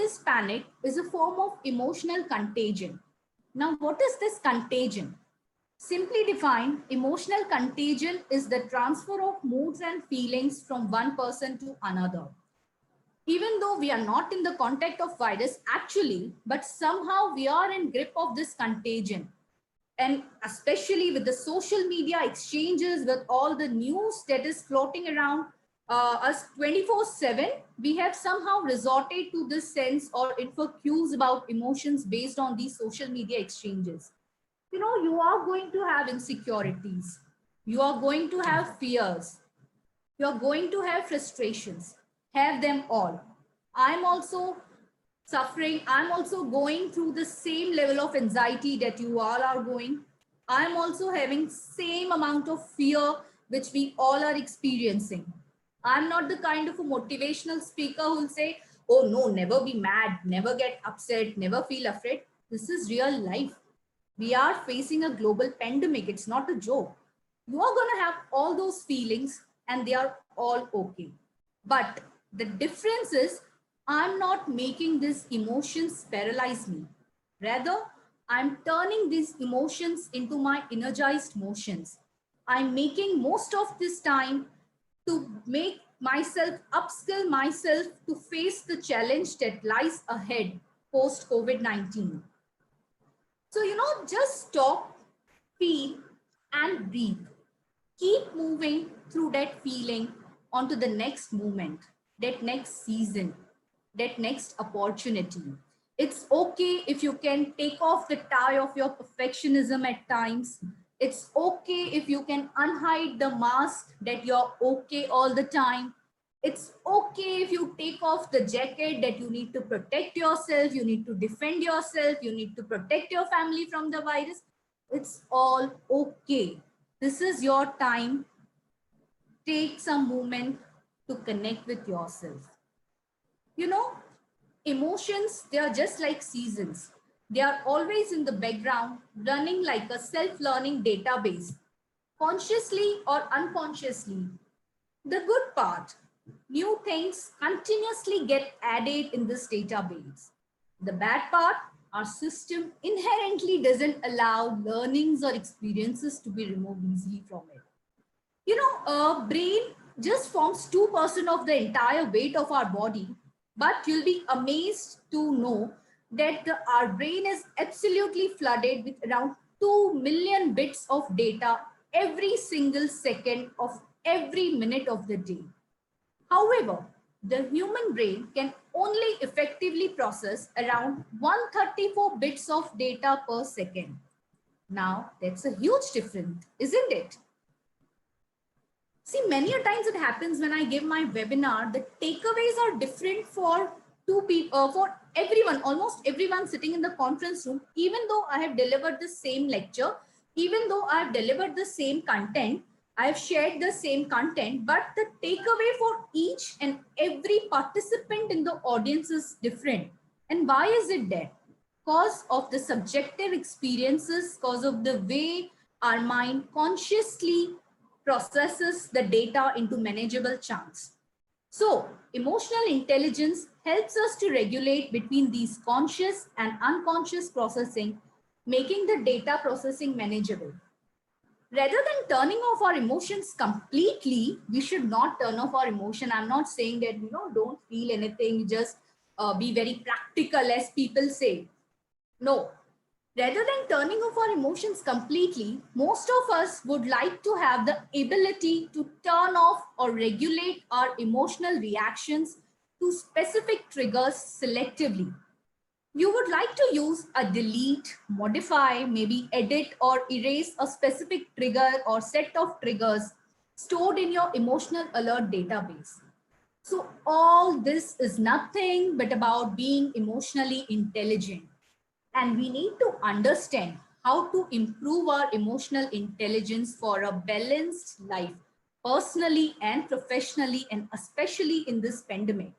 this panic is a form of emotional contagion. Now, what is this contagion? Simply defined, emotional contagion is the transfer of moods and feelings from one person to another. Even though we are not in the contact of virus actually, but somehow we are in grip of this contagion. And especially with the social media exchanges, with all the news that is floating around us 24/7, we have somehow resorted to this sense or info cues about emotions based on these social media exchanges. You know, you are going to have insecurities. You are going to have fears. You are going to have frustrations. Have them all. I'm also suffering. I'm also going through the same level of anxiety that you all are going. I'm also having same amount of fear which we all are experiencing. I'm not the kind of a motivational speaker who'll say, oh no, never be mad, never get upset, never feel afraid. This is real life. We are facing a global pandemic. It's not a joke. You are going to have all those feelings and they are all okay. But the difference is I'm not making these emotions paralyze me. Rather, I'm turning these emotions into my energized motions. I'm making most of this time to make myself, upskill myself to face the challenge that lies ahead post COVID-19. So, you know, just stop, feel, and breathe. Keep moving through that feeling onto the next moment, that next season, that next opportunity. It's okay if you can take off the tie of your perfectionism at times. It's okay if you can unhide the mask that you're okay all the time. It's okay if you take off the jacket that you need to protect yourself, you need to defend yourself, you need to protect your family from the virus. It's all okay. This is your time. Take some moment to connect with yourself. You know, emotions, they are just like seasons. They are always in the background, running like a self-learning database, consciously or unconsciously. The good part, new things continuously get added in this database. The bad part, our system inherently doesn't allow learnings or experiences to be removed easily from it. You know, a brain just forms 2% of the entire weight of our body, but you'll be amazed to know that our brain is absolutely flooded with around 2 million bits of data every single second of every minute of the day. However, the human brain can only effectively process around 134 bits of data per second. Now, that's a huge difference, isn't it? See, many a times it happens when I give my webinar, the takeaways are different for two people, for everyone, almost everyone sitting in the conference room, even though I have delivered the same lecture, even though I have delivered the same content, I have shared the same content, but the takeaway for each and every participant in the audience is different. And why is it that? Because of the subjective experiences, because of the way our mind consciously processes the data into manageable chunks. So, emotional intelligence helps us to regulate between these conscious and unconscious processing, making the data processing manageable. Rather than turning off our emotions completely, we should not turn off our emotion. I'm not saying that, you know, don't feel anything, just be very practical, as people say. No, rather than turning off our emotions completely, most of us would like to have the ability to turn off or regulate our emotional reactions to specific triggers selectively. You would like to use a delete, modify, maybe edit or erase a specific trigger or set of triggers stored in your emotional alert database. So all this is nothing but about being emotionally intelligent. And we need to understand how to improve our emotional intelligence for a balanced life, personally and professionally, and especially in this pandemic.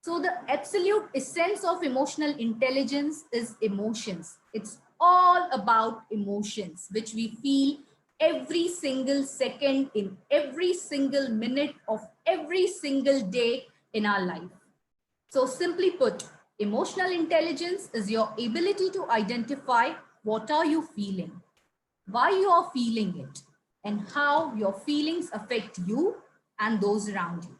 So the absolute essence of emotional intelligence is emotions. It's all about emotions, which we feel every single second in every single minute of every single day in our life. So simply put, Emotional intelligence is your ability to identify what are you feeling, why you are feeling it, and how your feelings affect you and those around you.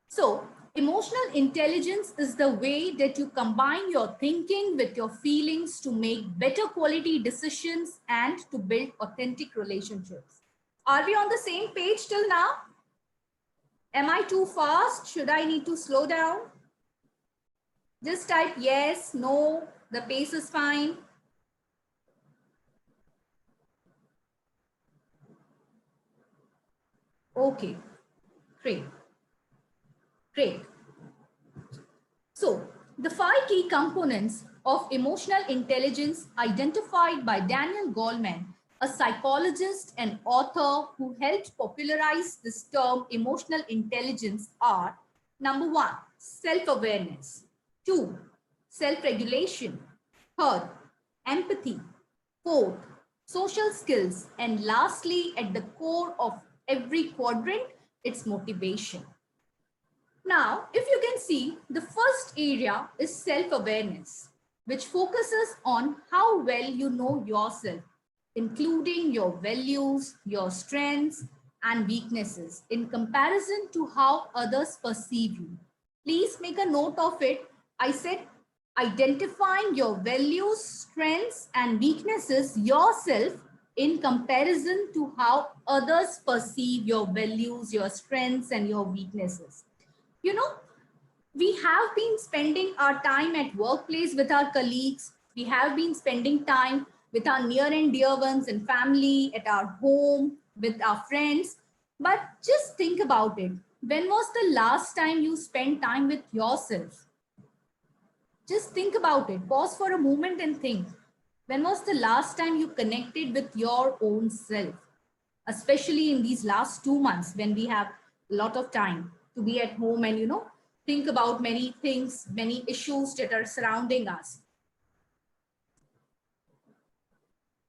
So, emotional intelligence is the way that you combine your thinking with your feelings to make better quality decisions and to build authentic relationships. Are we on the same page till now? Am I too fast? Should I need to slow down? Just type yes, no, the pace is fine. Okay, great, great. So, the five key components of emotional intelligence identified by Daniel Goleman, a psychologist and author who helped popularize this term emotional intelligence are: number one, self-awareness; two, self-regulation; third, empathy; fourth, social skills; and lastly, at the core of every quadrant, it's motivation. Now, if you can see, the first area is self-awareness, which focuses on how well you know yourself, including your values, your strengths, and weaknesses in comparison to how others perceive you. Please make a note of it. I said identifying your values, strengths, and weaknesses yourself in comparison to how others perceive your values, your strengths, and your weaknesses. You know, we have been spending our time at workplace with our colleagues. We have been spending time with our near and dear ones and family, at our home, with our friends. But just think about it. When was the last time you spent time with yourself? Just think about it. Pause for a moment and think. When was the last time you connected with your own self? Especially in these last 2 months when we have a lot of time to be at home and, think about many things, many issues that are surrounding us.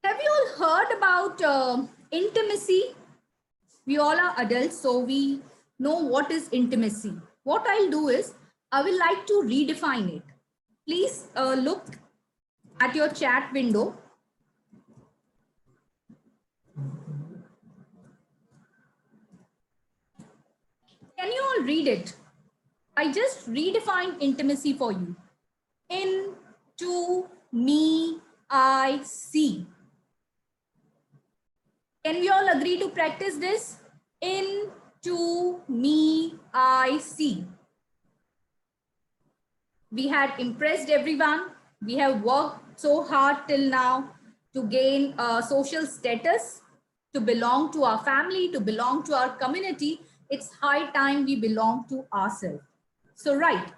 Have you all heard about intimacy? We all are adults, so we know what is intimacy. What I'll do is, I will like to redefine it. Please look at your chat window. Can you all read it? I just redefined intimacy for you. Into me, I see. Can we all agree to practice this? Into me, I see. We had impressed everyone. We have worked so hard till now to gain social status, to belong to our family, to belong to our community. It's high time we belong to ourselves. So, right,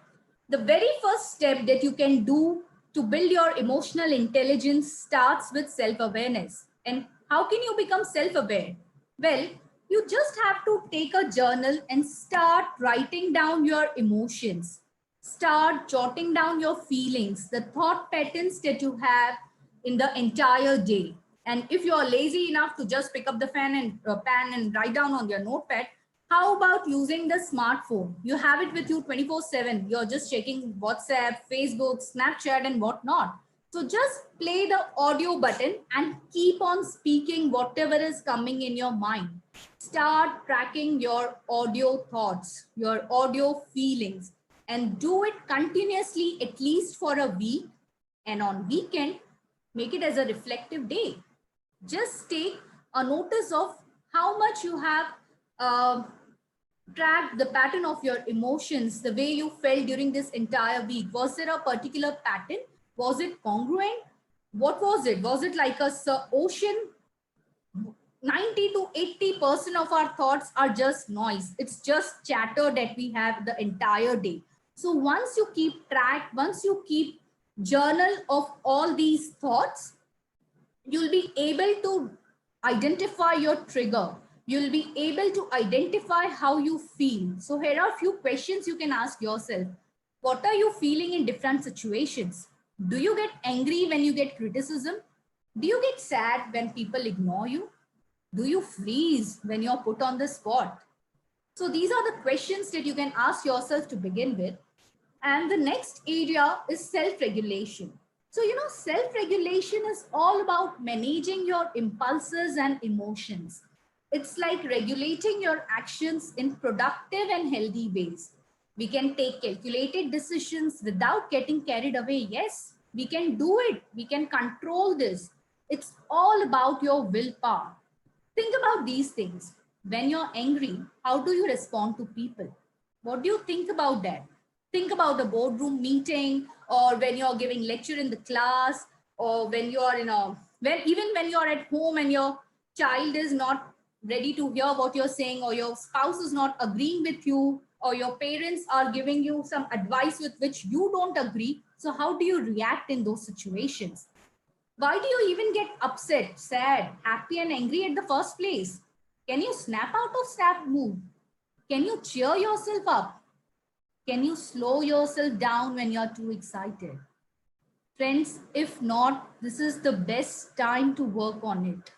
the very first step that you can do to build your emotional intelligence starts with self-awareness. And how can you become self-aware? Well, you just have to take a journal and start writing down your emotions. Start jotting down your feelings, the thought patterns that you have in the entire day. And if you are lazy enough to just pick up the pen and write down on your notepad, how about using the smartphone? You have it with you 24/7. You're just checking WhatsApp, Facebook, Snapchat, and whatnot. So just play the audio button and keep on speaking whatever is coming in your mind. Start tracking your audio thoughts, your audio feelings, and do it continuously at least for a week. And on weekend, make it as a reflective day. Just take a notice of how much you have tracked the pattern of your emotions, the way you felt during this entire week. Was there a particular pattern? Was it congruent? What was it? Was it like a ocean? 90 to 80% of our thoughts are just noise. It's just chatter that we have the entire day. So once you keep track, once you keep journal of all these thoughts, you'll be able to identify your trigger. You'll be able to identify how you feel. So here are a few questions you can ask yourself. What are you feeling in different situations? Do you get angry when you get criticism? Do you get sad when people ignore you? Do you freeze when you're put on the spot? So these are the questions that you can ask yourself to begin with. And the next area is self-regulation. So, self-regulation is all about managing your impulses and emotions. It's like regulating your actions in productive and healthy ways. We can take calculated decisions without getting carried away. Yes, we can do it. We can control this. It's all about your willpower. Think about these things. When you're angry, how do you respond to people? What do you think about that? Think about a boardroom meeting, or when you're giving lecture in the class, or when you're even when you're at home and your child is not ready to hear what you're saying, or your spouse is not agreeing with you, or your parents are giving you some advice with which you don't agree. So how do you react in those situations? Why do you even get upset, sad, happy, and angry at the first place? Can you snap out of snap mood? Can you cheer yourself up? Can you slow yourself down when you're too excited? Friends, if not, this is the best time to work on it.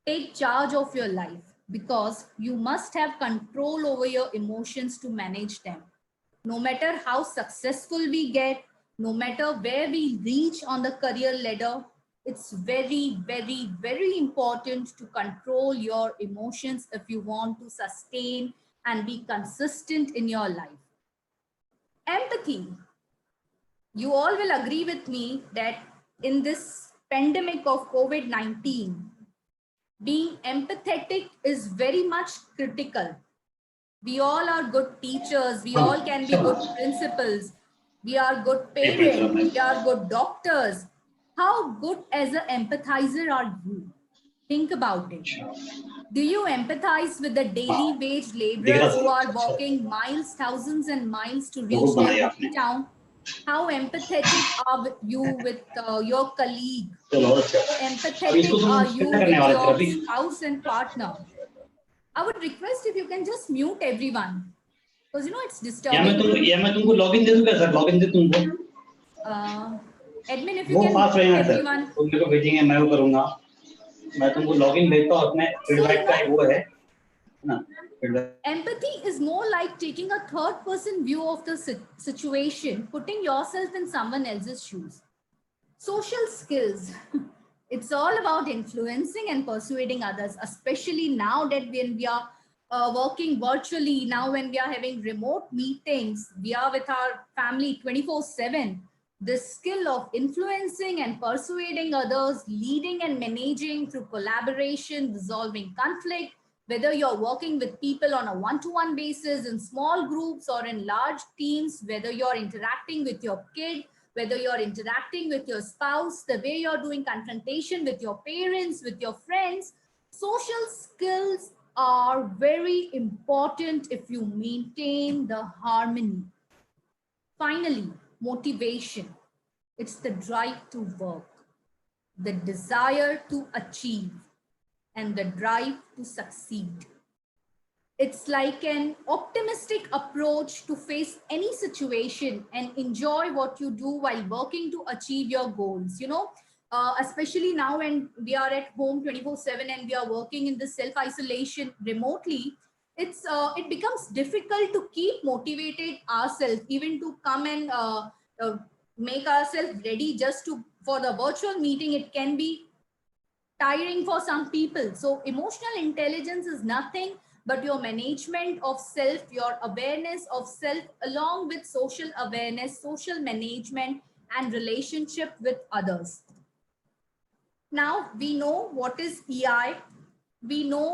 Take charge of your life, because you must have control over your emotions to manage them. No matter how successful we get, no matter where we reach on the career ladder, it's very, very, very important to control your emotions if you want to sustain and be consistent in your life. Empathy. You all will agree with me that in this pandemic of COVID-19, being empathetic is very much critical. We all are good teachers. We all can be good principals. We are good parents. We are good doctors. How good as an empathizer are you? Think about it. Do you empathize with the daily wage laborers who are walking miles, thousands and miles to reach their hometown? How empathetic are you with your colleague? How empathetic are you with your spouse and partner? I would request if you can just mute everyone, because it's disturbing. मैं तुमको login दे दूं क्या sir? Login दे तुमको? Admin, if you can mute everyone. तुम मेरे को भेजेंगे, मैं वो करूंगा. मैं तुमको लॉगिन भेजता हूं, अपने फीडबैक का वो है ना. Empathy is more like taking a third person view of the situation, putting yourself in someone else's shoes. Social skills. It's all about influencing and persuading others, especially now that when we are working virtually, now when we are having remote meetings, we are with our family 24/7. The skill of influencing and persuading others, leading and managing through collaboration, resolving conflict, whether you're working with people on a one-to-one basis, in small groups or in large teams, whether you're interacting with your kid, whether you're interacting with your spouse, the way you're doing confrontation with your parents, with your friends, social skills are very important if you maintain the harmony. Finally, motivation. It's the drive to work, the desire to achieve, and the drive to succeed. It's like an optimistic approach to face any situation and enjoy what you do while working to achieve your goals. Especially now when we are at home 24/7 and we are working in the self-isolation remotely, it becomes difficult to keep motivated ourselves, even to come and make ourselves ready just for the virtual meeting. It can be tiring for some people. So emotional intelligence is nothing but your management of self, your awareness of self, along with social awareness, social management, and relationship with others. Now we know what is EI. We know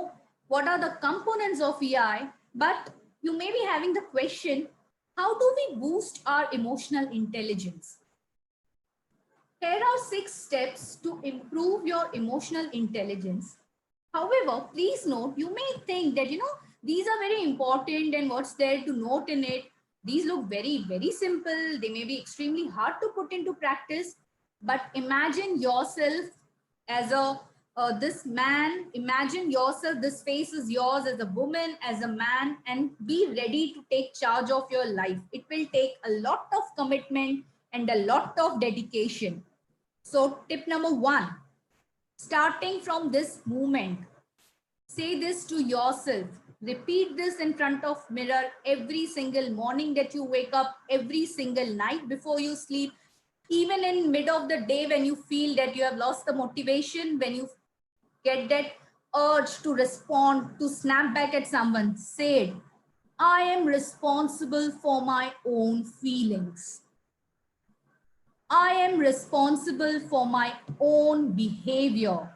what are the components of EI, but you may be having the question, how do we boost our emotional intelligence? Here are 6 steps to improve your emotional intelligence. However, please note, you may think that, these are very important and what's there to note in it. These look very, very simple. They may be extremely hard to put into practice, but imagine yourself as this man, imagine yourself, this face is yours as a woman, as a man, and be ready to take charge of your life. It will take a lot of commitment and a lot of dedication. So tip number 1, starting from this moment, say this to yourself. Repeat this in front of mirror every single morning that you wake up, every single night before you sleep, even in mid of the day when you feel that you have lost the motivation, when you get that urge to respond, to snap back at someone, say it. I am responsible for my own feelings. I am responsible for my own behavior.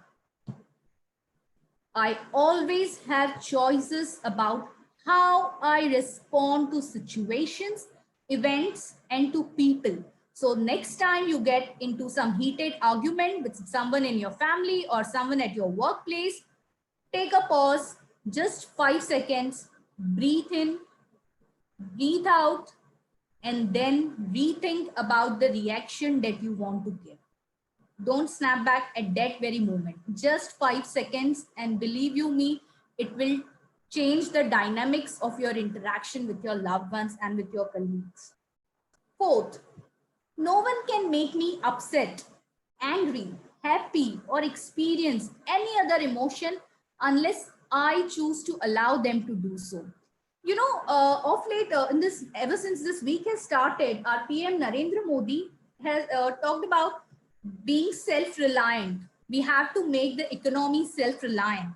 I always have choices about how I respond to situations, events, and to people. So next time you get into some heated argument with someone in your family or someone at your workplace, take a pause, just 5 seconds, breathe in, breathe out, and then rethink about the reaction that you want to give. Don't snap back at that very moment. Just 5 seconds, and believe you me, it will change the dynamics of your interaction with your loved ones and with your colleagues. Fourth, no one can make me upset, angry, happy, or experience any other emotion unless I choose to allow them to do so. You know, of late, ever since this week has started, our PM Narendra Modi has talked about being self-reliant. We have to make the economy self-reliant.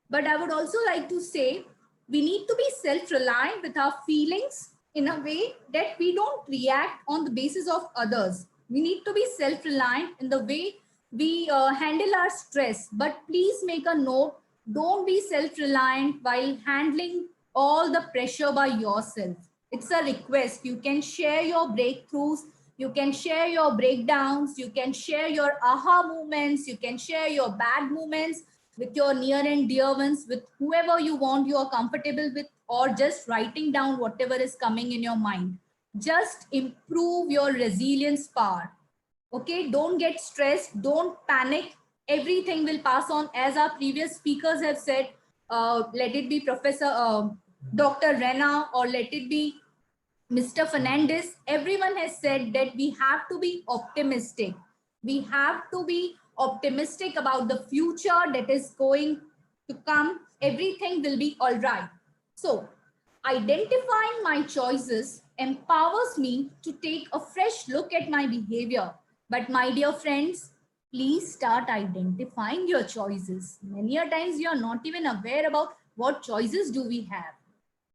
But I would also like to say we need to be self-reliant with our feelings in a way that we don't react on the basis of others. We need to be self-reliant in the way we handle our stress. But please make a note, don't be self-reliant while handling all the pressure by yourself. It's a request. You can share your breakthroughs, you can share your breakdowns, you can share your aha moments, you can share your bad moments with your near and dear ones, with whoever you want, you are comfortable with, or just writing down whatever is coming in your mind. Just improve your resilience power. Okay, don't get stressed, don't panic. Everything will pass on, as our previous speakers have said. Let it be Professor Dr. Rena, or let it be Mr. Fernandez. Everyone has said that we have to be optimistic. We have to be optimistic about the future that is going to come. Everything will be all right. So, identifying my choices empowers me to take a fresh look at my behavior. But my dear friends, please start identifying your choices. Many a times you are not even aware about what choices do we have.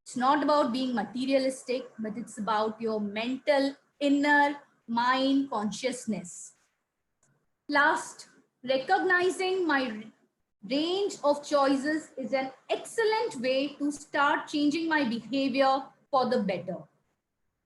It's not about being materialistic, but it's about your mental, inner mind consciousness. Last, recognizing my range of choices is an excellent way to start changing my behavior for the better.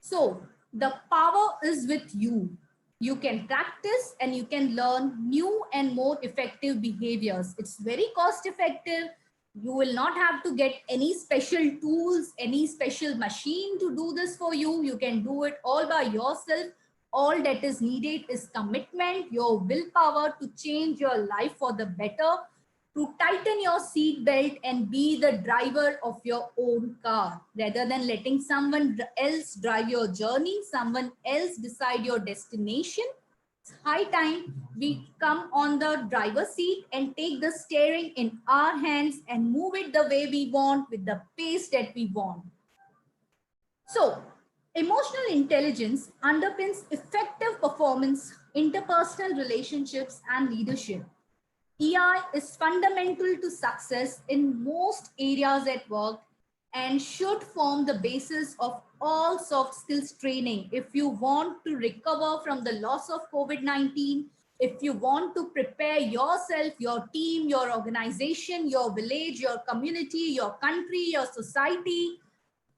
So the power is with you. You can practice and you can learn new and more effective behaviors. It's very cost effective. You will not have to get any special tools, any special machine to do this for you. You can do it all by yourself. All that is needed is commitment, your willpower to change your life for the better, to tighten your seat belt and be the driver of your own car rather than letting someone else drive your journey, someone else decide your destination. It's high time we come on the driver's seat and take the steering in our hands and move it the way we want with the pace that we want. So, emotional intelligence underpins effective performance, interpersonal relationships, and leadership. EI is fundamental to success in most areas at work and should form the basis of all soft skills training. If you want to recover from the loss of COVID-19, if you want to prepare yourself, your team, your organization, your village, your community, your country, your society,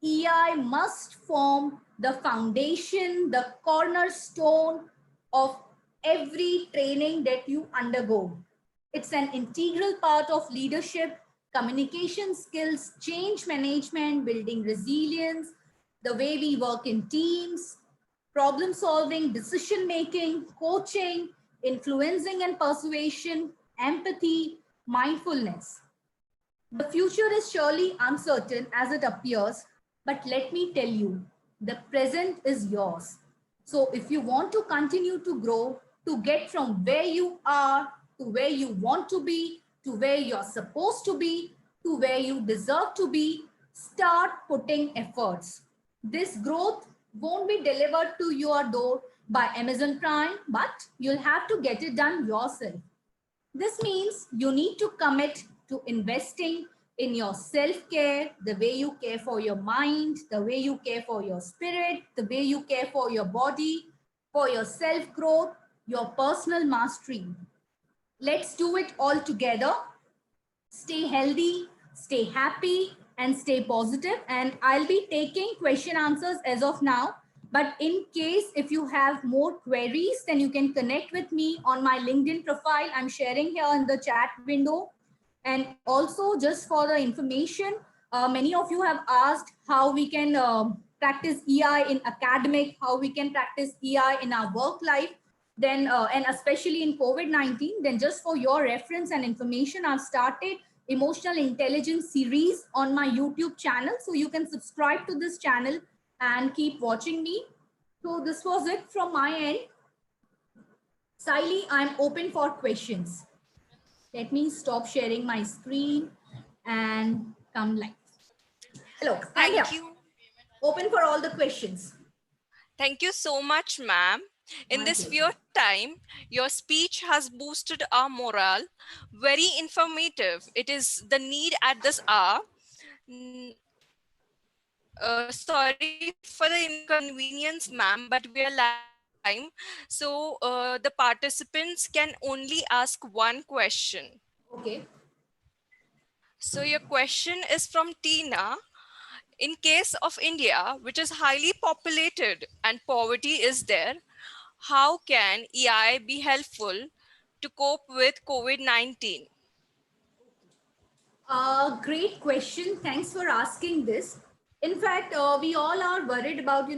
EI must form the foundation, the cornerstone of every training that you undergo. It's an integral part of leadership, communication skills, change management, building resilience, the way we work in teams, problem solving, decision making, coaching, influencing and persuasion, empathy, mindfulness. The future is surely uncertain as it appears, but let me tell you, the present is yours. So if you want to continue to grow, to get from where you are to where you want to be, to where you're supposed to be, to where you deserve to be, Start putting efforts. This growth won't be delivered to your door by Amazon Prime, but you'll have to get it done yourself. This means you need to commit to investing in your self care, the way you care for your mind, the way you care for your spirit, the way you care for your body, for your self growth, your personal mastery. Let's do it all together. Stay healthy, stay happy, and stay positive. And I'll be taking question answers as of now. But in case if you have more queries, then you can connect with me on my LinkedIn profile. I'm sharing here in the chat window. And also, just for the information, many of you have asked how we can practice EI in academic, how we can practice EI in our work life. Then, and especially in COVID-19, then just for your reference and information, I've started emotional intelligence series on my YouTube channel. So you can subscribe to this channel and keep watching me. So this was it from my end. Siley, I'm open for questions. Let me stop sharing my screen and come live. Hello, I'm here. Thank you. Open for all the questions. Thank you so much, ma'am. In My this pleasure. few time, your speech has boosted our morale. Very informative. It is the need at this hour. Sorry for the inconvenience, ma'am, but we are lacking time. So the participants can only ask one question. Okay. So your question is from Tina. In case of India, which is highly populated and poverty is there, how can EI be helpful to cope with COVID-19? Great question. Thanks for asking this. In fact, we all are worried about,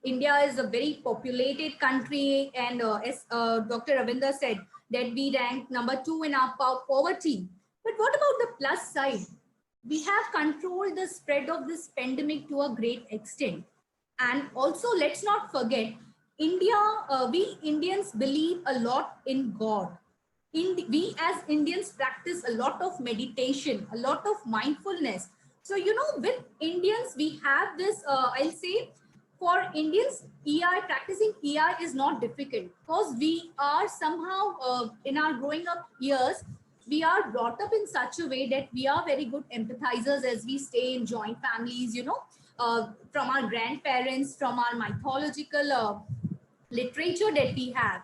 India is a very populated country. And as Dr. Ravinder said, that we rank number 2 in our poverty. But what about the plus side? We have controlled the spread of this pandemic to a great extent. And also, let's not forget, India, we Indians believe a lot in God. We as Indians practice a lot of meditation, a lot of mindfulness. So, with Indians, we have this, I'll say, for Indians, practicing EI is not difficult because we are somehow, in our growing up years, we are brought up in such a way that we are very good empathizers as we stay in joint families, from our grandparents, from our mythological literature that we have.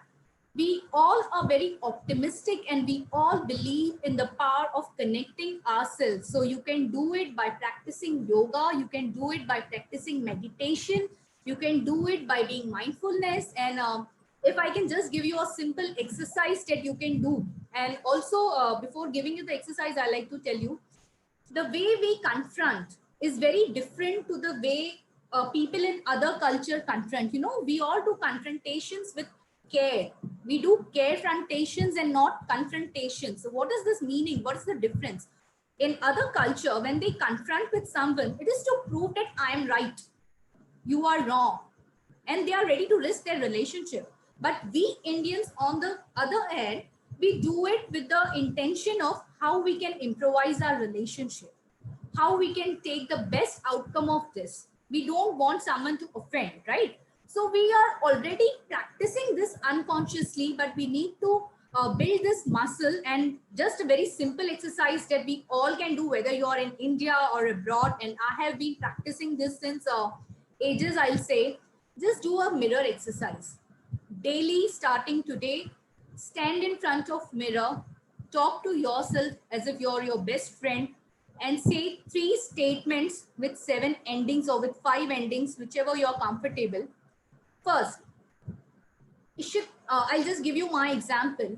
We all are very optimistic and we all believe in the power of connecting ourselves. So you can do it by practicing yoga, you can do it by practicing meditation, you can do it by being mindfulness. And if I can just give you a simple exercise that you can do. And also, before giving you the exercise, I like to tell you the way we confront is very different to the way people in other culture confront. We all do confrontations with care. We do care frontations and not confrontations. So what is this meaning? What is the difference? In other culture, when they confront with someone, it is to prove that I am right, you are wrong, and they are ready to risk their relationship. But we Indians, on the other hand, we do it with the intention of how we can improvise our relationship, how we can take the best outcome of this. We don't want someone to offend, right? So we are already practicing this unconsciously, but we need to build this muscle. And just a very simple exercise that we all can do, whether you are in India or abroad. And I have been practicing this since ages, I'll say. Just do a mirror exercise daily. Starting today, stand in front of mirror, talk to yourself as if you're your best friend, and say 3 statements with 7 endings or with 5 endings, whichever you're comfortable. First, I'll just give you my example.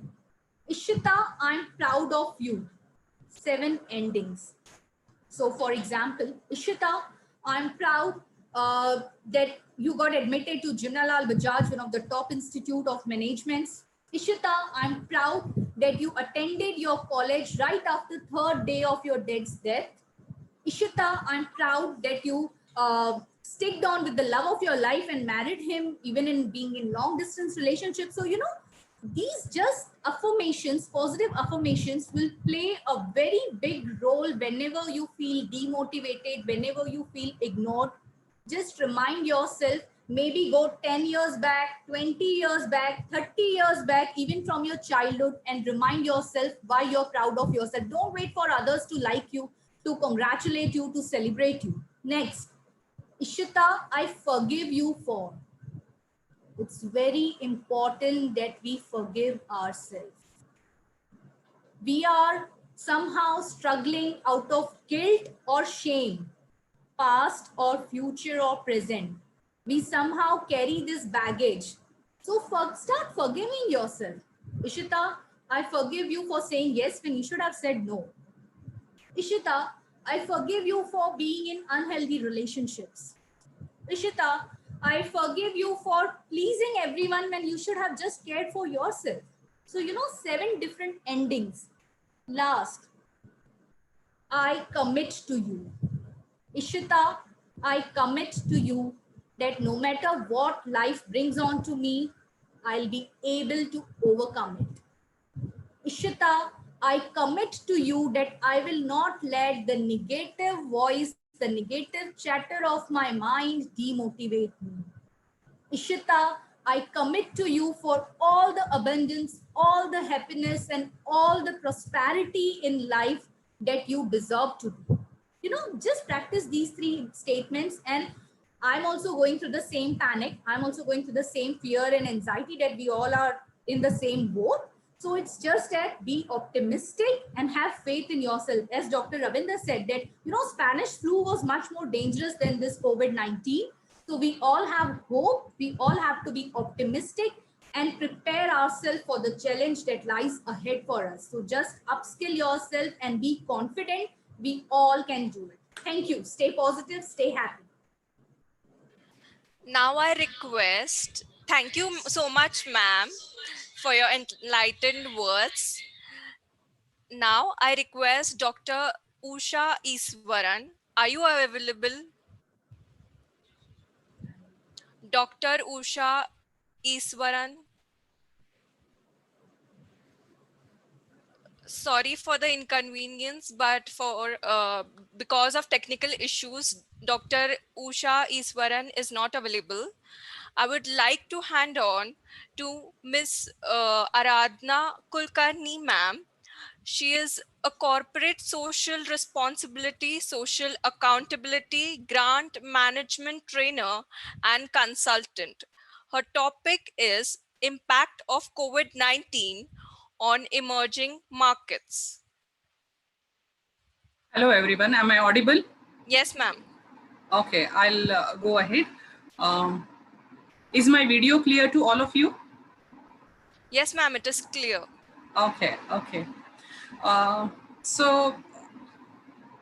Ishita, I'm proud of you. 7 endings. So, for example, Ishita, I'm proud that you got admitted to Jamnalal Bajaj, one of the top institute of managements. Ishita, I'm proud that you attended your college right after 3rd day of your dad's death. Ishita, I'm proud that you sticked on with the love of your life and married him, even in being in long distance relationships. So, These just affirmations, positive affirmations, will play a very big role whenever you feel demotivated, whenever you feel ignored. Just remind yourself, maybe go 10 years back, 20 years back, 30 years back, even from your childhood, and remind yourself why you're proud of yourself. Don't wait for others to like you, to congratulate you, to celebrate you. Next, Ishita, I forgive you for. It's very important that we forgive ourselves. We are somehow struggling out of guilt or shame, past or future or present. We somehow carry this baggage. So start forgiving yourself. Ishita, I forgive you for saying yes when you should have said no. Ishita, I forgive you for being in unhealthy relationships. Ishita, I forgive you for pleasing everyone when you should have just cared for yourself. So, 7 different endings. Last, I commit to you. Ishita, I commit to you that no matter what life brings on to me, I'll be able to overcome it. Ishita, I commit to you that I will not let the negative voice, the negative chatter of my mind demotivate me. Ishita, I commit to you for all the abundance, all the happiness, and all the prosperity in life that you deserve to be. Just practice these 3 statements. And I'm also going through the same panic. I'm also going through the same fear and anxiety that we all are in the same boat. So it's just that be optimistic and have faith in yourself. As Dr. Ravinder said that, Spanish flu was much more dangerous than this COVID-19. So we all have hope. We all have to be optimistic and prepare ourselves for the challenge that lies ahead for us. So just upskill yourself and be confident. We all can do it. Thank you. Stay positive, stay happy. Now I request, thank you so much, ma'am, for your enlightened words. Now I request Dr. Usha Iswaran. Are you available? Dr. Usha Iswaran. Sorry for the inconvenience, but for because of technical issues, Dr. Usha Iswaran is not available. I would like to hand on to Miss Aradhna Kulkarni, ma'am. She is a corporate social responsibility, social accountability, grant management trainer, and consultant. Her topic is impact of COVID-19 on emerging markets. Hello, everyone. Am I audible? Yes, ma'am. Okay, I'll go ahead. Um, is my video clear to all of you? Yes, ma'am, it is clear. Okay. So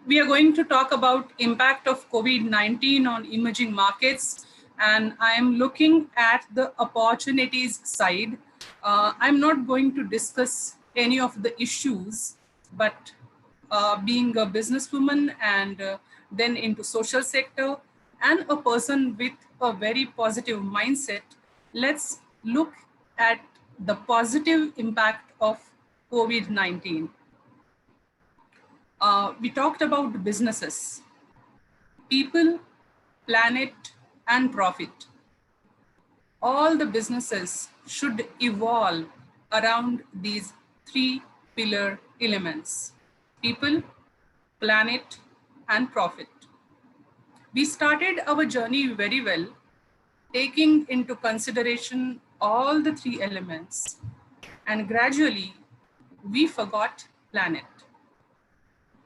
we are going to talk about impact of COVID-19 on emerging markets, and I'm looking at the opportunities side. I'm not going to discuss any of the issues, but being a businesswoman and then into social sector and a person with a very positive mindset, let's look at the positive impact of COVID-19. We talked about businesses, people, planet, and profit. All the businesses should evolve around these 3 pillar elements: people, planet, and profit. We started our journey very well, taking into consideration all the 3 elements, and gradually we forgot planet.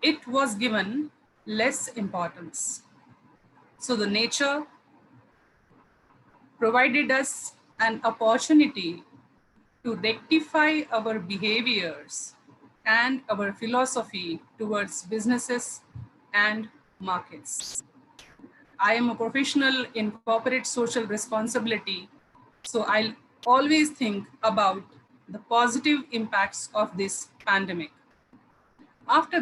It was given less importance. So the nature provided us an opportunity to rectify our behaviors and our philosophy towards businesses and markets. I am a professional in corporate social responsibility, so I'll always think about the positive impacts of this pandemic. After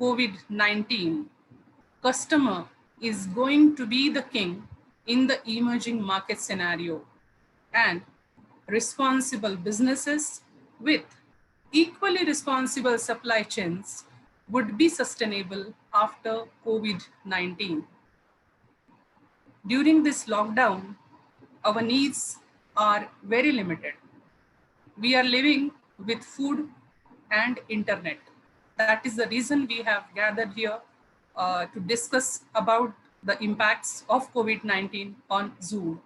COVID-19, customer is going to be the king in the emerging market scenario. And responsible businesses with equally responsible supply chains would be sustainable after COVID-19. During this lockdown, our needs are very limited. We are living with food and internet. That is the reason we have gathered here to discuss about the impacts of COVID-19 on Zoom.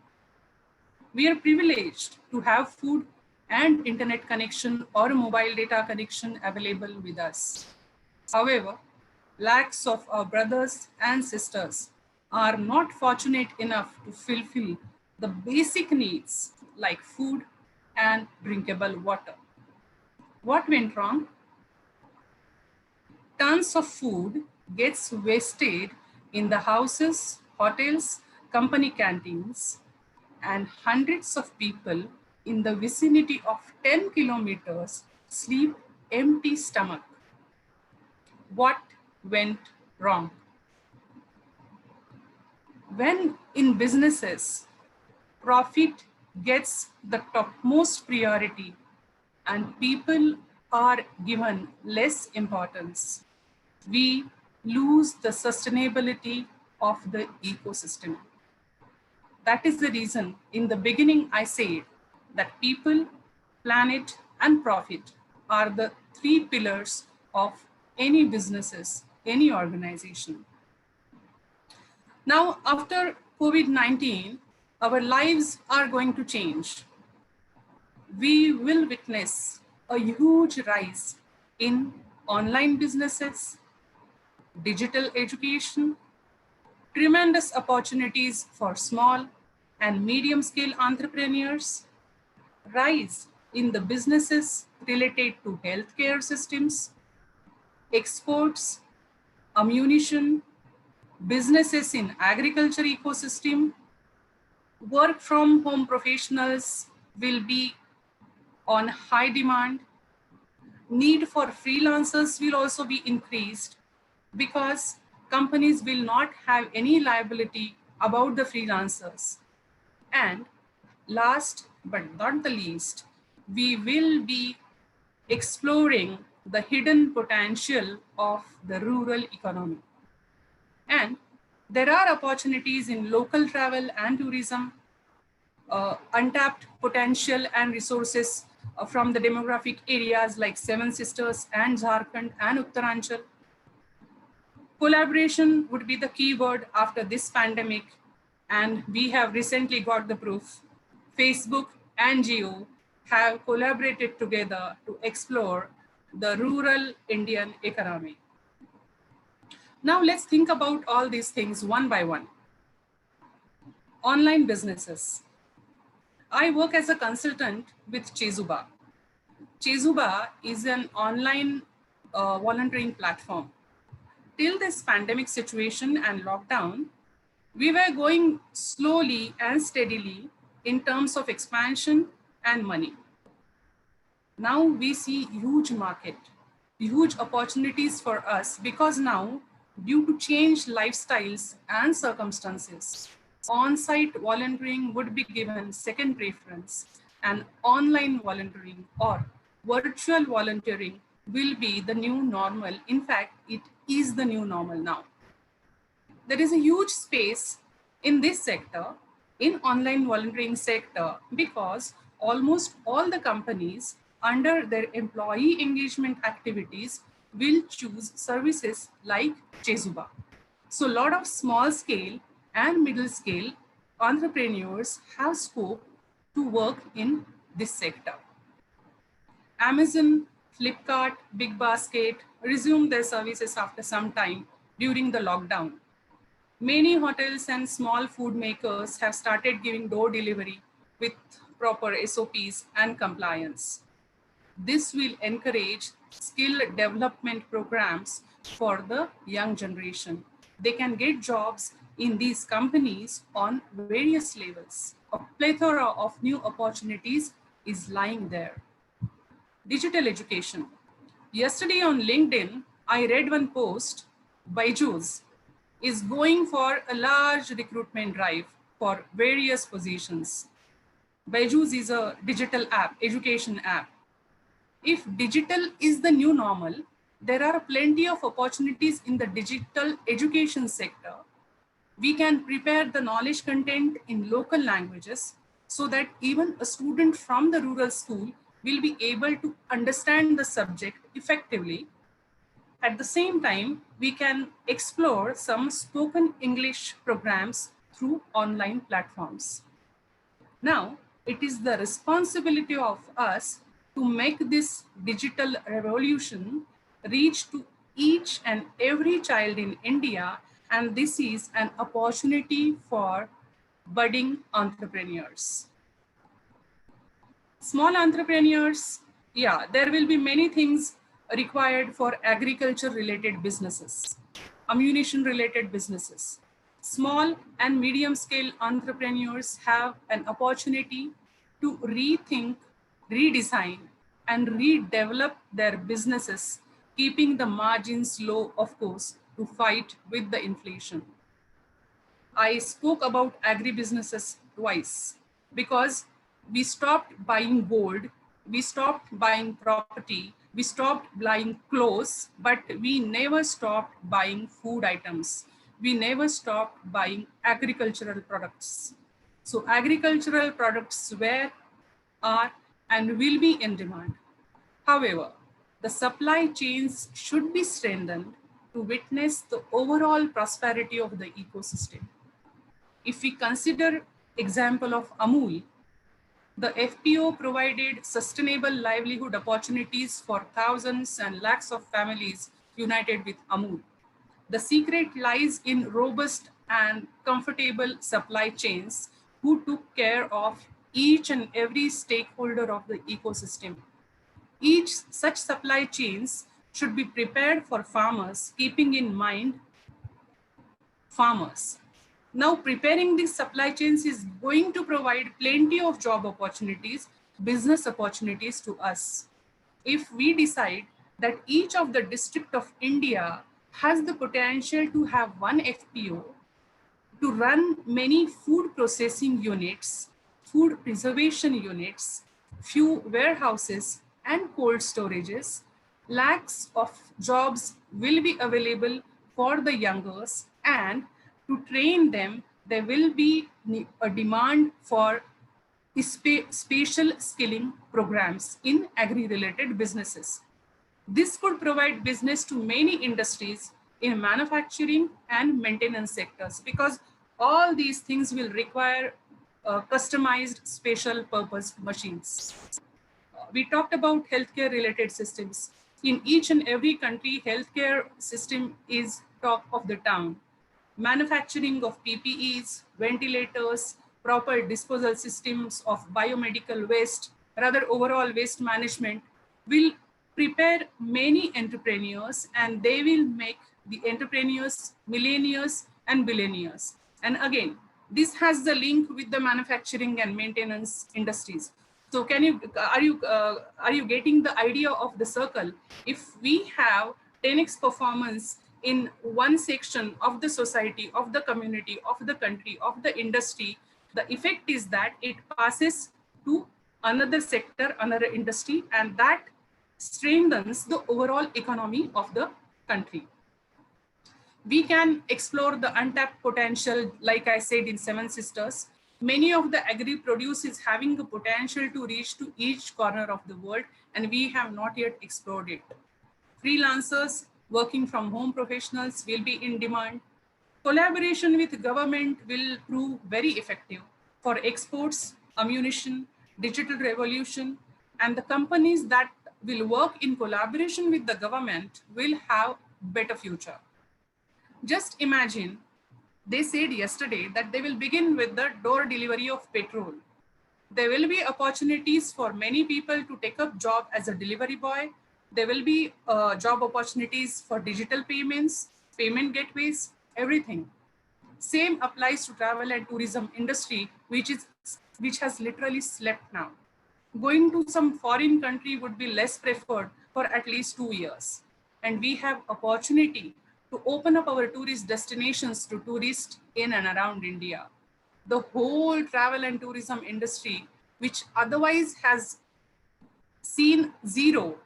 We are privileged to have food and internet connection or mobile data connection available with us. However, lakhs of our brothers and sisters are not fortunate enough to fulfill the basic needs like food and drinkable water. What went wrong? Tons of food gets wasted in the houses, hotels, company canteens, and hundreds of people in the vicinity of 10 kilometers sleep empty stomach. What went wrong? When in businesses, profit gets the topmost priority and people are given less importance, we lose the sustainability of the ecosystem. That is the reason in the beginning I said that people, planet, and profit are the three pillars of any businesses, any organization. Now, after COVID-19, our lives are going to change. We will witness a huge rise in online businesses, digital education, tremendous opportunities for small and medium scale entrepreneurs, rise in the businesses related to healthcare systems, exports, ammunition, businesses in agriculture ecosystem, work from home professionals will be on high demand. Need for freelancers will also be increased because companies will not have any liability about the freelancers. And last but not the least, we will be exploring the hidden potential of the rural economy. And there are opportunities in local travel and tourism, untapped potential and resources from the demographic areas like Seven Sisters and Jharkhand and Uttaranchal. Collaboration would be the key word after this pandemic, and we have recently got the proof. Facebook and Jio have collaborated together to explore the rural Indian economy. Now let's think about all these things one by one. Online businesses. I work as a consultant with Chezuba. Chezuba is an online volunteering platform. Till this pandemic situation and lockdown, we were going slowly and steadily in terms of expansion and money. Now we see huge market, huge opportunities for us because now, due to changed lifestyles and circumstances, on-site volunteering would be given second preference, and online volunteering or virtual volunteering will be the new normal. In fact, it is the new normal now. There is a huge space in this sector, in online volunteering sector, because almost all the companies under their employee engagement activities will choose services like Chezuba. So a lot of small scale and middle scale entrepreneurs have scope to work in this sector. Amazon, Flipkart, Big Basket resumed their services after some time during the lockdown. Many hotels and small food makers have started giving door delivery with proper SOPs and compliance. This will encourage skill development programs for the young generation. They can get jobs in these companies on various levels. A plethora of new opportunities is lying there. Digital education. Yesterday on LinkedIn, I read one post. Byju's is going for a large recruitment drive for various positions. Byju's is a digital app, education app. If digital is the new normal, there are plenty of opportunities in the digital education sector. We can prepare the knowledge content in local languages so that even a student from the rural school will be able to understand the subject effectively. At the same time, we can explore some spoken English programs through online platforms. Now, it is the responsibility of us to make this digital revolution reach to each and every child in India, and this is an opportunity for budding entrepreneurs. Small entrepreneurs, yeah, there will be many things required for agriculture related businesses, ammunition related businesses. Small and medium scale entrepreneurs have an opportunity to rethink, redesign, and redevelop their businesses, keeping the margins low, of course, to fight with the inflation. I spoke about agribusinesses twice because we stopped buying gold, we stopped buying property, we stopped buying clothes, but we never stopped buying food items. We never stopped buying agricultural products. So agricultural products were, are, and will be in demand. However, the supply chains should be strengthened to witness the overall prosperity of the ecosystem. If we consider example of Amul, the FPO provided sustainable livelihood opportunities for thousands and lakhs of families united with Amul. The secret lies in robust and comfortable supply chains who took care of each and every stakeholder of the ecosystem. Each such supply chains should be prepared for farmers, keeping in mind farmers. Now, preparing these supply chains is going to provide plenty of job opportunities, business opportunities to us. If we decide that each of the district of India has the potential to have one FPO, to run many food processing units, food preservation units, few warehouses and cold storages, lakhs of jobs will be available for the youngers, and to train them, there will be a demand for spatial skilling programs in agri-related businesses. This could provide business to many industries in manufacturing and maintenance sectors, because all these things will require customized special purpose machines. We talked about healthcare related systems. In each and every country, healthcare system is top of the town. Manufacturing of PPEs, ventilators, proper disposal systems of biomedical waste, rather overall waste management will prepare many entrepreneurs, and they will make the entrepreneurs millionaires and billionaires. And again, this has the link with the manufacturing and maintenance industries. So can you, are you getting the idea of the circle? If we have 10x performance in one section of the society, of the community, of the country, of the industry, the effect is that it passes to another sector, another industry, and that strengthens the overall economy of the country. We can explore the untapped potential, like I said, in Seven Sisters. Many of the agri-produce is having the potential to reach to each corner of the world, and we have not yet explored it. Freelancers, working from home professionals will be in demand. Collaboration with government will prove very effective for exports, ammunition, digital revolution, and the companies that will work in collaboration with the government will have better future. Just imagine, they said yesterday that they will begin with the door delivery of petrol. There will be opportunities for many people to take up job as a delivery boy. There will be job opportunities for digital payments, payment gateways, everything. Same applies to travel and tourism industry, which has literally slept now. Going to some foreign country would be less preferred for at least 2 years. And we have opportunity to open up our tourist destinations to tourists in and around India. The whole travel and tourism industry which otherwise has seen zero,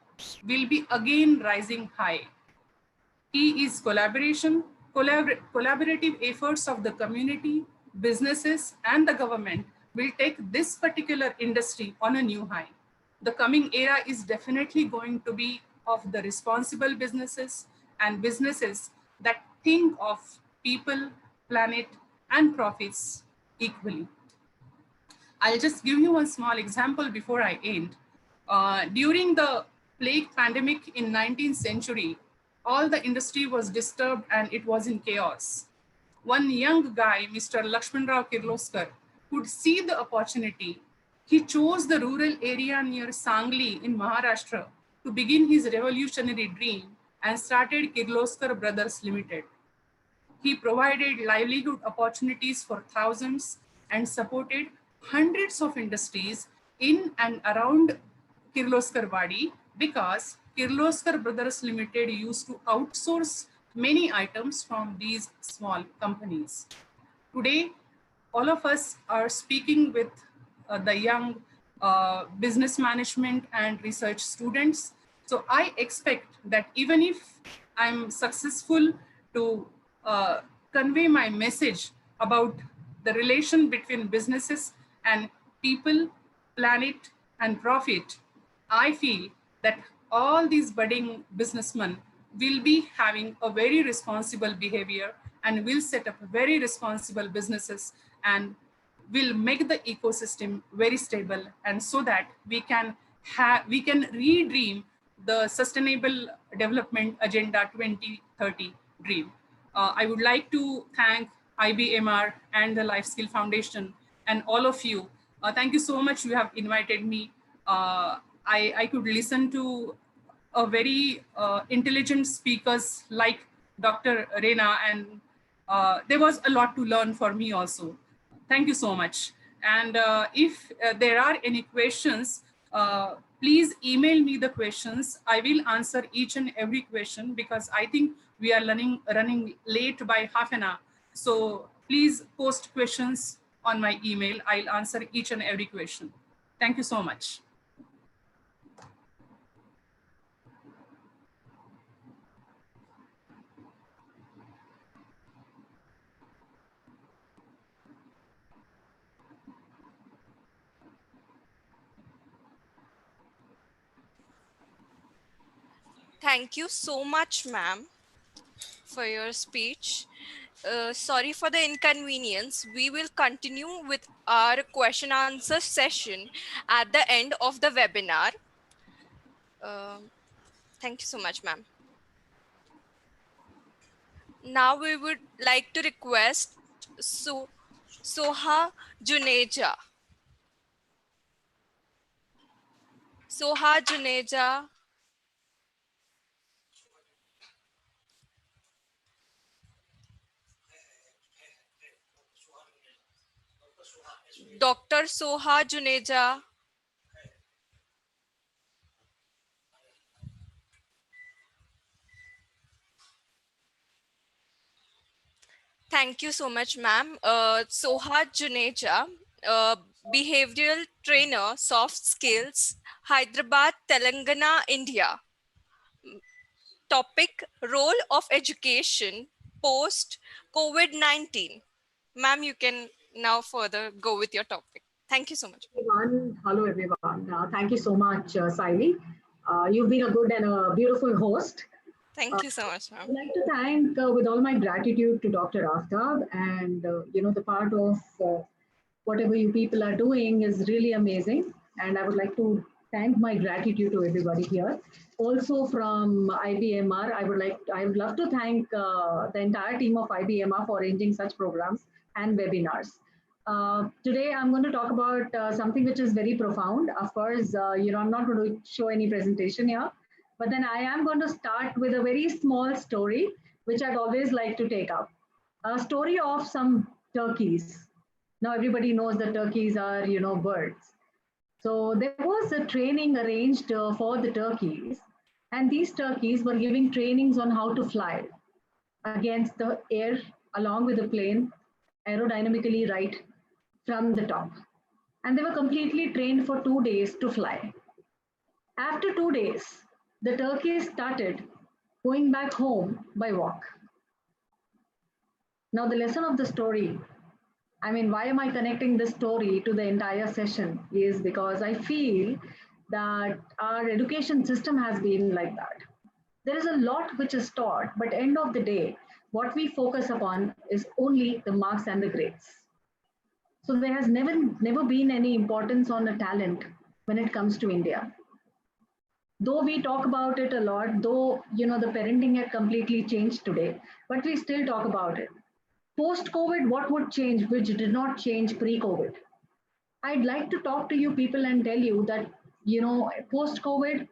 will be again rising high. Key is collaboration, collaborative efforts of the community, businesses, and the government will take this particular industry on a new high. The coming era is definitely going to be of the responsible businesses and businesses that think of people, planet, and profits equally. I'll just give you one small example before I end. During the plague pandemic in 19th century, all the industry was disturbed and it was in chaos. One young guy, Mr. Lakshman Rao Kirloskar, could see the opportunity. He chose the rural area near Sangli in Maharashtra to begin his revolutionary dream and started Kirloskar Brothers Limited. He provided livelihood opportunities for thousands and supported hundreds of industries in and around Kirloskar Wadi because Kirloskar Brothers Limited used to outsource many items from these small companies. Today, all of us are speaking with the young business management and research students. So I expect that even if I'm successful to convey my message about the relation between businesses and people, planet, and profit, I feel that all these budding businessmen will be having a very responsible behavior and will set up very responsible businesses and will make the ecosystem very stable, and so that we can redream the sustainable development agenda 2030 dream. I would like to thank IBMR and the Life Skill Foundation and all of you. Thank you so much. You have invited me. I could listen to a very intelligent speakers like Dr. Reena, and there was a lot to learn for me also. Thank you so much. And if there are any questions, please email me the questions. I will answer each and every question because I think we are running late by half an hour. So please post questions on my email. I'll answer each and every question. Thank you so much. Thank you so much, ma'am, for your speech. Sorry for the inconvenience. We will continue with our question answer session at the end of the webinar. Thank you so much, ma'am. Now we would like to request Soha Juneja. Soha Juneja. Dr. Soha Juneja. Thank you so much, ma'am. Soha Juneja, behavioral trainer, soft skills, Hyderabad, Telangana, India. Topic, role of education post COVID-19. Ma'am, you can now further go with your topic. Thank you so much. Hello, everyone. Thank you so much, Saili. You've been a good and a beautiful host. Thank you so much, ma'am. I'd like to thank, with all my gratitude, to Dr. Aftab, and the part of whatever you people are doing is really amazing. And I would like to thank my gratitude to everybody here. Also from IBMR, I would love to thank the entire team of IBMR for arranging such programs and webinars. Today, I'm going to talk about something which is very profound. Of course, I'm not going to show any presentation here, but then I am going to start with a very small story, which I'd always like to take up. A story of some turkeys. Now, everybody knows that turkeys are, birds. So there was a training arranged for the turkeys, and these turkeys were giving trainings on how to fly against the air along with the plane, aerodynamically right from the top. and they were completely trained for 2 days to fly. After 2 days, the turkeys started going back home by walk. Now, the lesson of the story, I mean, why am I connecting this story to the entire session is because I feel that our education system has been like that. There is a lot which is taught, but end of the day, what we focus upon is only the marks and the grades. So there has never been any importance on a talent when it comes to India. Though we talk about it a lot, though the parenting had completely changed today, but we still talk about it. Post-COVID, what would change, which did not change pre-COVID? I'd like to talk to you people and tell you that, post-COVID,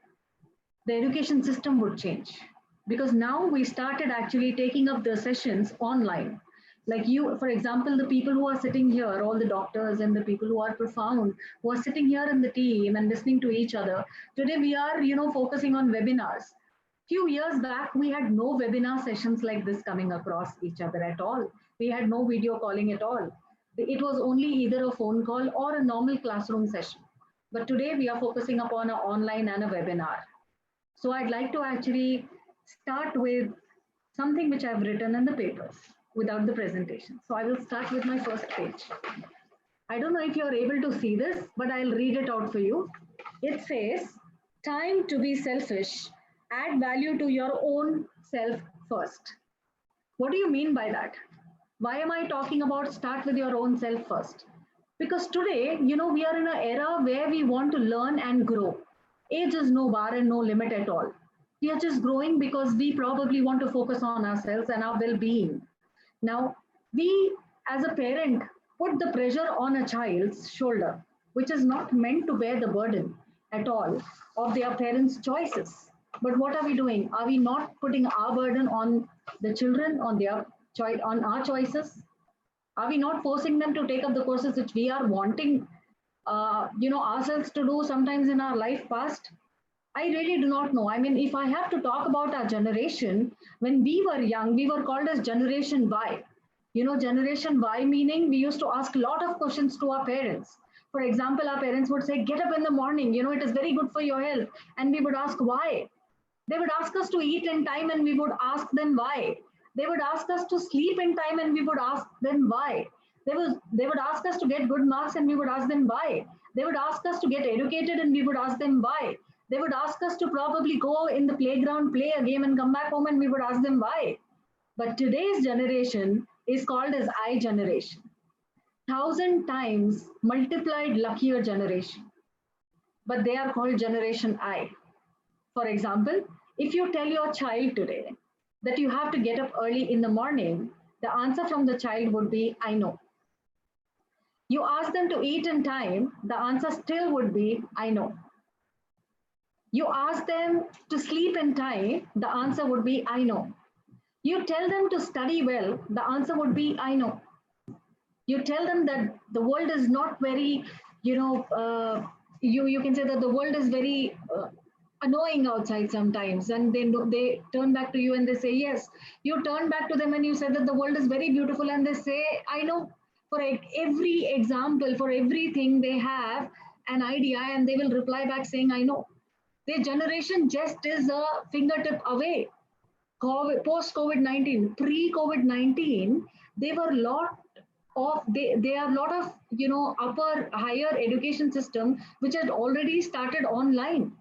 the education system would change. Because now we started actually taking up the sessions online. Like you, for example, the people who are sitting here, all the doctors and the people who are profound, who are sitting here in the team and listening to each other. Today we are, focusing on webinars. Few years back, we had no webinar sessions like this coming across each other at all. We had no video calling at all. It was only either a phone call or a normal classroom session. But today we are focusing upon an online and a webinar. So I'd like to actually start with something which I've written in the papers without the presentation. So I will start with my first page. I don't know if you're able to see this, but I'll read it out for you. It says, time to be selfish, add value to your own self first. What do you mean by that? Why am I talking about start with your own self first? Because today, we are in an era where we want to learn and grow. Age is no bar and no limit at all. We are just growing because we probably want to focus on ourselves and our well-being. Now, we as a parent put the pressure on a child's shoulder, which is not meant to bear the burden at all of their parents' choices. But what are we doing? Are we not putting our burden on the children, on our choices? Are we not forcing them to take up the courses which we are wanting, ourselves to do sometimes in our life past? I really do not know. I mean, if I have to talk about our generation, when we were young, we were called as Generation Y. Generation Y meaning we used to ask a lot of questions to our parents. For example, our parents would say, get up in the morning, it is very good for your health. And we would ask why. They would ask us to eat in time and we would ask them why. They would ask us to sleep in time and we would ask them why. They would ask us to get good marks and we would ask them why. They would ask us to get educated and we would ask them why. They would ask us to probably go in the playground, play a game and come back home and we would ask them why. But today's generation is called as I generation. 1,000 times multiplied luckier generation. But they are called Generation I. For example, if you tell your child today that you have to get up early in the morning, the answer from the child would be, I know. You ask them to eat in time, the answer still would be, I know. You ask them to sleep in time, the answer would be, I know. You tell them to study well, the answer would be, I know. You tell them that the world is not very, you can say that the world is very annoying outside sometimes, and they turn back to you and they say yes. You turn back to them and you say that the world is very beautiful and they say, I know. For every example, for everything, they have an idea and they will reply back saying, I know. Their generation just is a fingertip away. Post-COVID-19, pre-COVID-19, they are a lot of upper higher education system which had already started online.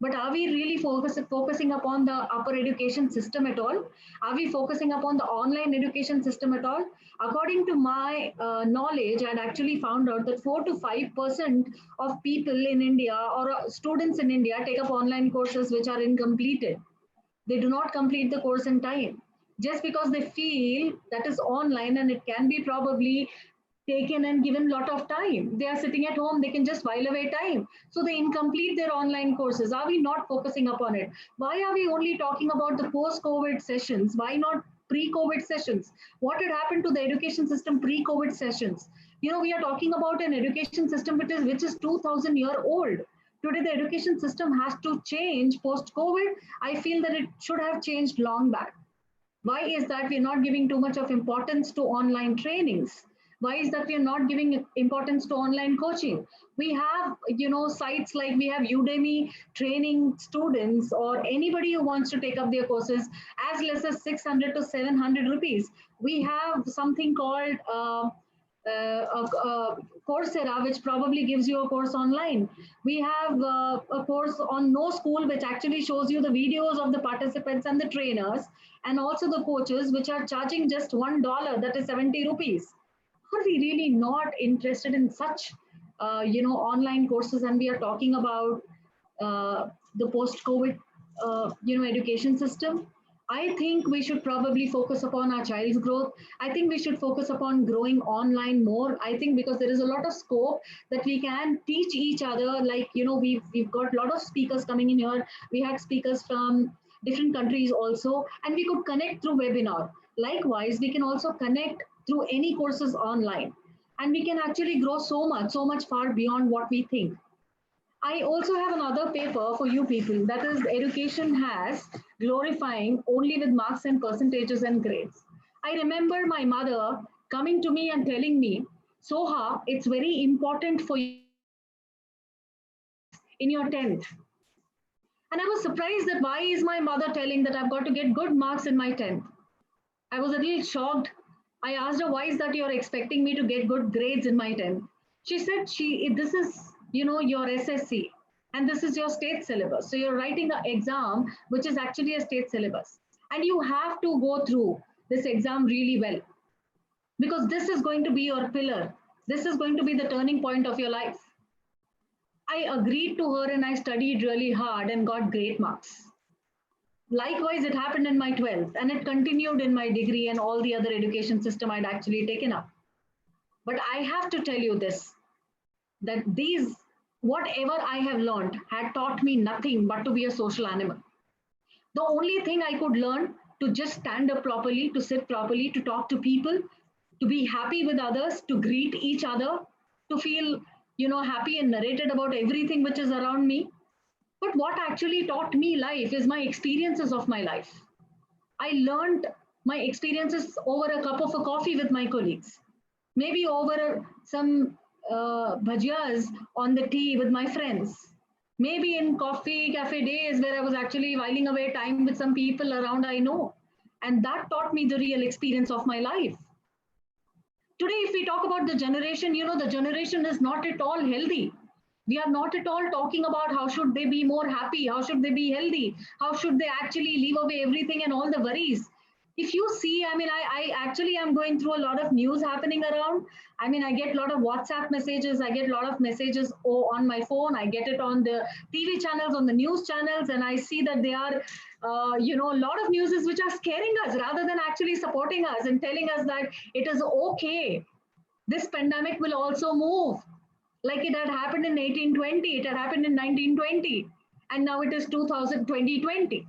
But are we really focusing upon the upper education system at all? Are we focusing upon the online education system at all? According to my knowledge, I had actually found out that 4 to 5% of people in India or students in India take up online courses which are incompleted. They do not complete the course in time just because they feel that is online and it can be probably taken and given a lot of time. They are sitting at home, they can just while away time. So they incomplete their online courses. Are we not focusing upon it? Why are we only talking about the post-COVID sessions? Why not pre-COVID sessions? What had happened to the education system pre-COVID sessions? We are talking about an education system which is 2,000-year-old. Today, the education system has to change post-COVID. I feel that it should have changed long back. Why is that we're not giving too much of importance to online trainings? Why is that we are not giving importance to online coaching? We have, sites like we have Udemy training students or anybody who wants to take up their courses as less as 600 to 700 rupees. We have something called Coursera, which probably gives you a course online. We have a course on No School, which actually shows you the videos of the participants and the trainers, and also the coaches, which are charging just $1, that is 70 rupees. Are we really not interested in such, online courses? And we are talking about the post-COVID, education system. I think we should probably focus upon our child's growth. I think we should focus upon growing online more. I think because there is a lot of scope that we can teach each other. Like, we've got a lot of speakers coming in here. We had speakers from different countries also, and we could connect through webinar. Likewise, we can also connect through any courses online, and we can actually grow so much far beyond what we think. I also have another paper for you people, that is education has glorifying only with marks and percentages and grades. I remember my mother coming to me and telling me, Soha, it's very important for you in your 10th. And I was surprised that why is my mother telling that I've got to get good marks in my 10th? I was a little shocked. I asked her, why is that you're expecting me to get good grades in my 10th? She said, this is, your SSC, and this is your state syllabus. So you're writing an exam, which is actually a state syllabus. And you have to go through this exam really well, because this is going to be your pillar. This is going to be the turning point of your life. I agreed to her and I studied really hard and got great marks. Likewise, it happened in my 12th, and it continued in my degree and all the other education system I'd actually taken up. But I have to tell you this, that whatever I have learned had taught me nothing but to be a social animal. The only thing I could learn to just stand up properly, to sit properly, to talk to people, to be happy with others, to greet each other, to feel, happy and narrated about everything which is around me. But what actually taught me life is my experiences of my life. I learned my experiences over a cup of a coffee with my colleagues, maybe over some bhajiyas on the tea with my friends, maybe in coffee cafe days where I was actually whiling away time with some people around I know. And that taught me the real experience of my life. Today, if we talk about the generation, the generation is not at all healthy. We are not at all talking about how should they be more happy, how should they be healthy, how should they actually leave away everything and all the worries. If you see, I actually am going through a lot of news happening around. I get a lot of WhatsApp messages, I get a lot of messages on my phone, I get it on the TV channels, on the news channels, and I see that they are, a lot of news which are scaring us rather than actually supporting us and telling us that it is okay. This pandemic will also move. Like it had happened in 1820, it had happened in 1920, and now it is 2020.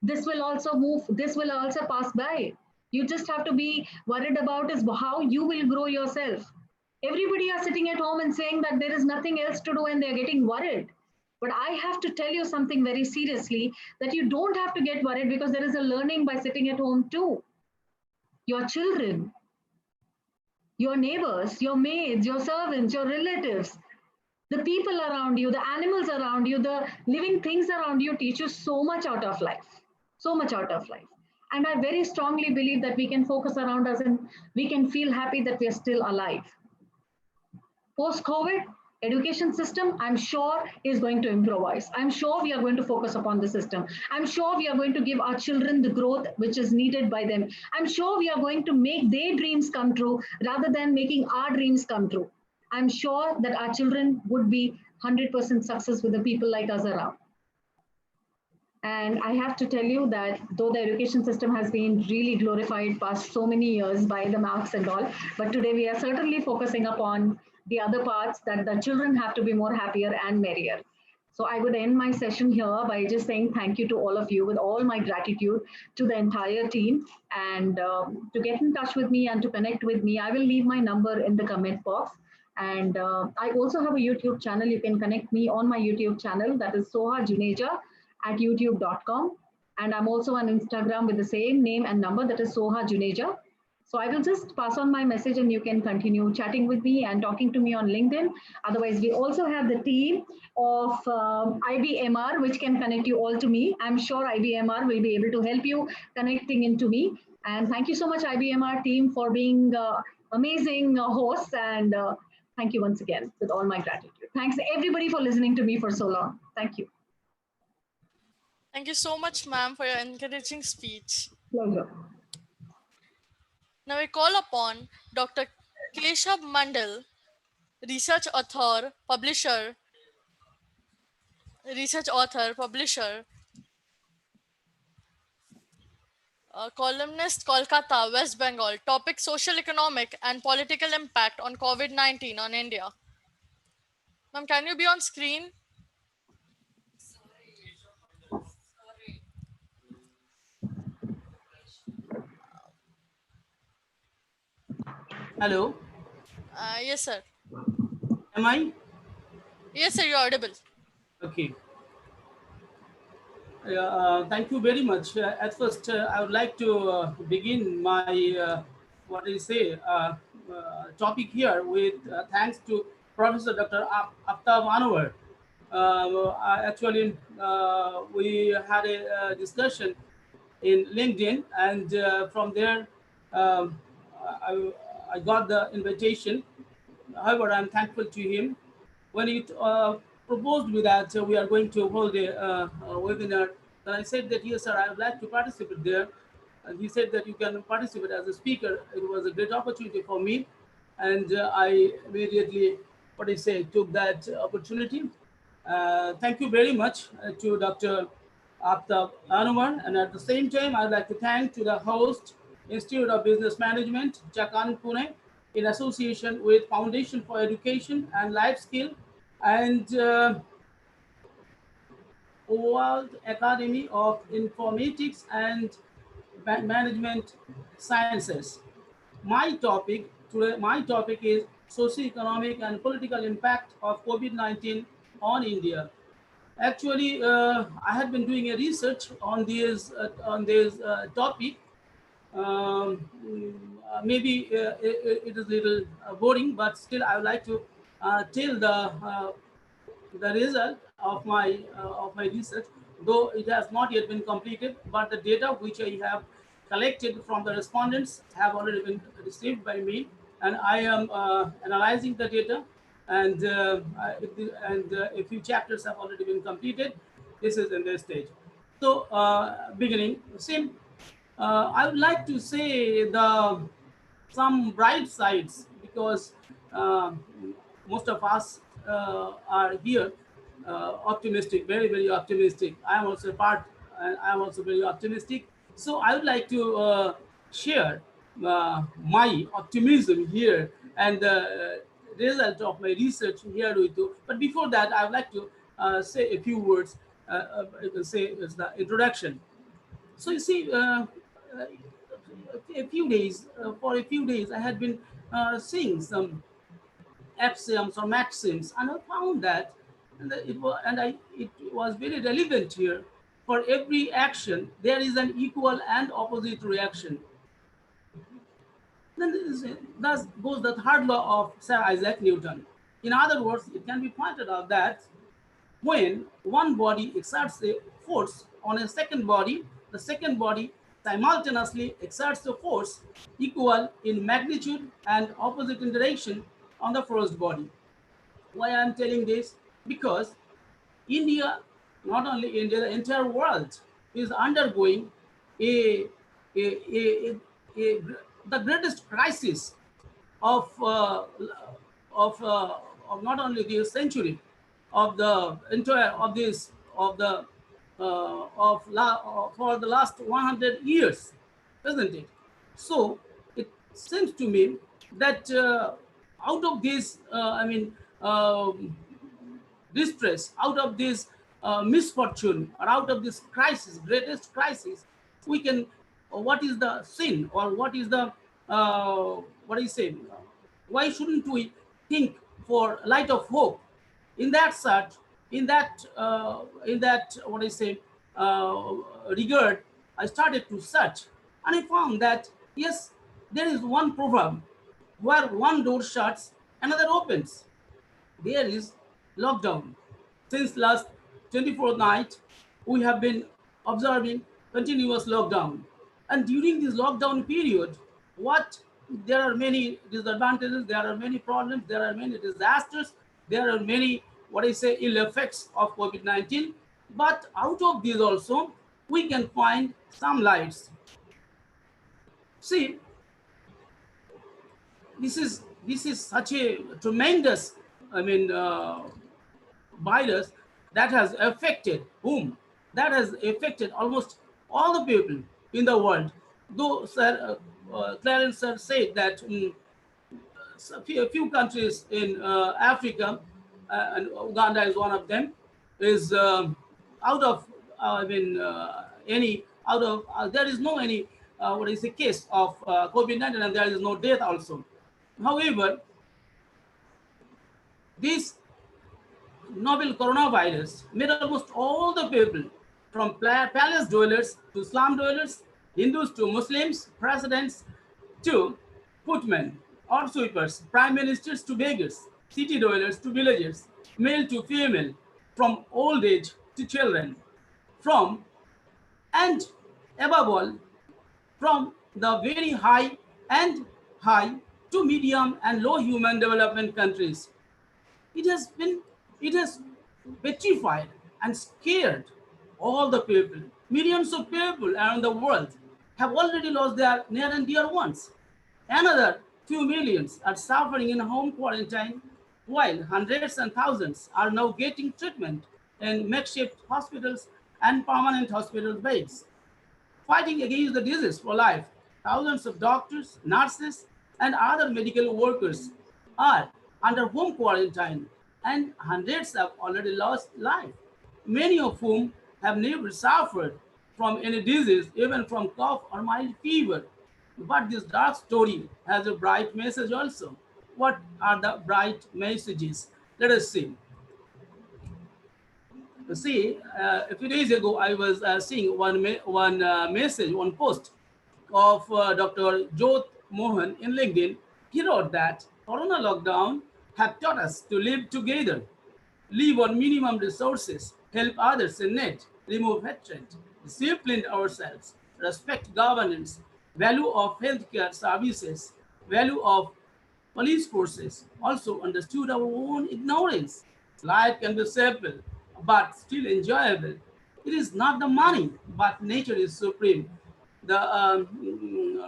This will also move, this will also pass by. You just have to be worried about is how you will grow yourself. Everybody are sitting at home and saying that there is nothing else to do and they're getting worried. But I have to tell you something very seriously, that you don't have to get worried, because there is a learning by sitting at home too. Your children, your neighbors, your maids, your servants, your relatives, the people around you, the animals around you, the living things around you teach you so much out of life, so much out of life. And I very strongly believe that we can focus around us and we can feel happy that we are still alive. Post-COVID, education system, I'm sure, is going to improvise. I'm sure we are going to focus upon the system. I'm sure we are going to give our children the growth which is needed by them. I'm sure we are going to make their dreams come true rather than making our dreams come true. I'm sure that our children would be 100% success with the people like us around. And I have to tell you that though the education system has been really glorified past so many years by the marks and all, but today we are certainly focusing upon the other parts, that the children have to be more happier and merrier. So I would end my session here by just saying thank you to all of you, with all my gratitude to the entire team. And to get in touch with me and to connect with me, I will leave my number in the comment box. And I also have a YouTube channel. You can connect me on my YouTube channel, that is Soha Juneja at youtube.com. And I'm also on Instagram with the same name and number, that is Soha Juneja. So I will just pass on my message and you can continue chatting with me and talking to me on LinkedIn. Otherwise, we also have the team of IBMR, which can connect you all to me. I'm sure IBMR will be able to help you connecting into me. And thank you so much, IBMR team, for being amazing hosts. And thank you once again with all my gratitude. Thanks everybody for listening to me for so long. Thank you. Thank you so much, ma'am, for your encouraging speech. Pleasure. Now we call upon Dr. Keshav Mandal, publisher, research author, publisher, columnist, Kolkata, West Bengal. Topic: social, economic, and political impact on COVID-19 on India. Ma'am, can you be on screen? Hello, Yes, sir. am I? Yes, sir, you're audible. Okay. Thank you very much. At first, I would like to begin my, what do you say, topic here with thanks to Professor Dr. Aftab Anwar. Actually, we had a discussion in LinkedIn, and from there, um, I, I got the invitation. However, I'm thankful to him when he proposed me that we are going to hold a webinar. And I said that yes, sir, I would like to participate there. And he said that you can participate as a speaker. It was a great opportunity for me, and I immediately, what I say, took that opportunity. Thank you very much to Dr. Aftab Anuman, and at the same time, I'd like to thank to the host, Institute of Business Management, Chakan, Pune, in association with Foundation for Education and Life Skill and World Academy of Informatics and Management Sciences. My topic is socioeconomic and political impact of COVID-19 on India. Actually, I had been doing a research on this topic. Maybe it is a little boring, but still I would like to tell the result of my research, though it has not yet been completed. But the data which I have collected from the respondents have already been received by me, and I am analyzing the data. And a few chapters have already been completed. This is in this stage. So, beginning, same. I would like to say the some bright sides because uh, most of us are here optimistic, very very optimistic. I am also a part, and I am also very optimistic. So I would like to share my optimism here and the result of my research here with you. But before that, I would like to say a few words. You can say it's the introduction. So you see, for a few days, I had been seeing some axioms or maxims, and I found that, it was very relevant here. For every action, there is an equal and opposite reaction. Then thus goes the third law of Sir Isaac Newton. In other words, it can be pointed out that when one body exerts a force on a second body, the second body simultaneously exerts a force equal in magnitude and opposite in direction on the first body. Why I am telling this? Because India, not only India, the entire world is undergoing a, a, a, a the greatest crisis of of uh, of not only this century, of the entire of this of the for the last 100 years, isn't it? So it seems to me that out of this, distress, out of this misfortune, or out of this crisis, greatest crisis, we can, what is the sin, or what is the, what do you say? Why shouldn't we think for light of hope? In that search, in that, what I say, regard, I started to search, and I found that yes, There is one proverb where one door shuts, another opens. There is lockdown. Since last 24th night, we have been observing continuous lockdown. And during this lockdown period, what there are many disadvantages, there are many problems, there are many disasters, there are many what I say ill effects of COVID-19. But out of these also, we can find some lights. See, this is such a tremendous, I mean, virus that has affected whom? That has affected almost all the people in the world. Though Sir Clarence sir said that a few countries in Africa, and Uganda is one of them, is out of any out of there is no any what is the case of COVID-19, and there is no death also. However, this novel coronavirus made almost all the people, from palace dwellers to slum dwellers, Hindus to Muslims, presidents to footmen or sweepers, prime ministers to beggars, city dwellers to villagers, male to female, from old age to children, from and above all, from the very and high to medium and low human development countries. It has been, it has petrified and scared all the people. Millions of people around the world have already lost their near and dear ones. Another few millions are suffering in home quarantine, while hundreds and thousands are now getting treatment in makeshift hospitals and permanent hospital beds. Fighting against the disease for life, thousands of doctors, nurses, and other medical workers are under home quarantine, and hundreds have already lost life, many of whom have never suffered from any disease, even from cough or mild fever. But this dark story has a bright message also. What are the bright messages? Let us see. See, a few days ago, I was seeing one message, one post of Dr. Jyoth Mohan in LinkedIn. He wrote that Corona lockdown have taught us to live together, live on minimum resources, help others in need, remove hatred, discipline ourselves, respect governance, value of healthcare services, value of police forces, also understood our own ignorance. Life can be simple, but still enjoyable. It is not the money, but nature is supreme. The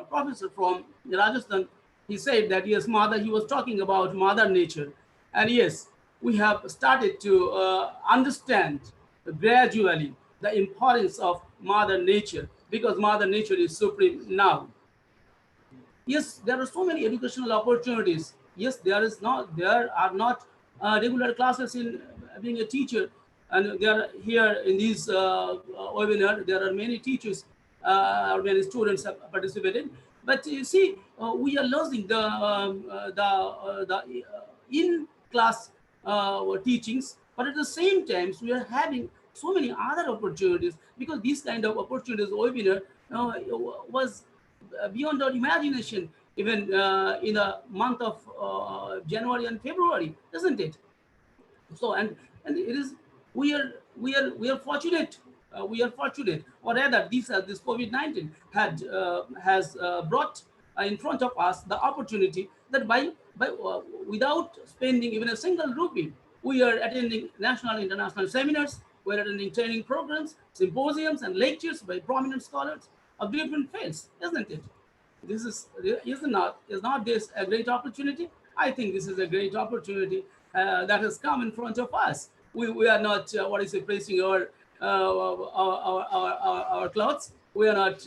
professor from Rajasthan, he said that yes, mother. He was talking about Mother Nature, and yes, we have started to understand gradually the importance of Mother Nature, because Mother Nature is supreme now. Yes, there are so many educational opportunities. Yes, there are not regular classes in being a teacher, and there are here in this webinar there are many teachers or many students have participated. But you see, we are losing the in class teachings, but at the same time we are having so many other opportunities, because these kind of opportunities webinar was beyond our imagination, even in the month of January and February, isn't it? So, and it is, we are fortunate. We are fortunate, or rather, this COVID-19 has brought in front of us the opportunity that by without spending even a single rupee, we are attending national international seminars, we are attending training programs, symposiums, and lectures by prominent scholars of different fields, isn't it? This is not this a great opportunity? I think this is a great opportunity that has come in front of us. We are not what is it, placing our clothes. We are not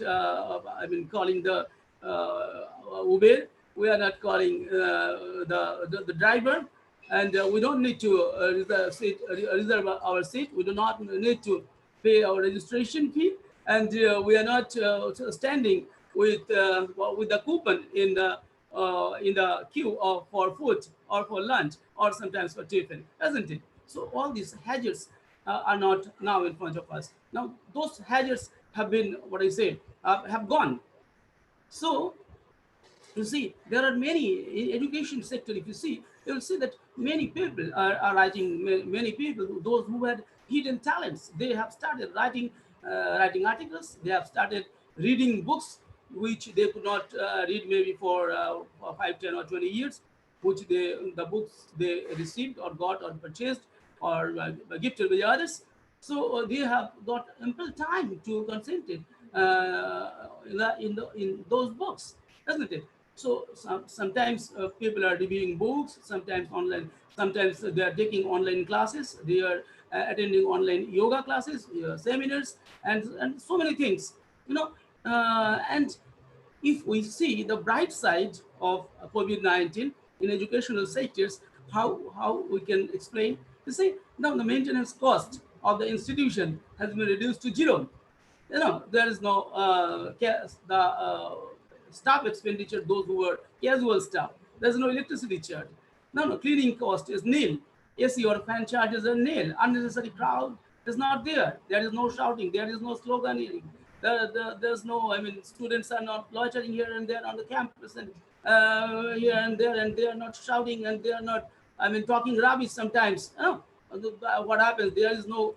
calling the Uber. We are not calling the driver, and we don't need to reserve our seat. We do not need to pay our registration fee, and we are not standing with the coupon in the queue for food or for lunch or sometimes for tiffin, isn't it? So all these hazards are not now in front of us. Now those hazards have been what I say have gone. So You see, there are many in education sector. If you see, you will see that many people are writing. Many people, those who had hidden talents, they have started writing articles. They have started reading books which they could not read maybe for 5, 10, or 20 years, which the books they received or got or purchased or gifted by others. So they have got ample time to concentrate in those books, doesn't it? So sometimes people are reviewing books, sometimes online, sometimes they are taking online classes, they are attending online yoga classes, seminars, and so many things, you know. And if we see the bright side of COVID-19 in educational sectors, how we can explain? You see, now the maintenance cost of the institution has been reduced to zero. You know, there is no the staff expenditure, those who were casual staff. There's no electricity charge. No, cleaning cost is nil. AC or fan charges are nil. Unnecessary crowd is not there. There is no shouting. There is no sloganeering. There's no, I mean, students are not loitering here and there on the campus and here and there, and they are not shouting and they are not, I mean, talking rubbish sometimes. You know, what happens? There is no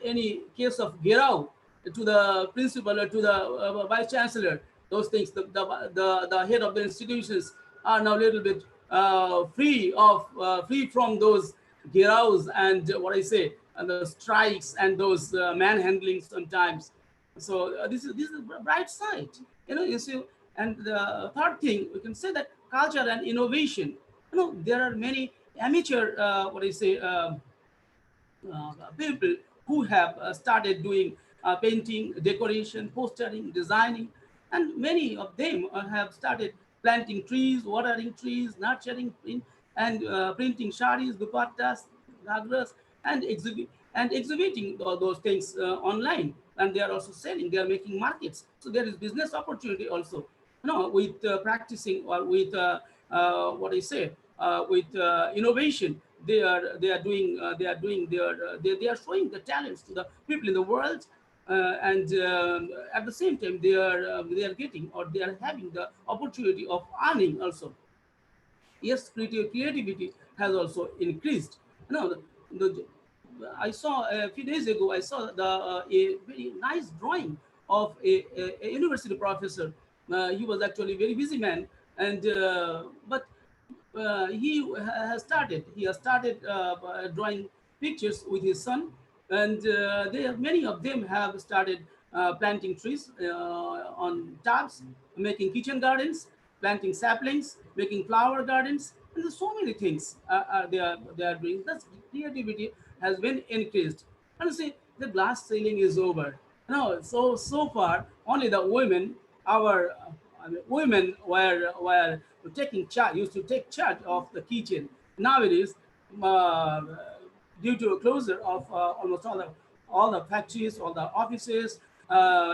any case of gerau to the principal or to the vice chancellor. Those things, the head of the institutions are now a little bit free from those geraus and what I say, and the strikes and those manhandling sometimes. So this is a bright side, you know. You see, and the third thing we can say that culture and innovation. You know, there are many amateur what I say. People who have started doing painting, decoration, postering, designing, and many of them have started planting trees, watering trees, nurturing, and printing saris, dupattas, ghagras, and exhibiting all those things online. And they are also selling. They are making markets. So there is business opportunity also. You know, with practicing or with what I say, with innovation, they are showing the talents to the people in the world, and at the same time they are getting or they are having the opportunity of earning also. Yes, creativity has also increased. You know, the I saw a few days ago, I saw a very nice drawing of a university professor. He was actually a very busy man, and but he has started drawing pictures with his son, and many of them have started planting trees on tubs, making kitchen gardens, planting saplings, making flower gardens, and there's so many things they are doing. That's creativity has been increased. And see, the glass ceiling is over. No, so far only the women, our I mean, women were taking charge, used to take charge of the kitchen. Nowadays, uh, due to a closure of almost all the factories, all the offices,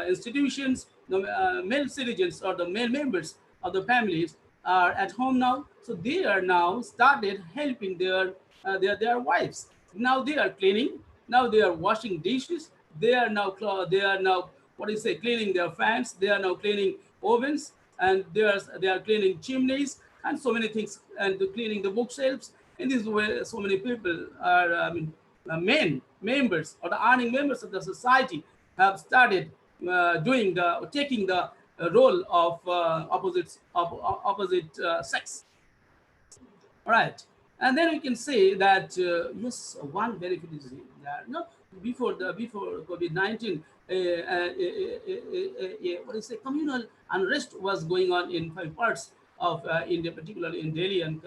institutions, the male citizens or the male members of the families are at home now. So they are now started helping their wives. Now they are cleaning. Now they are washing dishes. They are now what do you say, cleaning their fans. They are now cleaning ovens, and they are cleaning chimneys and so many things, and cleaning the bookshelves. In this way, so many people are, I mean, men members or the earning members of the society have started taking the role of opposite sex. All right. And then we can say that yes, one benefit is that no, before COVID-19, what is it? Communal unrest was going on in 5 parts of India, particularly in Delhi and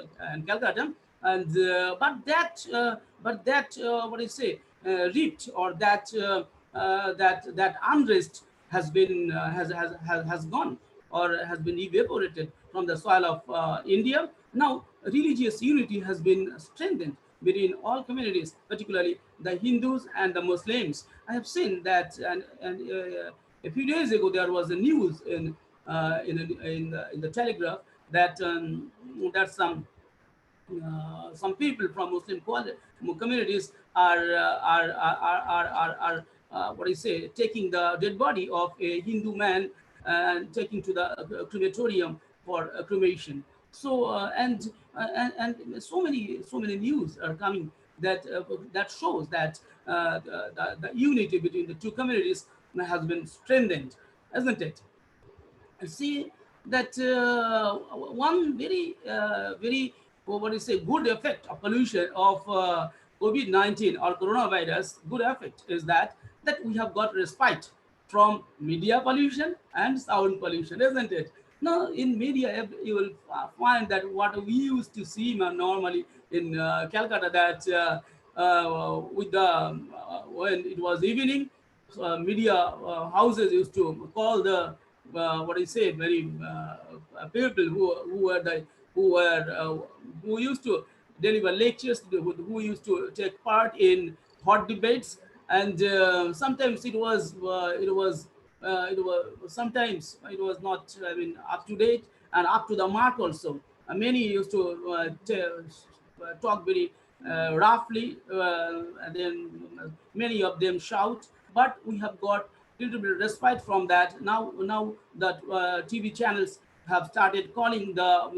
Calcutta. And but that what do you say, rift or that unrest has been has gone or has been evaporated from the soil of India. Now, religious unity has been strengthened between all communities, particularly the Hindus and the Muslims. I have seen that, and a few days ago there was a news in the Telegraph that that some people from communities are what do you say, taking the dead body of a Hindu man and taking to the crematorium for cremation. So and so many news are coming that shows that the unity between the two communities has been strengthened, isn't it? I see that one very what do you say good effect of pollution of COVID-19 or coronavirus. Good effect is that we have got respite from media pollution and sound pollution, isn't it? Now, in media, you will find that what we used to see normally in Calcutta, that with the when it was evening, media houses used to call the what do you say very people who were who used to deliver lectures, who used to take part in hot debates, and sometimes it was sometimes it was not, I mean, up to date and up to the mark also. Many used to talk very roughly, and then many of them shout. But we have got little bit respite from that. Now that TV channels have started calling the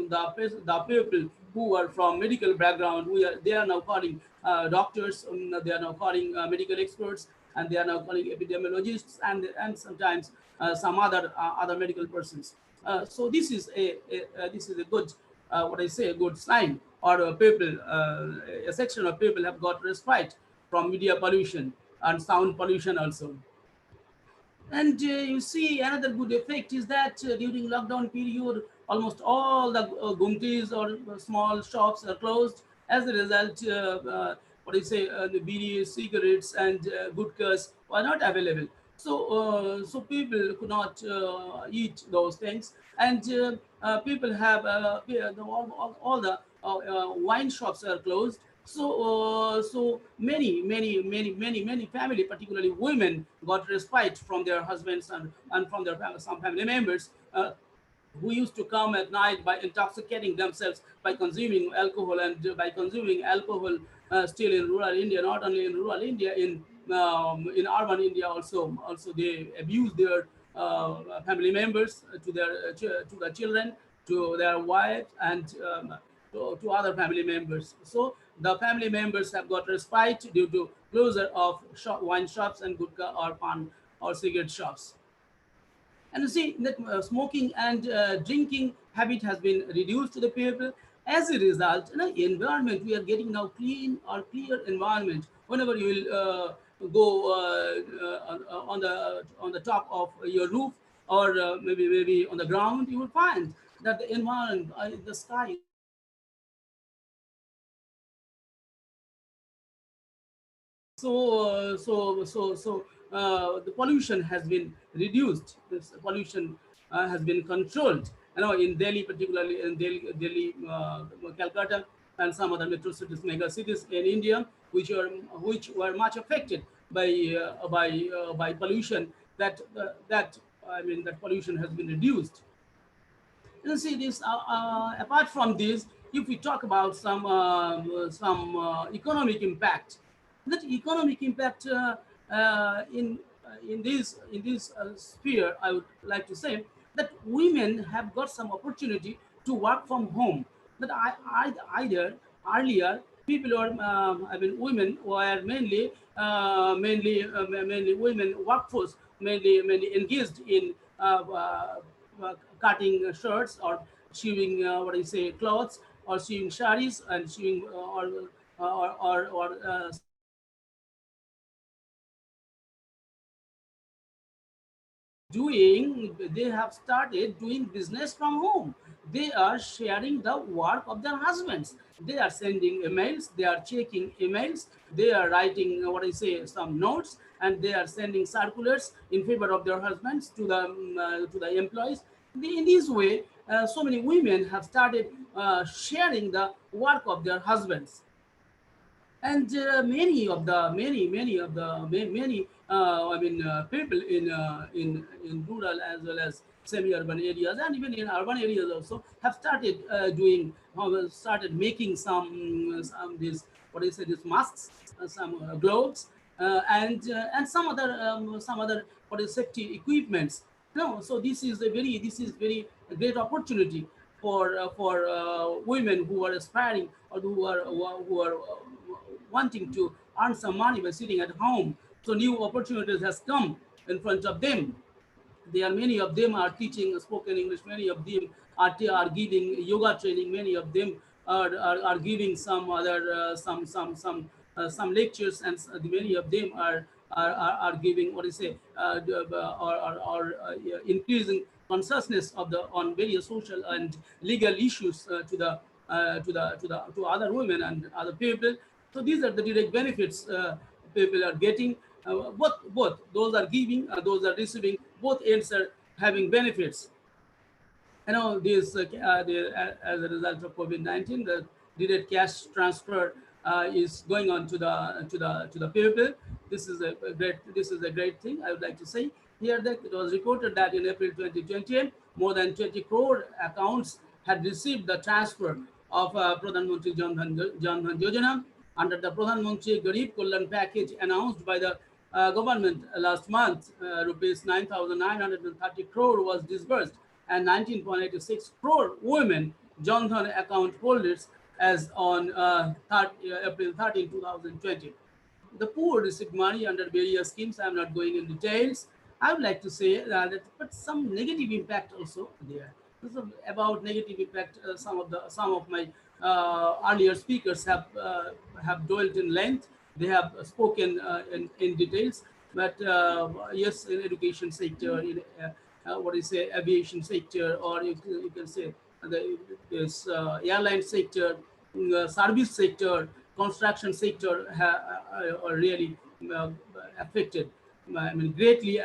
people who are from medical background. They are now calling doctors. They are now calling medical experts, and they are now calling epidemiologists, and sometimes some other medical persons. So this is a good what I say a good sign, or a section of people have got respite from media pollution and sound pollution also. And you see, another good effect is that during lockdown period, almost all the gumtis or small shops are closed. As a result, what do you say, the bidi, cigarettes, and gutkas were not available. So people could not eat those things, and people have all the wine shops are closed. So many family, particularly women, got respite from their husbands and from their some family members who used to come at night by intoxicating themselves by consuming alcohol, and by consuming alcohol still in rural India, not only in rural India, in urban India also. Also, they abuse their family members to to the children, to their wives, and to other family members. So the family members have got respite due to closure of wine shops and gutka or pan or cigarette shops. And you see that smoking and drinking habit has been reduced to the people. As a result, environment, we are getting now clean or clear environment. Whenever you will go on the top of your roof, or maybe on the ground, you will find that the environment, the sky is clear, the pollution has been reduced. This pollution has been controlled. In Delhi, particularly in Delhi, Calcutta, and some other metro cities, mega cities in India, which were much affected by pollution. That I mean, that pollution has been reduced. You see this. Apart from this, if we talk about some economic impact, that economic impact in this sphere, I would like to say that women have got some opportunity to work from home. That either earlier people or I mean women were mainly women workforce, mainly engaged in cutting shirts, or sewing what do you say clothes, or sewing saris, and sewing or they have started doing business from home. They are sharing the work of their husbands. They are sending emails, they are checking emails, they are writing what I say some notes, and they are sending circulars in favor of their husbands to the employees. In this way, so many women have started sharing the work of their husbands. And many I mean people in rural as well as semi-urban areas, and even in urban areas also, have started making some these what do you say these masks, some gloves, and some other what is safety equipments. No, so this is very great opportunity. for women who are aspiring or who are wanting to earn some money by sitting at home. So new opportunities has come in front of them. There are many of them are teaching spoken English. Many of them are giving yoga training. Many of them are giving some other some lectures, and many of them are giving what is say increasing consciousness of the on various social and legal issues to other women and other people. So these are the direct benefits people are getting. Both those are giving, those are receiving. Both ends are having benefits. This as a result of COVID-19, the direct cash transfer is going on to the people. This is a great thing. I would like to say here that it was reported that in April 2020, more than 20 crore accounts had received the transfer of Pradhan Mantri Jan Dhan Yojana under the Pradhan Mantri Garib Kalyan package announced by the government last month. Rupees 9,930 crore was disbursed, and 19.86 crore women Jan Dhan account holders as on April 13, 2020. The poor received money under various schemes. I'm not going in details. I would like to say that, but some negative impact also there. So about negative impact, some of my earlier speakers have dwelt in length. They have spoken in details. But yes, in education sector, in what is say aviation sector, or you can say this airline sector, service sector, construction sector are really uh, affected. I mean, greatly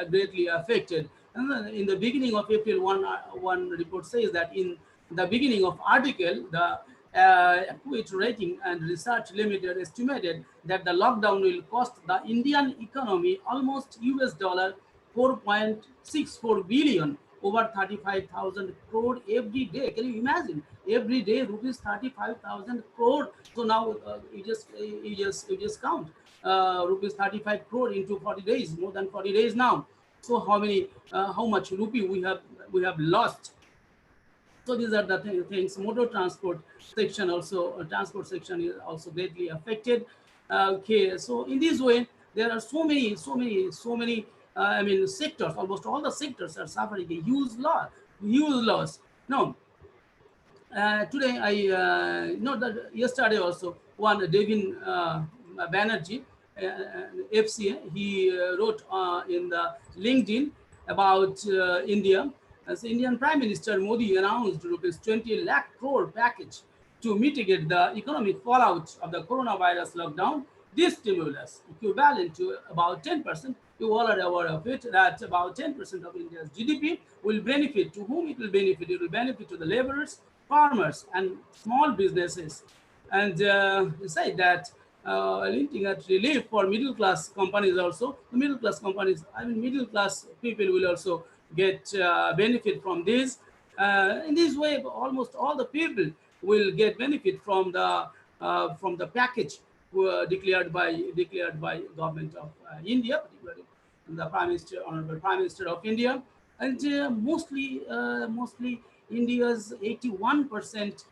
affected. And then in the beginning of April, one report says that in the beginning of article, the Kuwait Rating and Research Limited estimated that the lockdown will cost the Indian economy almost US dollar 4.64 billion, over 35,000 crore every day. Can you imagine? Every day rupees 35,000 crore. So now you just count rupees 35 crore into 40 days, more than 40 days now. So how much rupee we have lost. So these are the things. Motor transport section also, transport section is also greatly affected. Okay, so in this way, there are so many. I mean, sectors. Almost all the sectors are suffering a huge loss. No, today I know that yesterday also one Devin Banerjee, FCA, he wrote in the LinkedIn about India. As Indian Prime Minister Modi announced rupees 20 lakh crore package to mitigate the economic fallout of the coronavirus lockdown. This stimulus, equivalent to about 10%, you all are aware of it, that about 10% of India's GDP will benefit. To whom it will benefit? It will benefit to the laborers, farmers, and small businesses. And say that linking at relief for middle class companies also. The middle class companies, I mean, middle class people will also get benefit from this. In this way, almost all the people will get benefit from the package declared by government of India, particularly the Prime Minister, Honorable Prime Minister of India. And mostly India's 81%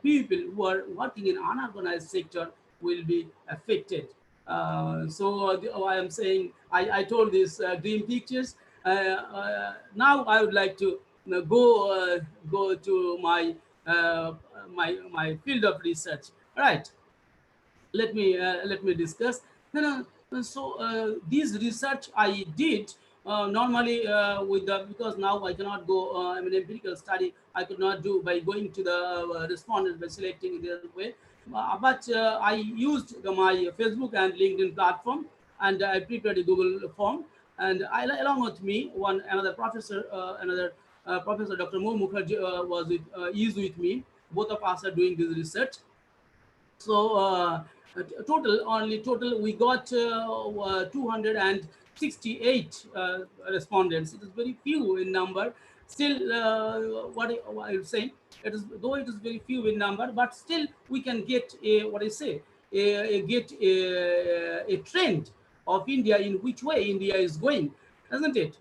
people who are working in unorganized sector will be affected. I am saying, I told these dream pictures. Now I would like to go to my field of research. All right, let me discuss. This research I did normally with the, because now I cannot go. I mean, empirical study I could not do by going to the respondents by selecting their way. But I used my Facebook and LinkedIn platform, and I prepared a Google form. And along with me, another professor, Professor Dr. Mo Mukherjee is with me. Both of us are doing this research. So total we got 268 respondents. It is very few in number. Still, what I would say, it is, though it is very few in number, but still we can get a, what I say, get a trend of India, in which way India is going, isn't it?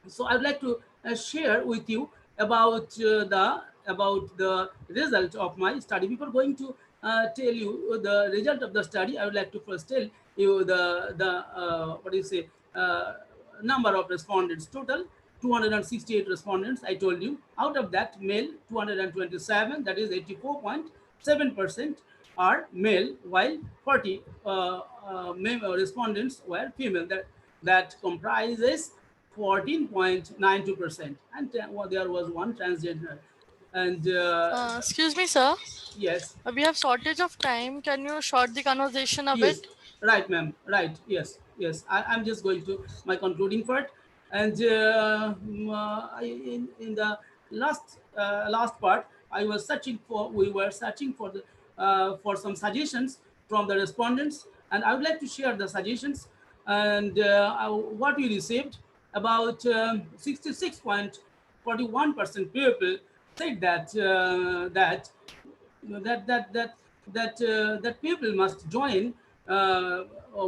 So I'd like to share with you about the about the result of my study. Before going to tell you the result of the study, I would like to first tell you the what do you say number of respondents. Total 268 respondents. I told you. Out of that, male 227, that is 84.7% are male, while 40 male respondents were female. That comprises 14.92%, and well, there was one transgender. And Excuse me, sir. yes, We have shortage of time. Can you short the conversation a yes, bit? right, ma'am. Right, yes, yes. I'm just going to my concluding part, and in the last part, we were searching for some suggestions from the respondents, and I would like to share the suggestions and what we received. About 66.41% people said that people must join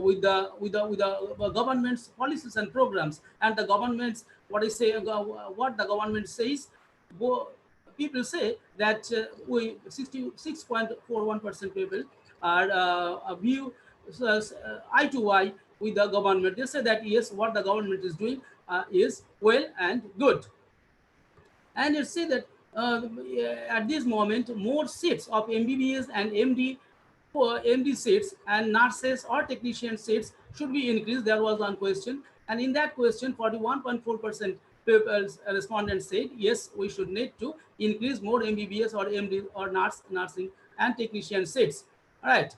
with the government's policies and programs, and the government's what the government says. People say that we 66.41% people are view eye to eye with the government. They say that yes, what the government is doing is well and good. And it say that at this moment more seats of MBBS and MD seats and nurses or technician seats should be increased. There was one question, and in that question 41.4% people respondents said yes, we should need to increase more MBBS or MD or nursing and technician seats. All right.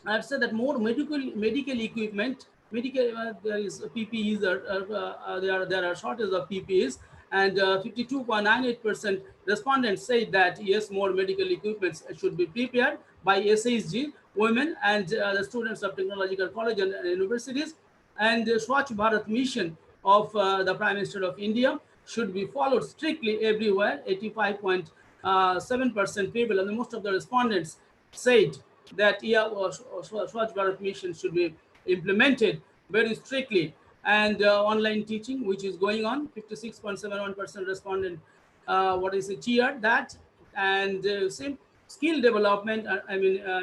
I'd say that more medical equipment, medical there is PPEs, there are shortage of PPEs, and 52.98% respondents say that yes, more medical equipments should be prepared by SHG women and the students of technological college and universities, and the Swachh Bharat mission of the Prime Minister of India should be followed strictly everywhere. 85.7% people, and most of the respondents said that yeah, Swachh Bharat mission should be implemented very strictly. And online teaching, which is going on, 56.71% respondent, what is it, cheered that. And same skill development,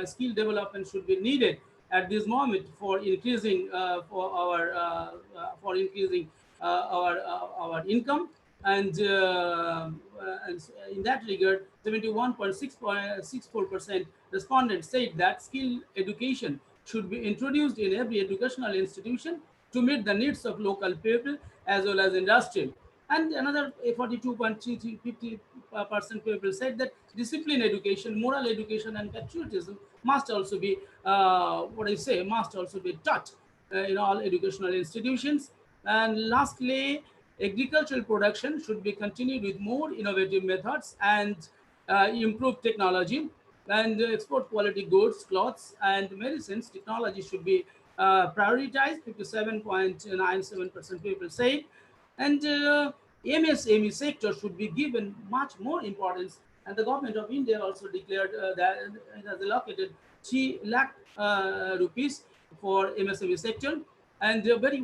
skill development should be needed at this moment for increasing our income. And in that regard, 71.64% respondents said that skill education should be introduced in every educational institution to meet the needs of local people as well as industry. And another 42.50% people said that discipline education, moral education, and patriotism must also be must also be taught in all educational institutions. And lastly, agricultural production should be continued with more innovative methods and improved technology, and export quality goods, clothes, and medicines. Technology should be prioritized. 57.97% people say, and MSME sector should be given much more importance. And the government of India also declared that it has allocated 3 lakh rupees for MSME sector. And a very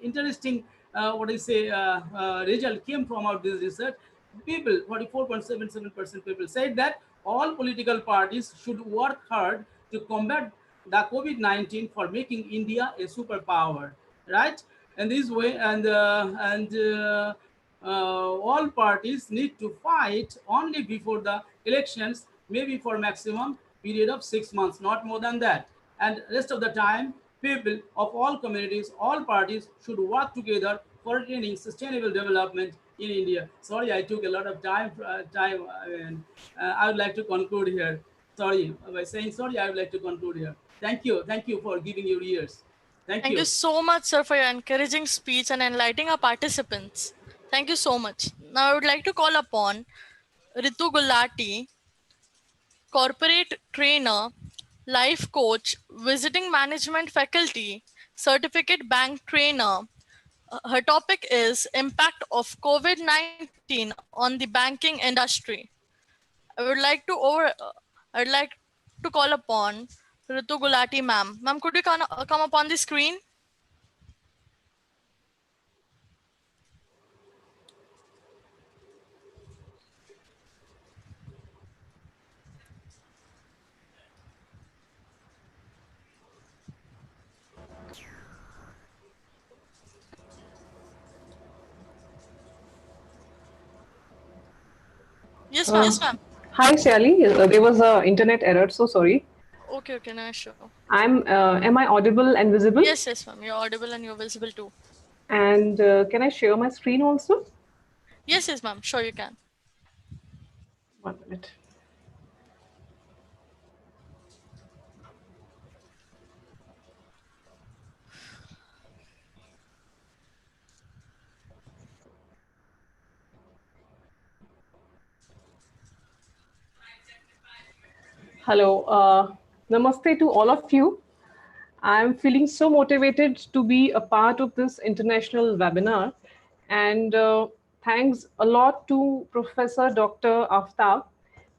interesting result came from out this research. People, 44.77% people said that all political parties should work hard to combat the COVID-19 for making India a superpower, right? And this way, all parties need to fight only before the elections, maybe for maximum period of 6 months, not more than that. And rest of the time, people of all communities, all parties should work together for attaining sustainable development in India. Sorry, I took a lot of time. I would like to conclude here. Sorry, by saying sorry, I would like to conclude here. Thank you for giving your ears. Thank Thank you you. so much, sir, for your encouraging speech and enlightening our participants. Thank you so much. Now, I would like to call upon Ritu Gulati, corporate trainer, life coach, visiting management faculty, certificate bank trainer. Her topic is impact of COVID-19 on the banking industry. I would like to I'd like to call upon Ritu Gulati, ma'am. Ma'am, could you come up on the screen? Yes, Uh, ma'am. Hi, Sally. There was a internet error, so sorry. Okay, okay, no sure. Am I audible and visible? Yes, yes, ma'am. You're audible and you're visible too. And can I share my screen also? Yes, yes, ma'am. Sure, you can. 1 minute. Hello. Namaste to all of you. I'm feeling so motivated to be a part of this international webinar. And thanks a lot to Professor Dr. Aftab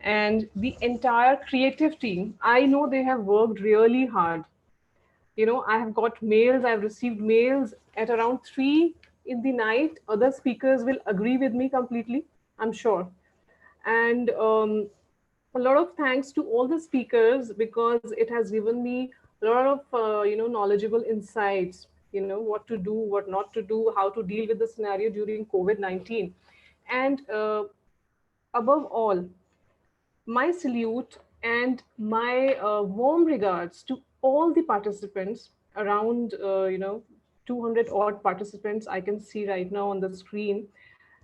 and the entire creative team. I know they have worked really hard. You know, I have got mails, I've received mails at around 3 in the night. Other speakers will agree with me completely, I'm sure. And a lot of thanks to all the speakers because it has given me a lot of knowledgeable insights, what to do, what not to do, how to deal with the scenario during COVID-19. And above all, my salute and my warm regards to all the participants around 200 odd participants I can see right now on the screen,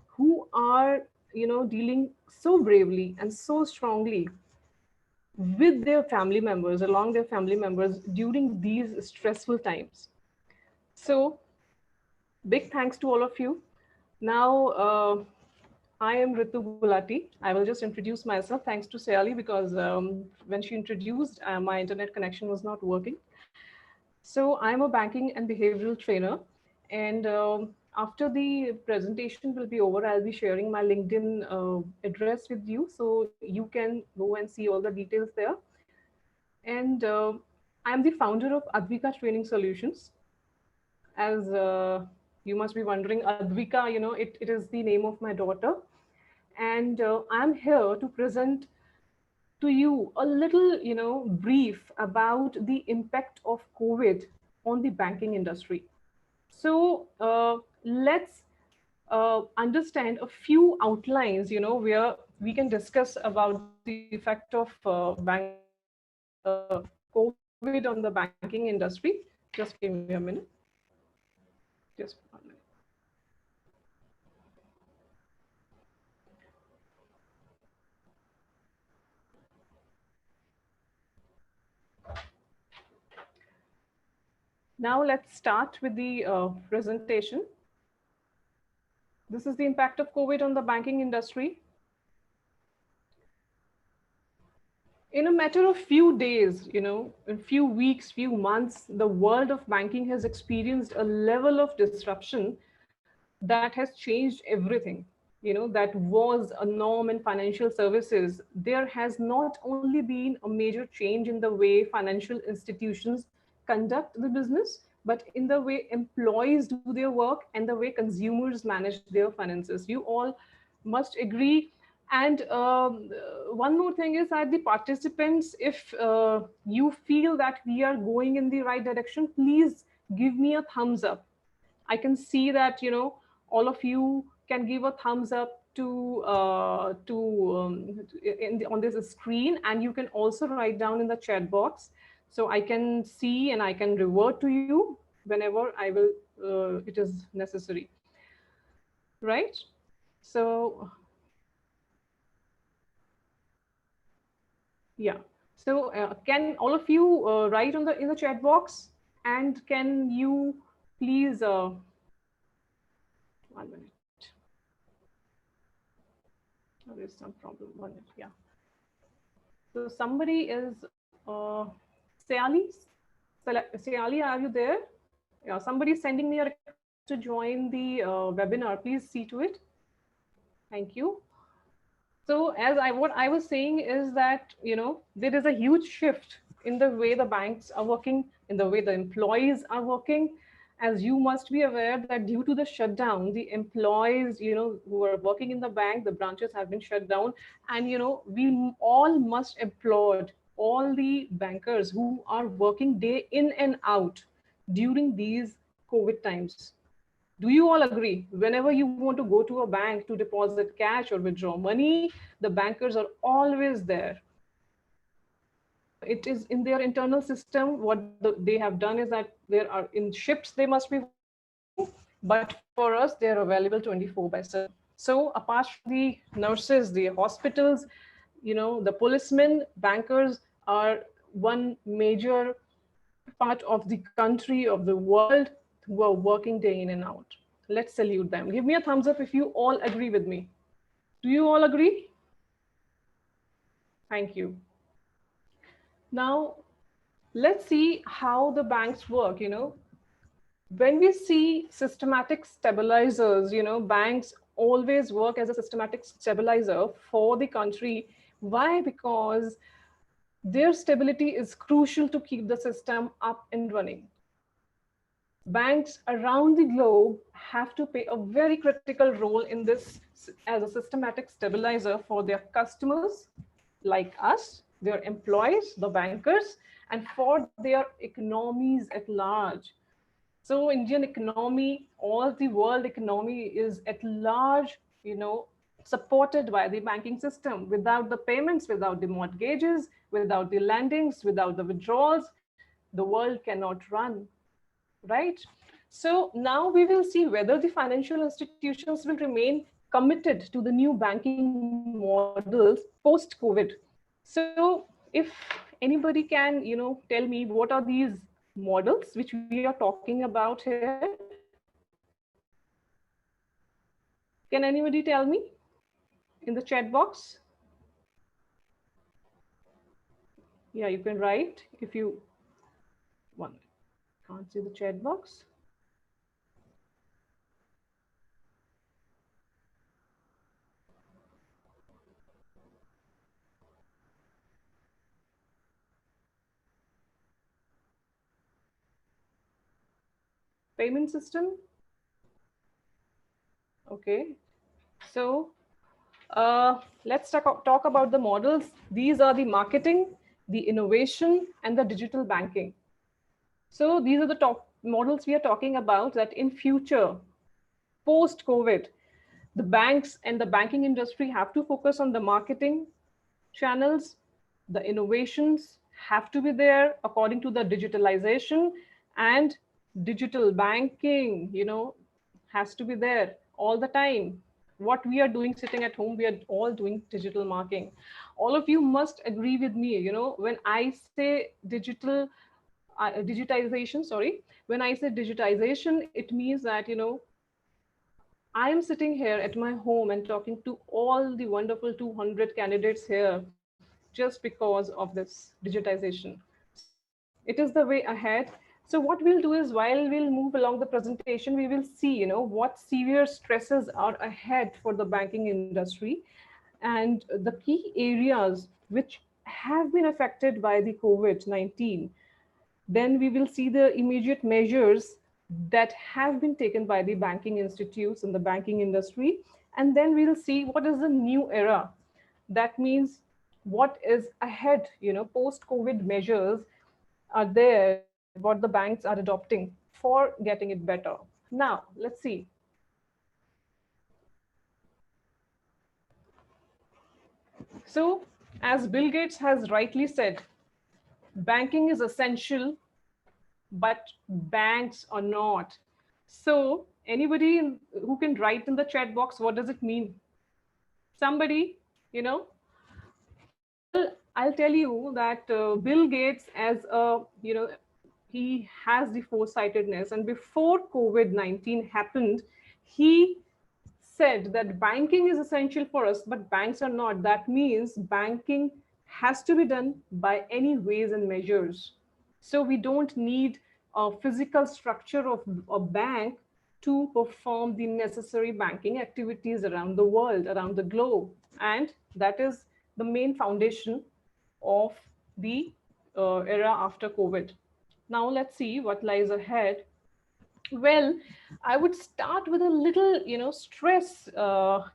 who are dealing so bravely and so strongly with their family members, along their family members during these stressful times. So big thanks to all of you. Now, I am Ritu Gulati. I will just introduce myself. Thanks to Sayali because when she introduced, my internet connection was not working. So I'm a banking and behavioral trainer. And after the presentation will be over, I'll be sharing my LinkedIn address with you. So you can go and see all the details there. And I'm the founder of Advika Training Solutions. As you must be wondering, Advika, it is the name of my daughter. And I'm here to present to you a little, brief about the impact of COVID on the banking industry. So let's understand a few outlines, where we can discuss about the effect of COVID on the banking industry. Just give me a minute. Just 1 minute. Now let's start with the presentation. This is the impact of COVID on the banking industry. In a matter of few days, in few weeks, few months, the world of banking has experienced a level of disruption that has changed everything. That was a norm in financial services. There has not only been a major change in the way financial institutions conduct the business, but in the way employees do their work and the way consumers manage their finances. You all must agree. And one more thing is that the participants, if you feel that we are going in the right direction, please give me a thumbs up. I can see that all of you can give a thumbs up on this screen, and you can also write down in the chat box, so I can see and I can revert to you whenever I will it is necessary. Right? So yeah. So can all of you write on the in the chat box, and can you please 1 minute. Oh, there's some problem. 1 minute. Yeah. So somebody is Sayali. Sayali, are you there? Yeah. Somebody is sending me a request to join the webinar. Please see to it. Thank you. So as what I was saying is that there is a huge shift in the way the banks are working, in the way the employees are working. As you must be aware that due to the shutdown, the employees who are working in the bank, the branches have been shut down, and we all must applaud all the bankers who are working day in and out during these COVID times. Do you all agree? Whenever you want to go to a bank to deposit cash or withdraw money, the bankers are always there. It is in their internal system. They have done is that there are in shifts they must be working, but for us they are available 24/7. So apart from the nurses, the hospitals, the policemen, bankers are one major part of the country, of the world, who are working day in and out. Let's salute them. Give me a thumbs up if you all agree with me. Do you all agree? Thank you. Now, let's see how the banks work. When we see systematic stabilizers, banks always work as a systematic stabilizer for the country. Why? Because their stability is crucial to keep the system up and running. Banks around the globe have to play a very critical role in this as a systematic stabilizer for their customers like us, their employees, the bankers, and for their economies at large. So Indian economy, all the world economy is at large, supported by the banking system. Without the payments, without the mortgages, without the lendings, without the withdrawals, the world cannot run, right? So now we will see whether the financial institutions will remain committed to the new banking models post-COVID. So if anybody can, tell me what are these models which we are talking about here? Can anybody tell me in the chat box? Yeah, you can write if you want. Can't see the chat box. Payment system. Okay, so let's talk about the models. These are the marketing, the innovation, and the digital banking. So these are the top models we are talking about, that in future, post-COVID, the banks and the banking industry have to focus on the marketing channels. The innovations have to be there according to the digitalization, and digital banking, has to be there all the time. What we are doing sitting at home, we are all doing digital marketing. All of you must agree with me, when I say digitization, sorry, when I say digitization, it means that, I am sitting here at my home and talking to all the wonderful 200 candidates here just because of this digitization. So it is the way ahead. So what we'll do is, while we'll move along the presentation, we will see, what severe stresses are ahead for the banking industry and the key areas which have been affected by the COVID-19. Then we will see the immediate measures that have been taken by the banking institutes and the banking industry. And then we'll see what is the new era. That means what is ahead, post-COVID measures are there, what the banks are adopting for getting it better. Now, let's see. So, as Bill Gates has rightly said, banking is essential, but banks are not. So anybody who can write in the chat box, what does it mean? Somebody, Well, I'll tell you that Bill Gates, as a, he has the foresightedness, and before COVID-19 happened, he said that banking is essential for us, but banks are not. That means banking has to be done by any ways and measures. So we don't need a physical structure of a bank to perform the necessary banking activities around the world, around the globe. And that is the main foundation of the era after COVID. Now let's see what lies ahead. Well, I would start with a little, stress,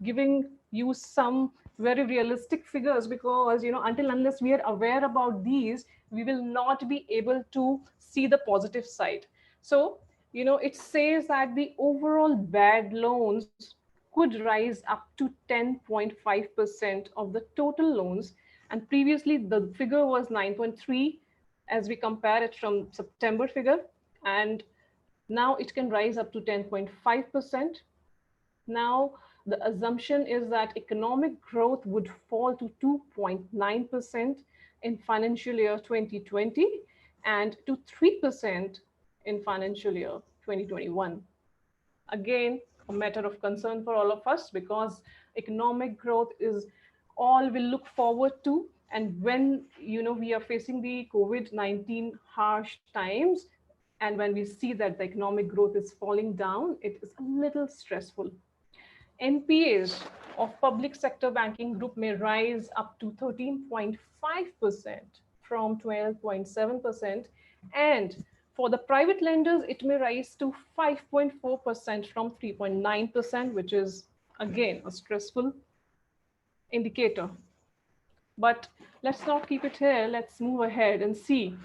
giving you some very realistic figures, because, until unless we are aware about these, we will not be able to see the positive side. So It says that the overall bad loans could rise up to 10.5% of the total loans. And previously, the figure was 9.3 as we compare it from September figure. And now it can rise up to 10.5%. Now, the assumption is that economic growth would fall to 2.9% in financial year 2020 and to 3% in financial year 2021. Again, a matter of concern for all of us because economic growth is all we look forward to. And when we are facing the COVID-19 harsh times, and when we see that the economic growth is falling down, it is a little stressful. NPAs of public sector banking group may rise up to 13.5% from 12.7%. And for the private lenders, it may rise to 5.4% from 3.9%, which is again a stressful indicator. But let's not keep it here. Let's move ahead and see.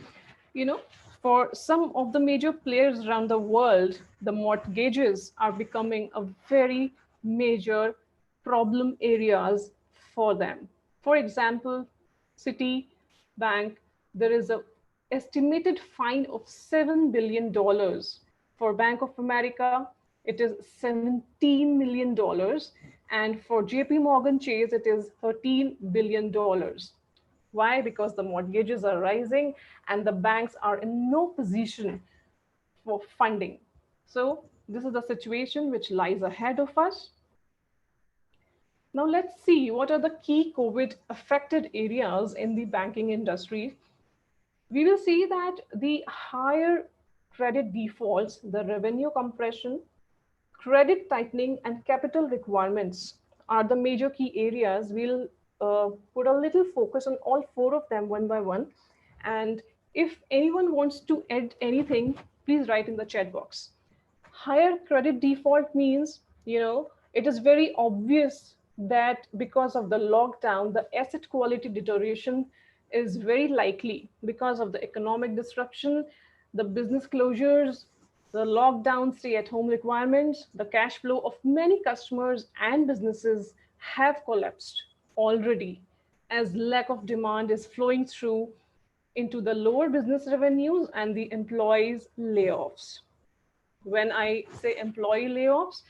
For some of the major players around the world, the mortgages are becoming a very major problem areas for them. For example, Citibank, there is a estimated fine of $7 billion. For Bank of America, it is $17 million. And for JP Morgan Chase, it is $13 billion. Why? Because the mortgages are rising and the banks are in no position for funding. So this is the situation which lies ahead of us. Now let's see what are the key COVID affected areas in the banking industry. We will see that the higher credit defaults, the revenue compression, credit tightening, and capital requirements are the major key areas. We'll put a little focus on all four of them one by one. And if anyone wants to add anything, please write in the chat box. Higher credit default means, it is very obvious that because of the lockdown, the asset quality deterioration is very likely because of the economic disruption, the business closures, the lockdown, stay-at-home requirements, the cash flow of many customers and businesses have collapsed already as lack of demand is flowing through into the lower business revenues and the employees' layoffs. When I say employee layoffs,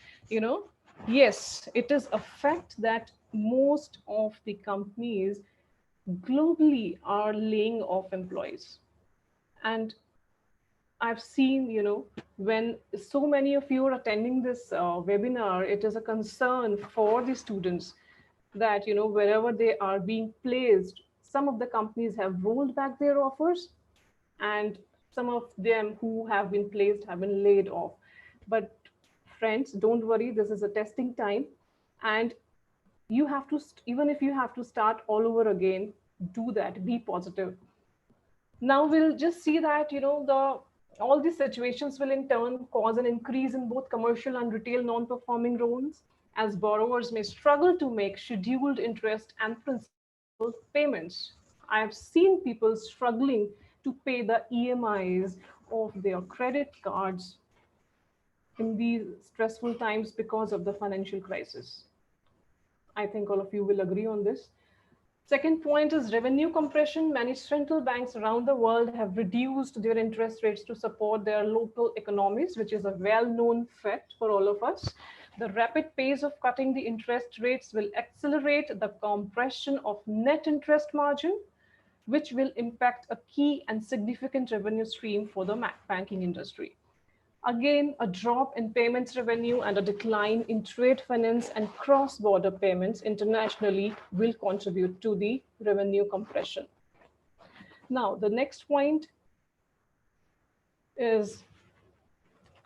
yes, it is a fact that most of the companies globally are laying off employees. And I've seen, when so many of you are attending this webinar, it is a concern for the students that, wherever they are being placed, some of the companies have rolled back their offers and some of them who have been placed have been laid off. But friends, don't worry, this is a testing time. And you have to, even if you have to start all over again, do that, be positive. Now we'll just see that, all these situations will in turn cause an increase in both commercial and retail non-performing loans as borrowers may struggle to make scheduled interest and principal payments. I have seen people struggling to pay the EMIs of their credit cards in these stressful times because of the financial crisis. I think all of you will agree on this. Second point is revenue compression. Many central banks around the world have reduced their interest rates to support their local economies, which is a well-known fact for all of us. The rapid pace of cutting the interest rates will accelerate the compression of net interest margin, which will impact a key and significant revenue stream for the banking industry. Again, a drop in payments revenue and a decline in trade finance and cross-border payments internationally will contribute to the revenue compression. Now, the next point is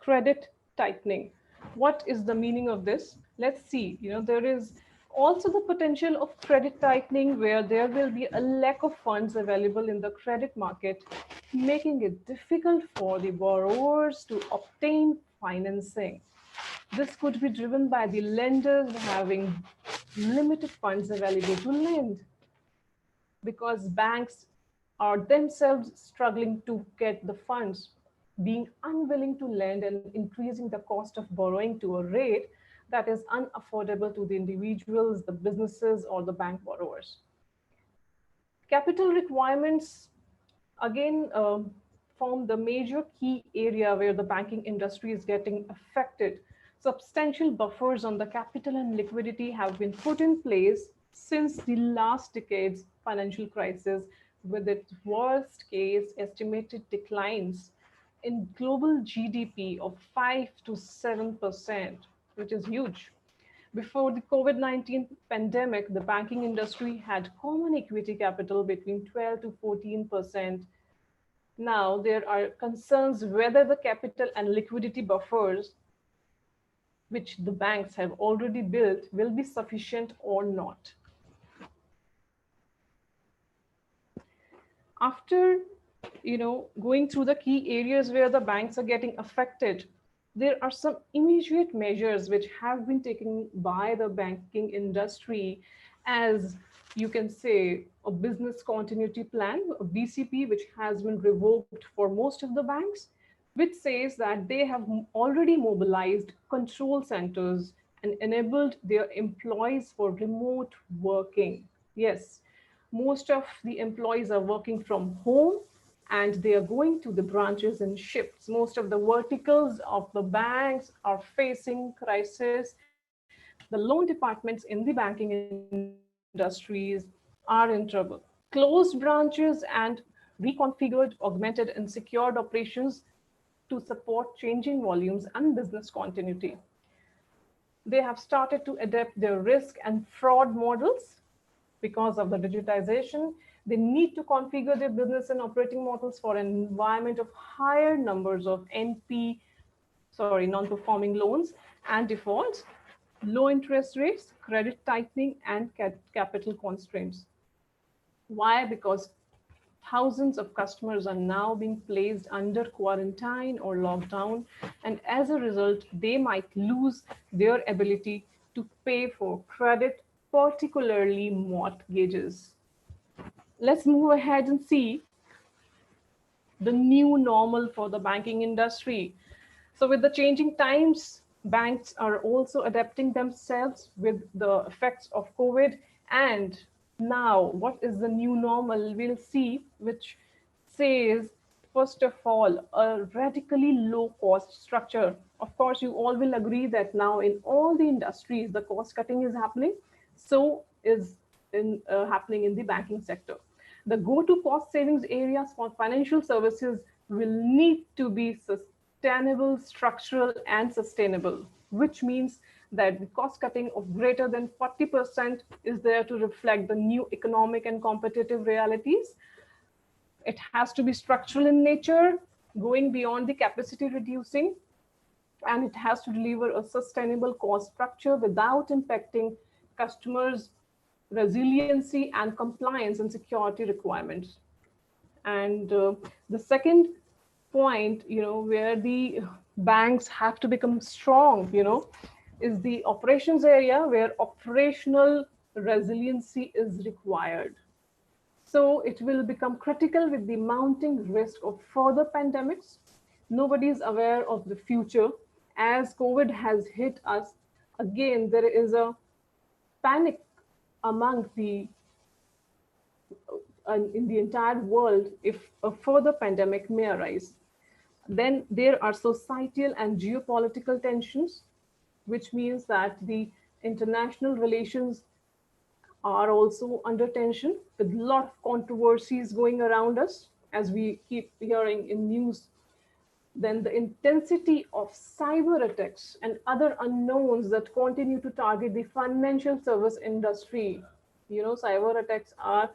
credit tightening. What is the meaning of this? Let's see. There is also the potential of credit tightening where there will be a lack of funds available in the credit market, making it difficult for the borrowers to obtain financing. This could be driven by the lenders having limited funds available to lend because banks are themselves struggling to get the funds. being unwilling to lend and increasing the cost of borrowing to a rate that is unaffordable to the individuals, the businesses, or the bank borrowers. Capital requirements again form the major key area where the banking industry is getting affected. Substantial buffers on the capital and liquidity have been put in place since the last decade's financial crisis, with its worst case estimated declines in global GDP of 5 to 7%, which is huge. Before the COVID-19 pandemic, the banking industry had common equity capital between 12 to 14%. Now, there are concerns whether the capital and liquidity buffers, which the banks have already built, will be sufficient or not. After going through the key areas where the banks are getting affected, there are some immediate measures which have been taken by the banking industry, as you can say a business continuity plan, a BCP, which has been revoked for most of the banks, which says that they have already mobilized control centers and enabled their employees for remote working. Yes, most of the employees are working from home and they are going to the branches in shifts. Most of the verticals of the banks are facing crisis. The loan departments in the banking industries are in trouble. Closed branches and reconfigured, augmented, and secured operations to support changing volumes and business continuity. They have started to adapt their risk and fraud models because of the digitization. They need to configure their business and operating models for an environment of higher numbers of non-performing loans and defaults, low interest rates, credit tightening, and capital constraints. Why? Because thousands of customers are now being placed under quarantine or lockdown, and as a result, they might lose their ability to pay for credit, particularly mortgages. Let's move ahead and see the new normal for the banking industry. So, with the changing times, banks are also adapting themselves with the effects of COVID. And now, what is the new normal? We'll see, which says, first of all, a radically low cost structure. Of course, you all will agree that now in all the industries, the cost cutting is happening. So is happening in the banking sector. The go-to cost savings areas for financial services will need to be sustainable, structural, and sustainable, which means that the cost cutting of greater than 40% is there to reflect the new economic and competitive realities. It has to be structural in nature, going beyond the capacity reducing, and it has to deliver a sustainable cost structure without impacting customers' resiliency and compliance and security requirements. And the second point, where the banks have to become strong, is the operations area where operational resiliency is required. So it will become critical with the mounting risk of further pandemics. Nobody is aware of the future. As COVID has hit us, again, there is a panic among the in the entire world if a further pandemic may arise. Then there are societal and geopolitical tensions, which means that the international relations are also under tension with a lot of controversies going around us, as we keep hearing in news. Then the intensity of cyber attacks and other unknowns that continue to target the financial service industry. Cyber attacks are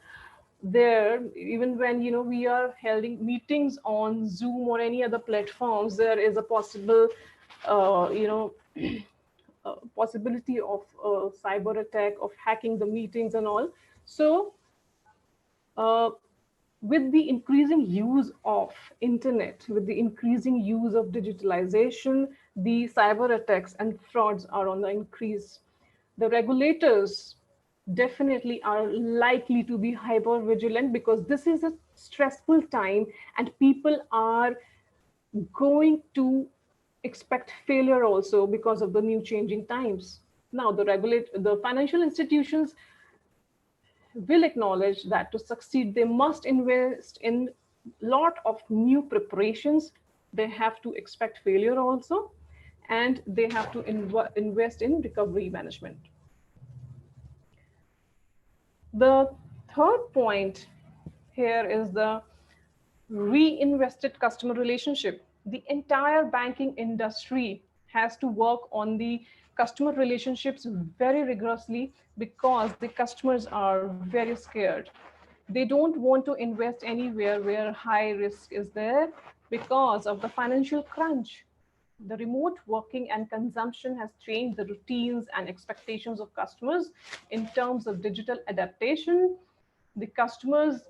there even when we are holding meetings on Zoom or any other platforms. There is a possible possibility of cyber attack, of hacking the meetings and all. So with the increasing use of internet, with the increasing use of digitalization, the cyber attacks and frauds are on the increase. The regulators definitely are likely to be hyper vigilant because this is a stressful time and people are going to expect failure also because of the new changing times. Now, the financial institutions will acknowledge that to succeed, they must invest in lot of new preparations. They have to expect failure also, and they have to invest in recovery management. The third point here is the reinvested customer relationship. The entire banking industry has to work on the customer relationships very rigorously because the customers are very scared. They don't want to invest anywhere where high risk is there because of the financial crunch. The remote working and consumption has changed the routines and expectations of customers in terms of digital adaptation. The customers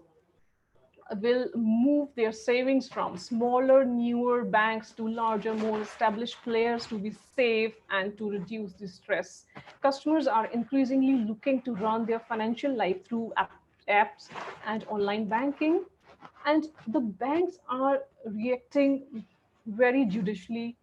will move their savings from smaller, newer banks to larger, more established players to be safe and to reduce the stress. Customers are increasingly looking to run their financial life through apps and online banking. And the banks are reacting very judiciously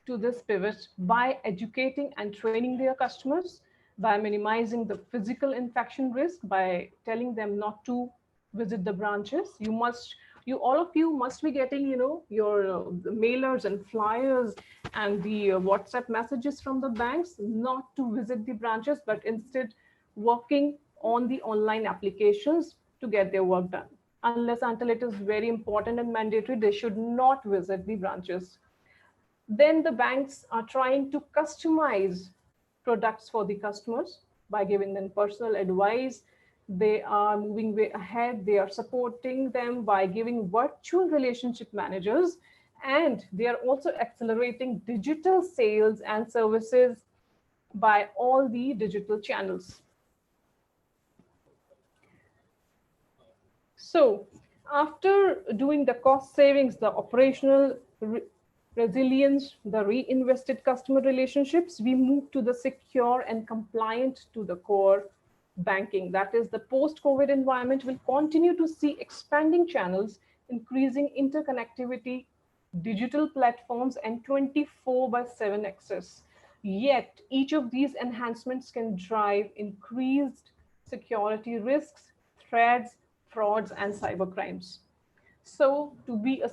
to this pivot by educating and training their customers, by minimizing the physical infection risk, by telling them not to visit the branches. All of you must be getting, your the mailers and flyers and the WhatsApp messages from the banks not to visit the branches, but instead working on the online applications to get their work done. Unless until it is very important and mandatory, they should not visit the branches. Then the banks are trying to customize products for the customers by giving them personal advice. They are moving way ahead. They are supporting them by giving virtual relationship managers, and they are also accelerating digital sales and services by all the digital channels. So after doing the cost savings, the operational resilience, the reinvested customer relationships, we move to the secure and compliant to the core banking. That is, the post-COVID environment will continue to see expanding channels, increasing interconnectivity, digital platforms, and 24/7 access. Yet, each of these enhancements can drive increased security risks, threats, frauds, and cybercrimes. So to be a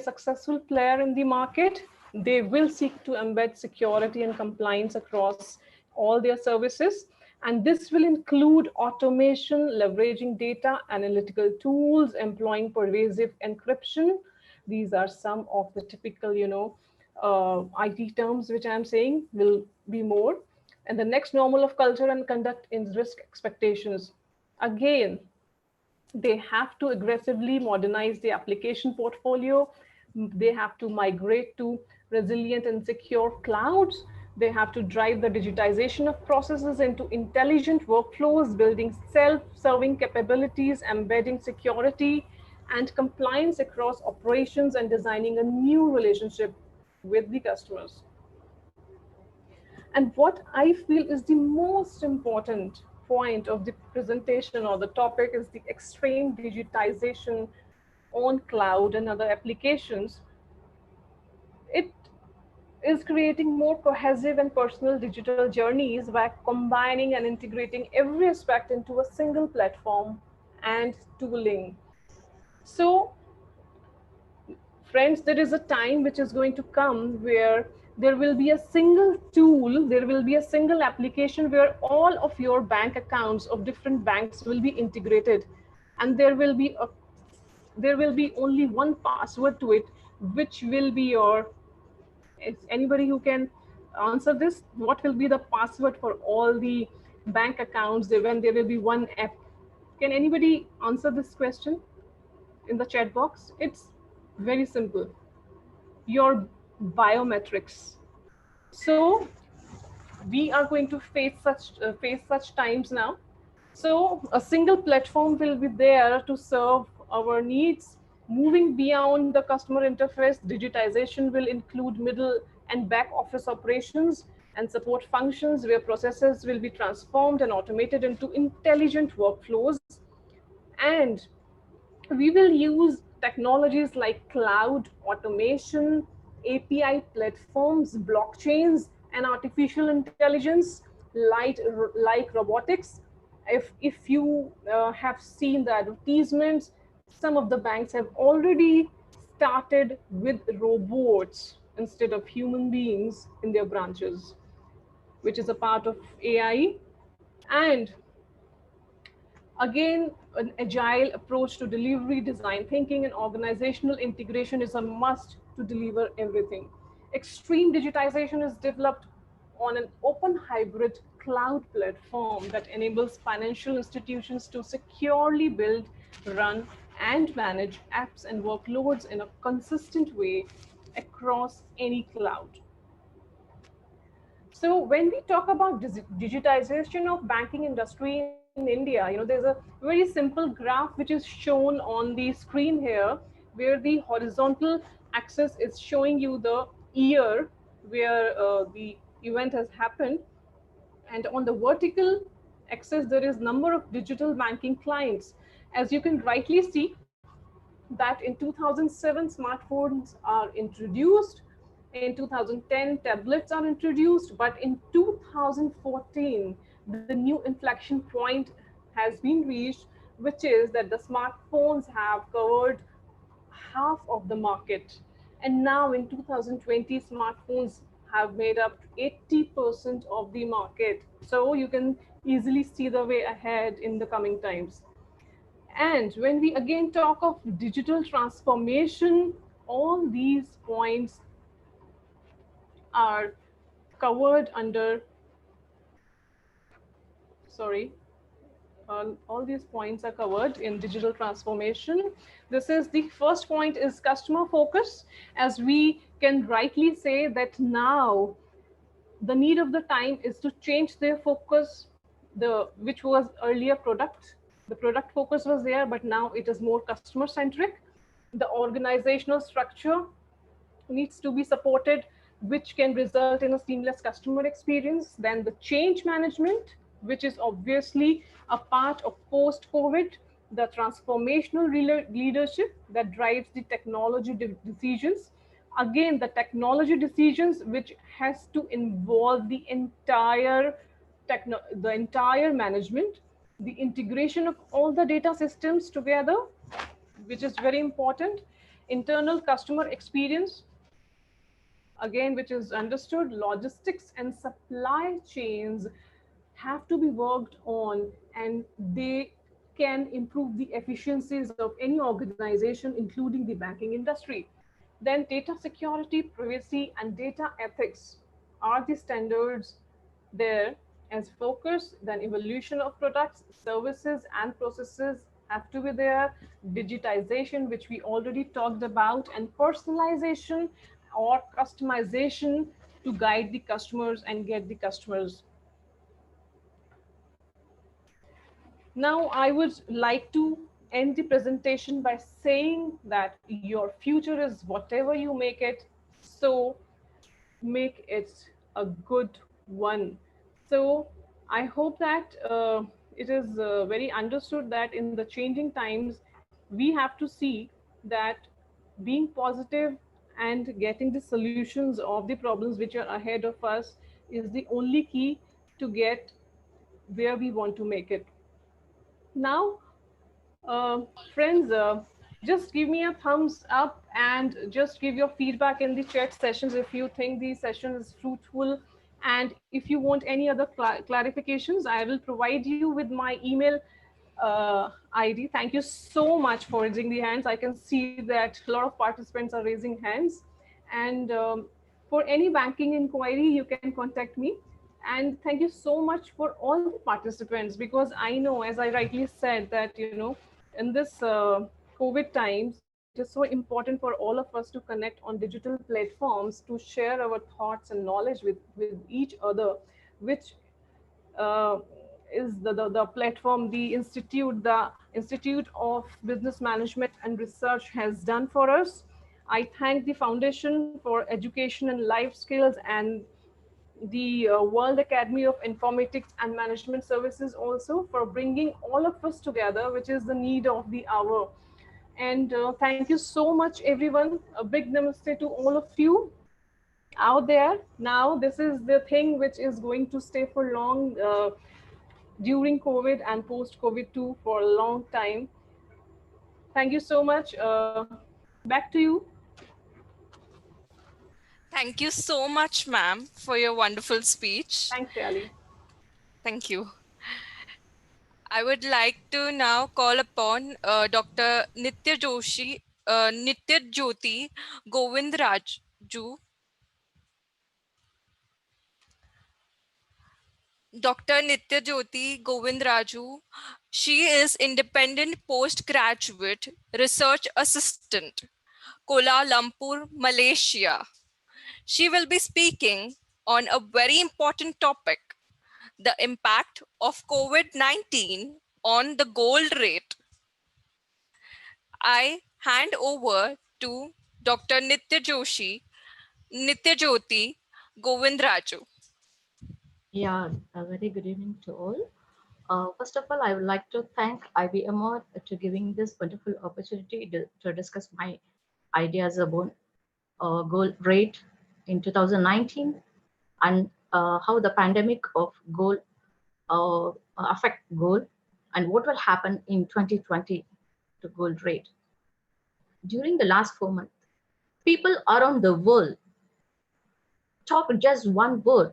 successful player in the market, they will seek to embed security and compliance across all their services. And this will include automation, leveraging data analytical tools, employing pervasive encryption. These are some of the typical, IT terms which I'm saying will be more. And the next normal of culture and conduct is risk expectations. Again, they have to aggressively modernize the application portfolio. They have to migrate to resilient and secure clouds. They have to drive the digitization of processes into intelligent workflows, building self-serving capabilities, embedding security and compliance across operations, and designing a new relationship with the customers. And what I feel is the most important point of the presentation or the topic is the extreme digitization on cloud and other applications. It is creating more cohesive and personal digital journeys by combining and integrating every aspect into a single platform and tooling. So, friends, there is a time which is going to come where there will be a single tool, there will be a single application where all of your bank accounts of different banks will be integrated, and there will be only one password to it, which will be your. Is anybody who can answer this? What will be the password for all the bank accounts when there will be one app? Can anybody answer this question in the chat box? It's very simple. Your biometrics. So we are going to face such times now. So a single platform will be there to serve our needs. Moving beyond the customer interface, digitization will include middle and back office operations and support functions where processes will be transformed and automated into intelligent workflows. And we will use technologies like cloud, automation, API platforms, blockchains, and artificial intelligence, like robotics. If you have seen the advertisements, some of the banks have already started with robots instead of human beings in their branches, which is a part of AI. And again, an agile approach to delivery, design thinking, and organizational integration is a must to deliver everything. Extreme digitization is developed on an open hybrid cloud platform that enables financial institutions to securely build, run, and manage apps and workloads in a consistent way across any cloud. So when we talk about digitization of banking industry in India, there's a very simple graph which is shown on the screen here, where the horizontal axis is showing you the year where the event has happened, and on the vertical axis there is number of digital banking clients. As you can rightly see, that in 2007 smartphones are introduced, in 2010 tablets are introduced, but in 2014 the new inflection point has been reached, which is that the smartphones have covered half of the market. And now in 2020, smartphones have made up 80% of the market. So you can easily see the way ahead in the coming times. And when we again talk of digital transformation, all these points are covered under, sorry, all these points are covered in digital transformation. This is the first point, is customer focus. As we can rightly say that now the need of the time is to change their focus, which was earlier product. The product focus was there, but now it is more customer centric. The organizational structure needs to be supported, which can result in a seamless customer experience. Then the change management, which is obviously a part of post-COVID, the transformational leadership that drives the technology decisions. Again, the technology decisions, which has to involve the entire management, the integration of all the data systems together, which is very important. Internal customer experience, again, which is understood. Logistics and supply chains have to be worked on, and they can improve the efficiencies of any organization, including the banking industry. Then data security, privacy, and data ethics are the standards there as focus. Then evolution of products, services, and processes have to be there. Digitization, which we already talked about, and personalization or customization to guide the customers and get the customers. Now, I would like to end the presentation by saying that your future is whatever you make it, so make it a good one. So I hope that it is very understood that in the changing times, we have to see that being positive and getting the solutions of the problems which are ahead of us is the only key to get where we want to make it. Now, friends, just give me a thumbs up and just give your feedback in the chat sessions if you think the session is fruitful. And if you want any other clarifications, I will provide you with my email ID. Thank you so much for raising the hands. I can see that a lot of participants are raising hands. And for any banking inquiry, you can contact me. And thank you so much for all the participants, because I know, as I rightly said, that in this COVID times, it is so important for all of us to connect on digital platforms to share our thoughts and knowledge with each other, which uh, is the platform the Institute of Business Management and Research has done for us. I thank the Foundation for Education and Life Skills and the World Academy of Informatics and Management Services also for bringing all of us together, which is the need of the hour. And thank you so much, everyone. A big namaste to all of you out there. Now, this is the thing which is going to stay for long during COVID and post COVID too for a long time. Thank you so much. Back to you. Thank you so much, ma'am, for your wonderful speech. Thanks, Ali. Thank you. I would like to now call upon Dr. Nitya Jyoti Govindraju. Dr. Nitya Jyoti Govindraju. She is independent postgraduate research assistant, Kuala Lumpur, Malaysia. She will be speaking on a very important topic, the impact of COVID-19 on the gold rate. I hand over to Dr. Nitya Jyoti Govindraju. Yeah, a very good evening to all. First of all, I would like to thank IBMR to giving this wonderful opportunity to discuss my ideas about gold rate in 2019 and how the pandemic of gold affect gold and what will happen in 2020 to gold rate. During the last 4 months, people around the world talk just one word.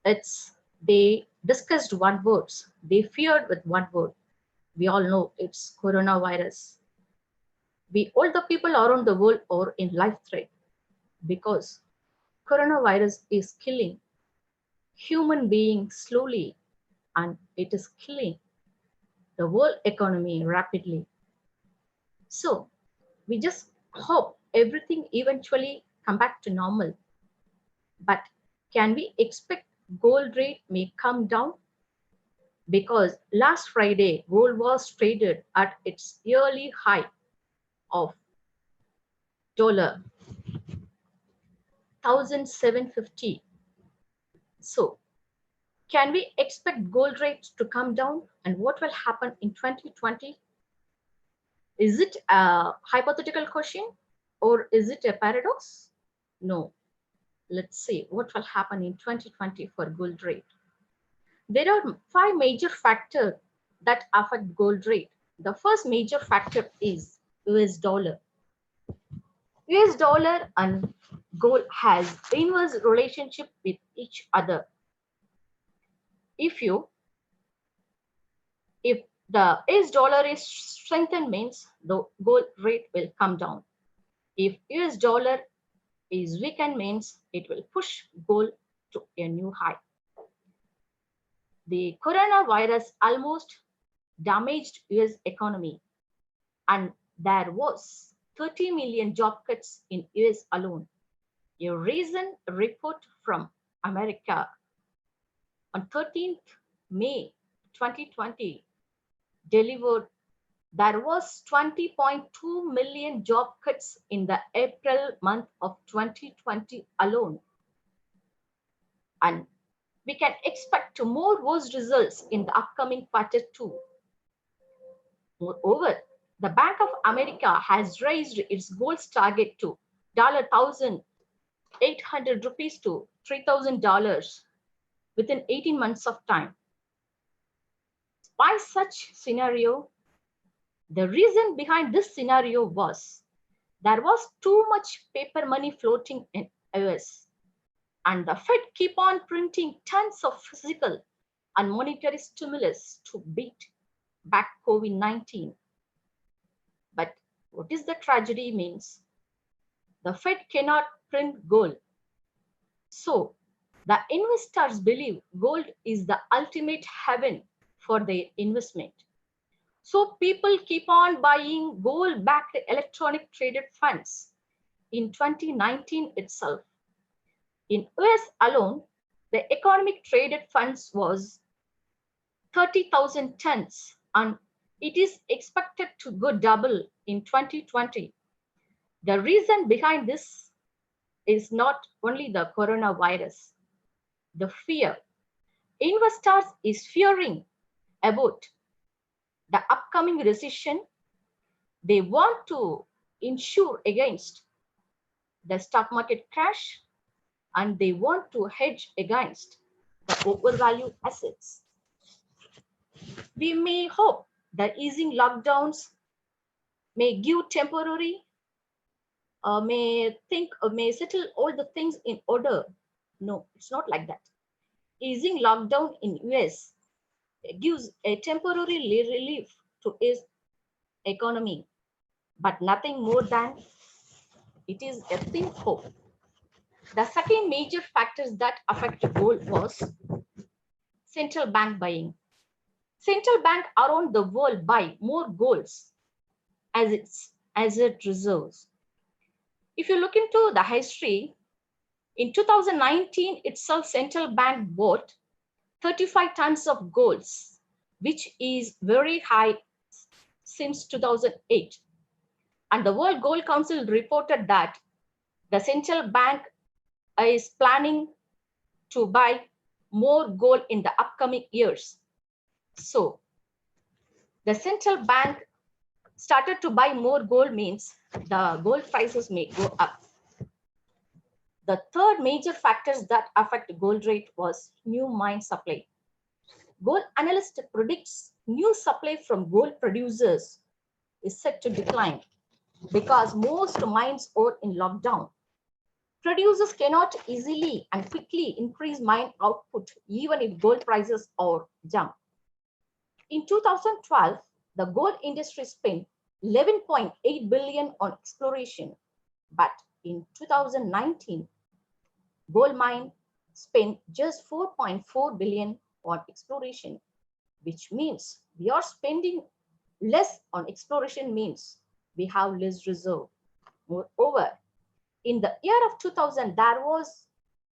It's they discussed one word. They feared with one word. We all know it's coronavirus. All the people around the world are in life threat because coronavirus is killing human beings slowly and it is killing the world economy rapidly. So we just hope everything eventually come back to normal. But can we expect gold rate may come down? Because last Friday, gold was traded at its yearly high of $1,750. So can we expect gold rates to come down and what will happen in 2020? Is it a hypothetical question or is it a paradox? No. Let's see what will happen in 2020 for gold rate. There are 5 major factors that affect gold rate. The first major factor is US dollar. US dollar and gold has inverse relationship with each other. If the US dollar is strengthened means the gold rate will come down. If US dollar is weakened means it will push gold to a new high. The coronavirus almost damaged US economy and there was 30 million job cuts in US alone. A recent report from America on 13th May 2020 delivered there was 20.2 million job cuts in the April month of 2020 alone. And we can expect more worse results in the upcoming quarter too. Moreover, the Bank of America has raised its gold target to $1,800 to $3,000 within 18 months of time. Why such scenario? The reason behind this scenario was there was too much paper money floating in US and the Fed keep on printing tons of physical and monetary stimulus to beat back COVID-19. But what is the tragedy means? The Fed cannot print gold. So the investors believe gold is the ultimate heaven for their investment. So people keep on buying gold-backed electronic traded funds. In 2019 itself, in US alone, the economic traded funds was 30,000 tons and it is expected to go double in 2020. The reason behind this is not only the coronavirus, the fear. Investors is fearing about the upcoming recession They want to insure against the stock market crash, and they want to hedge against the overvalued assets. We may hope that easing lockdowns may give temporary, may settle all the things in order. No, it's not like that. Easing lockdown in US gives a temporary relief to its economy, but nothing more than it is a thin hope. The second major factors that affect gold was central bank buying. Central bank around the world buy more golds as it reserves. If you look into the history, in 2019 itself, central bank bought 35 tons of golds, which is very high since 2008. And the World Gold Council reported that the central bank is planning to buy more gold in the upcoming years. So the central bank started to buy more gold means the gold prices may go up. The third major factors that affect gold rate was new mine supply. Gold analyst predicts new supply from gold producers is set to decline because most mines are in lockdown. Producers cannot easily and quickly increase mine output even if gold prices are jump. In 2012, the gold industry spent 11.8 billion on exploration, but in 2019, gold mine spent just 4.4 billion on exploration, which means we are spending less on exploration means we have less reserve. Moreover, in the year of 2000, there was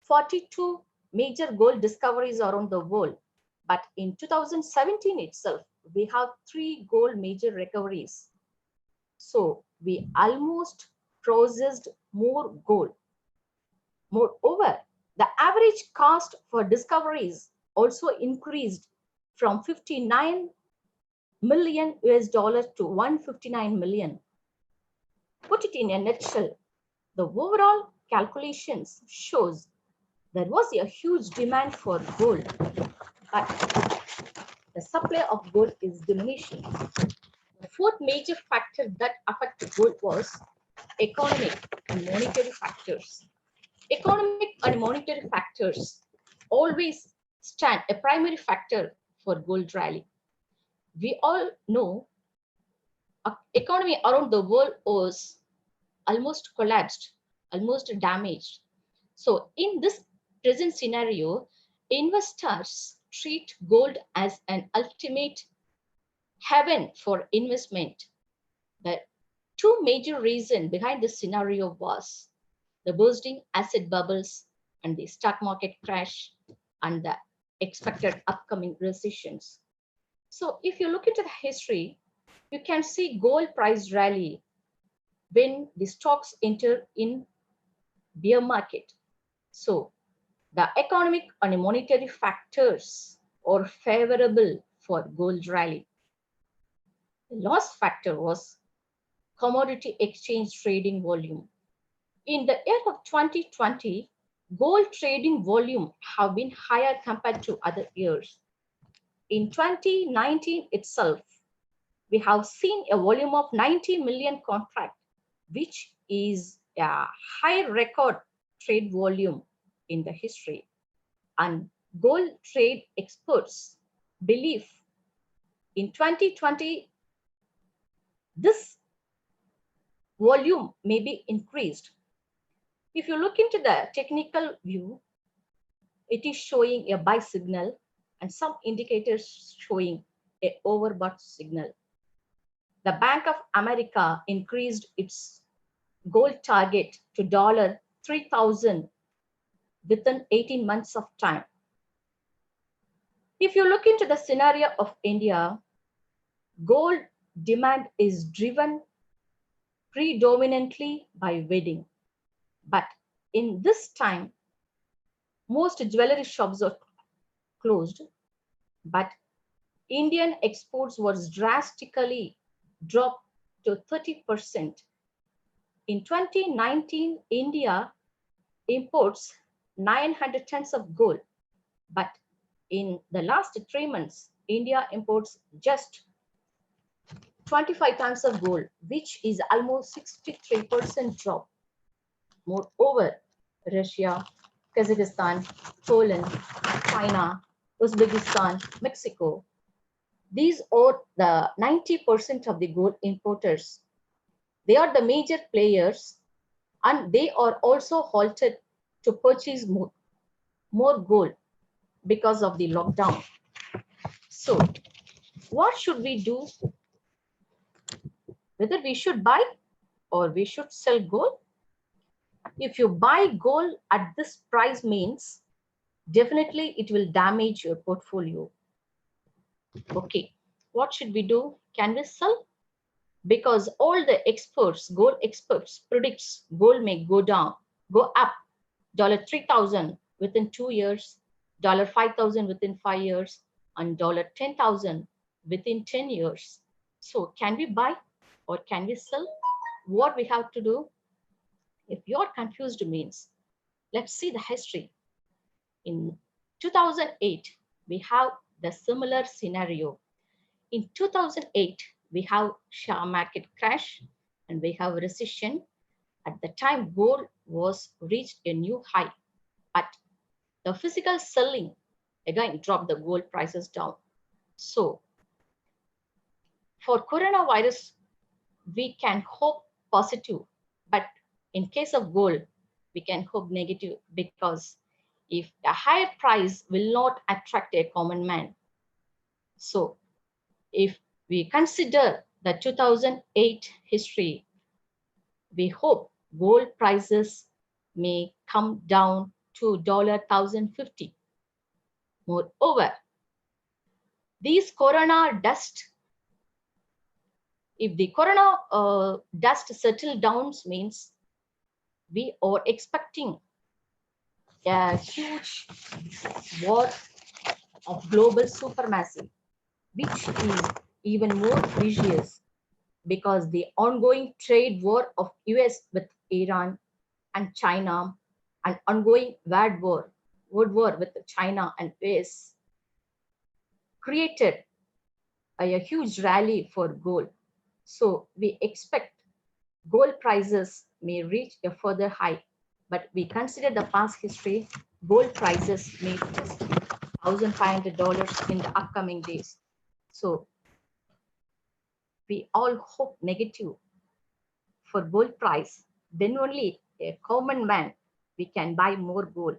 42 major gold discoveries around the world. But in 2017 itself, we have 3 gold major recoveries. So we almost processed more gold. Moreover, the average cost for discoveries also increased from 59 million US dollars to 159 million. Put it in a nutshell, the overall calculations shows there was a huge demand for gold, but the supply of gold is diminishing. The fourth major factor that affected gold was economic and monetary factors. Economic and monetary factors always stand a primary factor for gold rally. We all know economy around the world was almost collapsed, almost damaged. So in this present scenario, investors treat gold as an ultimate heaven for investment. The two major reasons behind this scenario was the bursting asset bubbles and the stock market crash and the expected upcoming recessions. So if you look into the history, you can see gold price rally when the stocks enter in bear market. So the economic and monetary factors are favorable for gold rally. The loss factor was commodity exchange trading volume. In the year of 2020, gold trading volume have been higher compared to other years. In 2019 itself, we have seen a volume of 90 million contract, which is a high record trade volume in the history. And gold trade experts believe in 2020, this volume may be increased. If you look into the technical view, it is showing a buy signal and some indicators showing a overbought signal. The Bank of America increased its gold target to $3,000 within 18 months of time. If you look into the scenario of India, gold demand is driven predominantly by wedding. But in this time, most jewelry shops are closed, but Indian exports was drastically dropped to 30%. In 2019, India imports 900 tons of gold, but in the last 3 months, India imports just 25 tons of gold, which is almost 63% drop. Moreover, Russia, Kazakhstan, Poland, China, Uzbekistan, Mexico, these are the 90% of the gold importers. They are the major players, and they are also halted to purchase more gold because of the lockdown. So what should we do? Whether we should buy or we should sell gold? If you buy gold at this price means definitely it will damage your portfolio. Okay, what should we do? Can we sell? Because all the experts, gold experts, predicts gold may go up $3,000 within 2 years, $5,000 within 5 years, and $10,000 within 10 years. So can we buy or can we sell? What we have to do? If you're confused means, let's see the history. In 2008, we have the similar scenario. In 2008, we have share market crash and we have recession. At the time, gold was reached a new high, but the physical selling again dropped the gold prices down. So for coronavirus, we can hope positive, but in case of gold, we can hope negative, because if a higher price will not attract a common man. So if we consider the 2008 history, we hope gold prices may come down to $1,050. Moreover, these corona dust, if the corona dust settle down means we are expecting a huge war of global supremacy, which is even more vicious because the ongoing trade war of US with Iran and China and ongoing world war with China and US created a huge rally for gold. So we expect gold prices may reach a further high, but we consider the past history, gold prices may just $1,500 in the upcoming days. So we all hope negative for gold price. Then only a common man, we can buy more gold.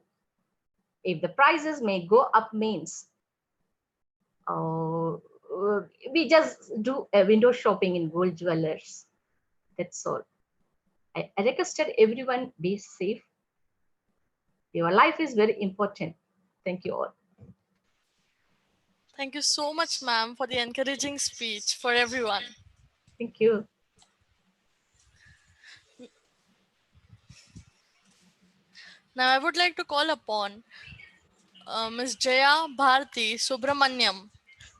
If the prices may go up means, we just do a window shopping in gold jewelers. That's all. I requested everyone be safe. Your life is very important. Thank you all. Thank you so much, ma'am, for the encouraging speech for everyone. Thank you. Now, I would like to call upon Ms. Jaya Bharti Subramaniam,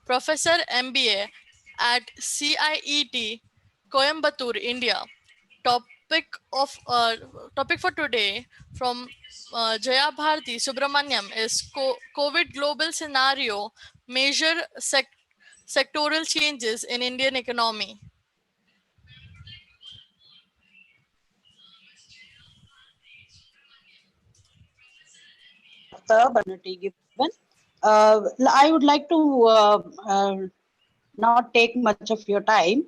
Professor MBA at CIET, Coimbatore, India. Topic for today from Jaya Bharti Subramaniam is COVID global scenario, major sectoral changes in Indian economy. Opportunity given. I would like to not take much of your time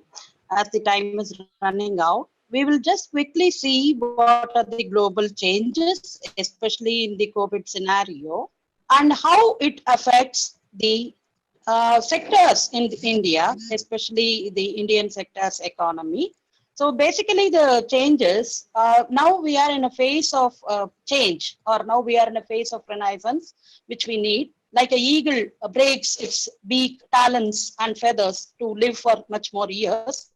as the time is running out. We will just quickly see what are the global changes, especially in the COVID scenario, and how it affects the sectors in India, especially the Indian sector's economy. So basically the changes, now we are in a phase of change, or now we are in a phase of renaissance, which we need. Like an eagle breaks its beak, talons and feathers to live for much more years.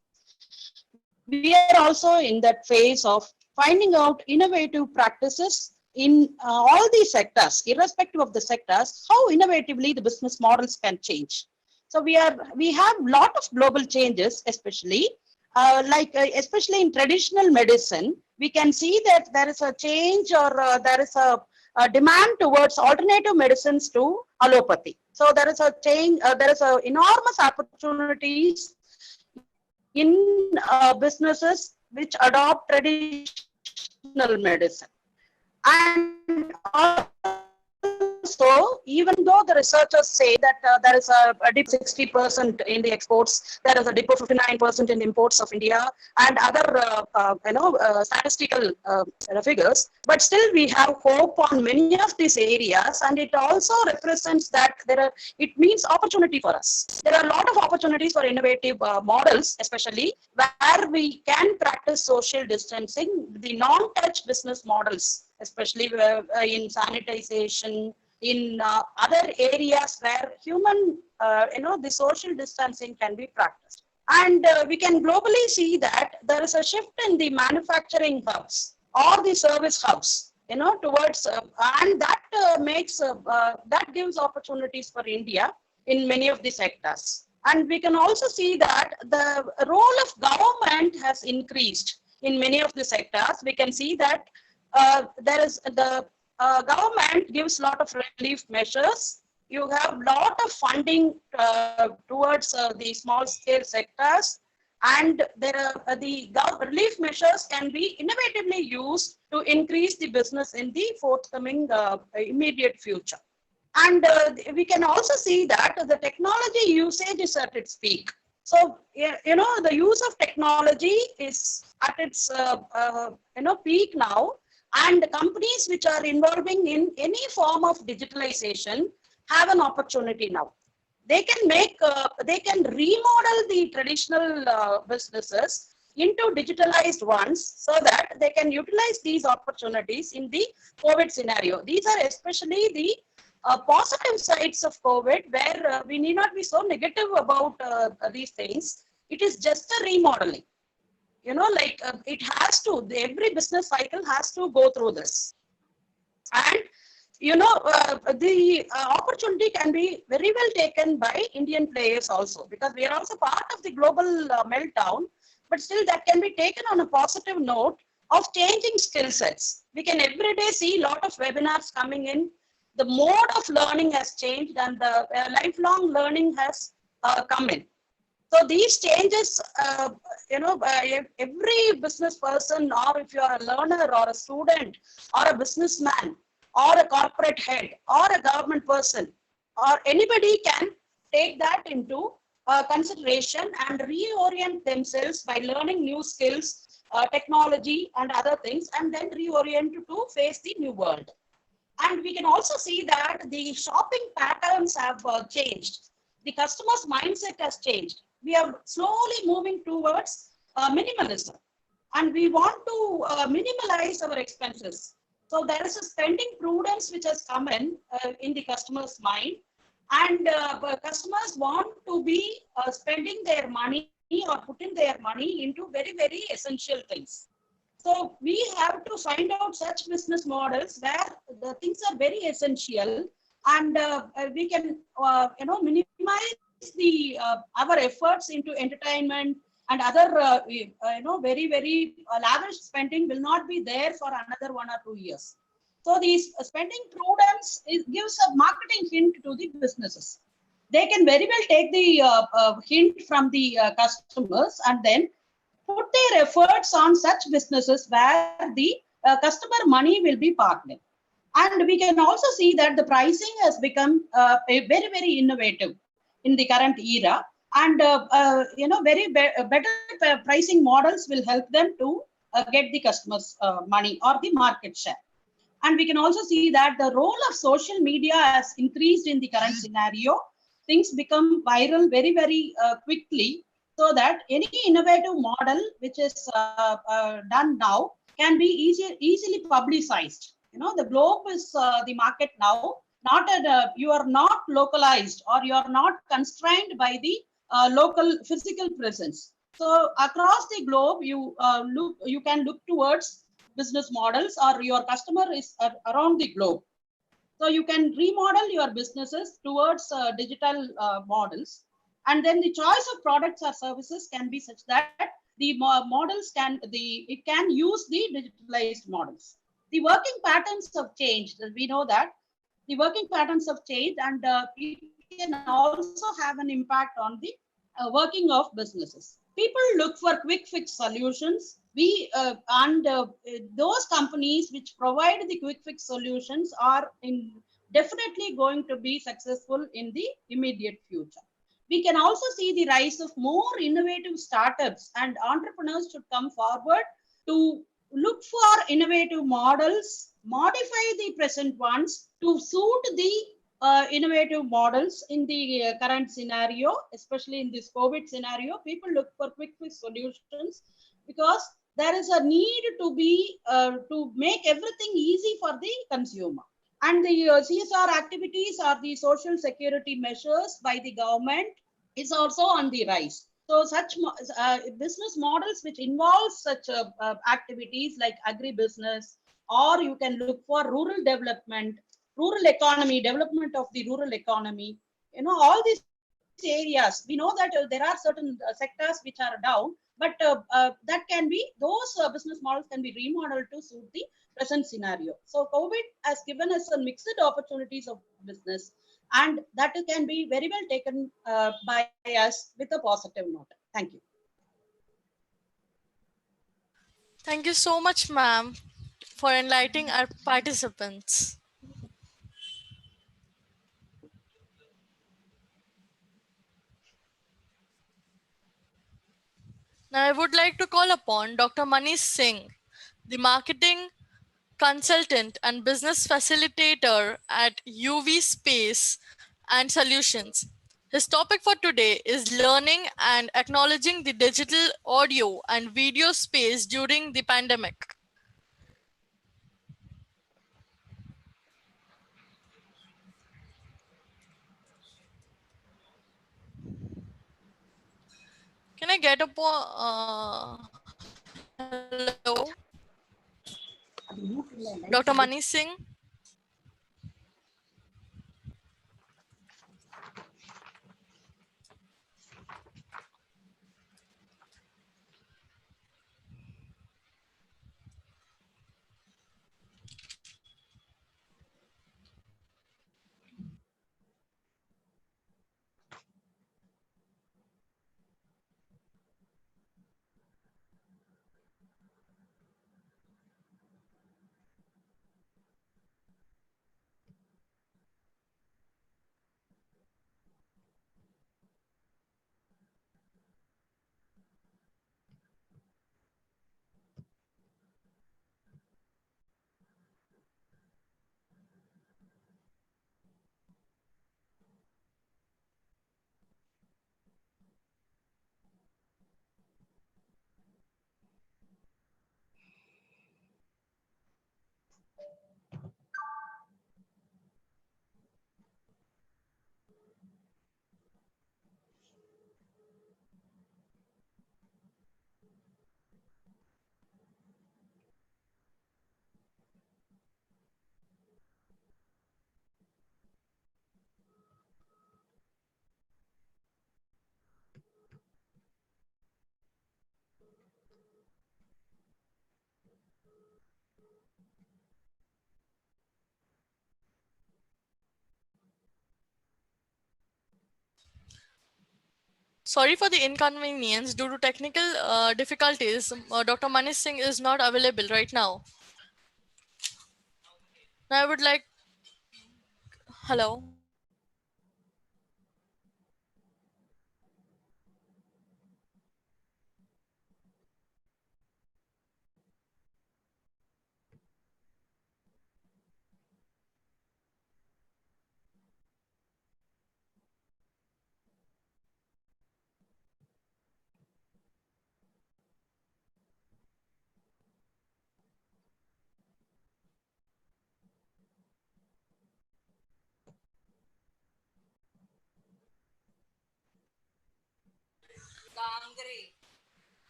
We are also in that phase of finding out innovative practices in all these sectors, irrespective of the sectors, how innovatively the business models can change. So we have a lot of global changes, especially, especially in traditional medicine, we can see that there is a change, or there is a demand towards alternative medicines to allopathy. So there is a change, there is a enormous opportunities in businesses which adopt traditional medicine. And also, even though the researchers say that there is a dip of 60% in the exports, there is a dip of 59% in the imports of India, and other statistical figures, but still we have hope on many of these areas, and it also represents that it means opportunity for us. There are a lot of opportunities for innovative models, especially where we can practice social distancing, the non-touch business models, especially in sanitization, in other areas where the social distancing can be practiced. And we can globally see that there is a shift in the manufacturing hubs or the service hubs, towards, and that that gives opportunities for India in many of the sectors. And we can also see that the role of government has increased in many of the sectors. We can see that there is the government gives a lot of relief measures. You have a lot of funding towards the small scale sectors, and there are the relief measures can be innovatively used to increase the business in the forthcoming immediate future. And we can also see that the technology usage is at its peak. So, the use of technology is at its peak now, and companies which are involving in any form of digitalization have an opportunity now. They can remodel the traditional businesses into digitalized ones, so that they can utilize these opportunities in the COVID scenario. These are especially the positive sides of COVID, where we need not be so negative about these things. It is just a remodeling. It has to, every business cycle has to go through this. And, the opportunity can be very well taken by Indian players also, because we are also part of the global meltdown, but still that can be taken on a positive note of changing skill sets. We can every day see a lot of webinars coming in. The mode of learning has changed, and the lifelong learning has come in. So these changes, every business person, or if you are a learner or a student or a businessman or a corporate head or a government person, or anybody can take that into consideration and reorient themselves by learning new skills, technology and other things, and then reorient to face the new world. And we can also see that the shopping patterns have changed. The customer's mindset has changed. We are slowly moving towards minimalism, and we want to minimalize our expenses. So there is a spending prudence which has come in the customer's mind, and customers want to be spending their money or putting their money into very, very essential things. So we have to find out such business models where the things are very essential, and we can minimize the our efforts into entertainment and other very, very lavish spending will not be there for another 1 or 2 years. So these spending prudence gives a marketing hint to the businesses. They can very well take the hint from the customers and then put their efforts on such businesses where the customer money will be parked in. And we can also see that the pricing has become a very, very innovative in the current era, and better pricing models will help them to get the customers money or the market share. And we can also see that the role of social media has increased in the current scenario. Things become viral very, very quickly, so that any innovative model which is done now can be easily publicized. The globe is the market now. You are not localized, or you are not constrained by the local physical presence. So across the globe, you can look towards business models, or your customer is around the globe. So you can remodel your businesses towards digital models, and then the choice of products or services can be such that models it can use the digitalized models. The working patterns have changed. We know that the working patterns have changed, and it can also have an impact on the working of businesses. People look for quick fix solutions. Those companies which provide the quick fix solutions are definitely going to be successful in the immediate future. We can also see the rise of more innovative startups, and entrepreneurs should come forward to look for innovative models, modify the present ones to suit the innovative models in the current scenario, especially in this COVID scenario. People look for quick fix solutions because there is a need to make everything easy for the consumer. And the CSR activities or the social security measures by the government is also on the rise. So such business models which involve such activities like agribusiness, or you can look for rural development, rural economy, development of the rural economy. All these areas, we know that there are certain sectors which are down, but those business models can be remodeled to suit the present scenario. So COVID has given us some mixed opportunities of business, and that can be very well taken by us with a positive note. Thank you. Thank you so much, ma'am, for enlightening our participants. Now, I would like to call upon Dr. Manish Singh, the marketing consultant and business facilitator at UV Space and Solutions. His topic for today is learning and acknowledging the digital audio and video space during the pandemic. Can I get a hello, Dr. Manish Singh? Sorry for the inconvenience due to technical difficulties. Dr. Manish Singh is not available right now. Now I would like, hello.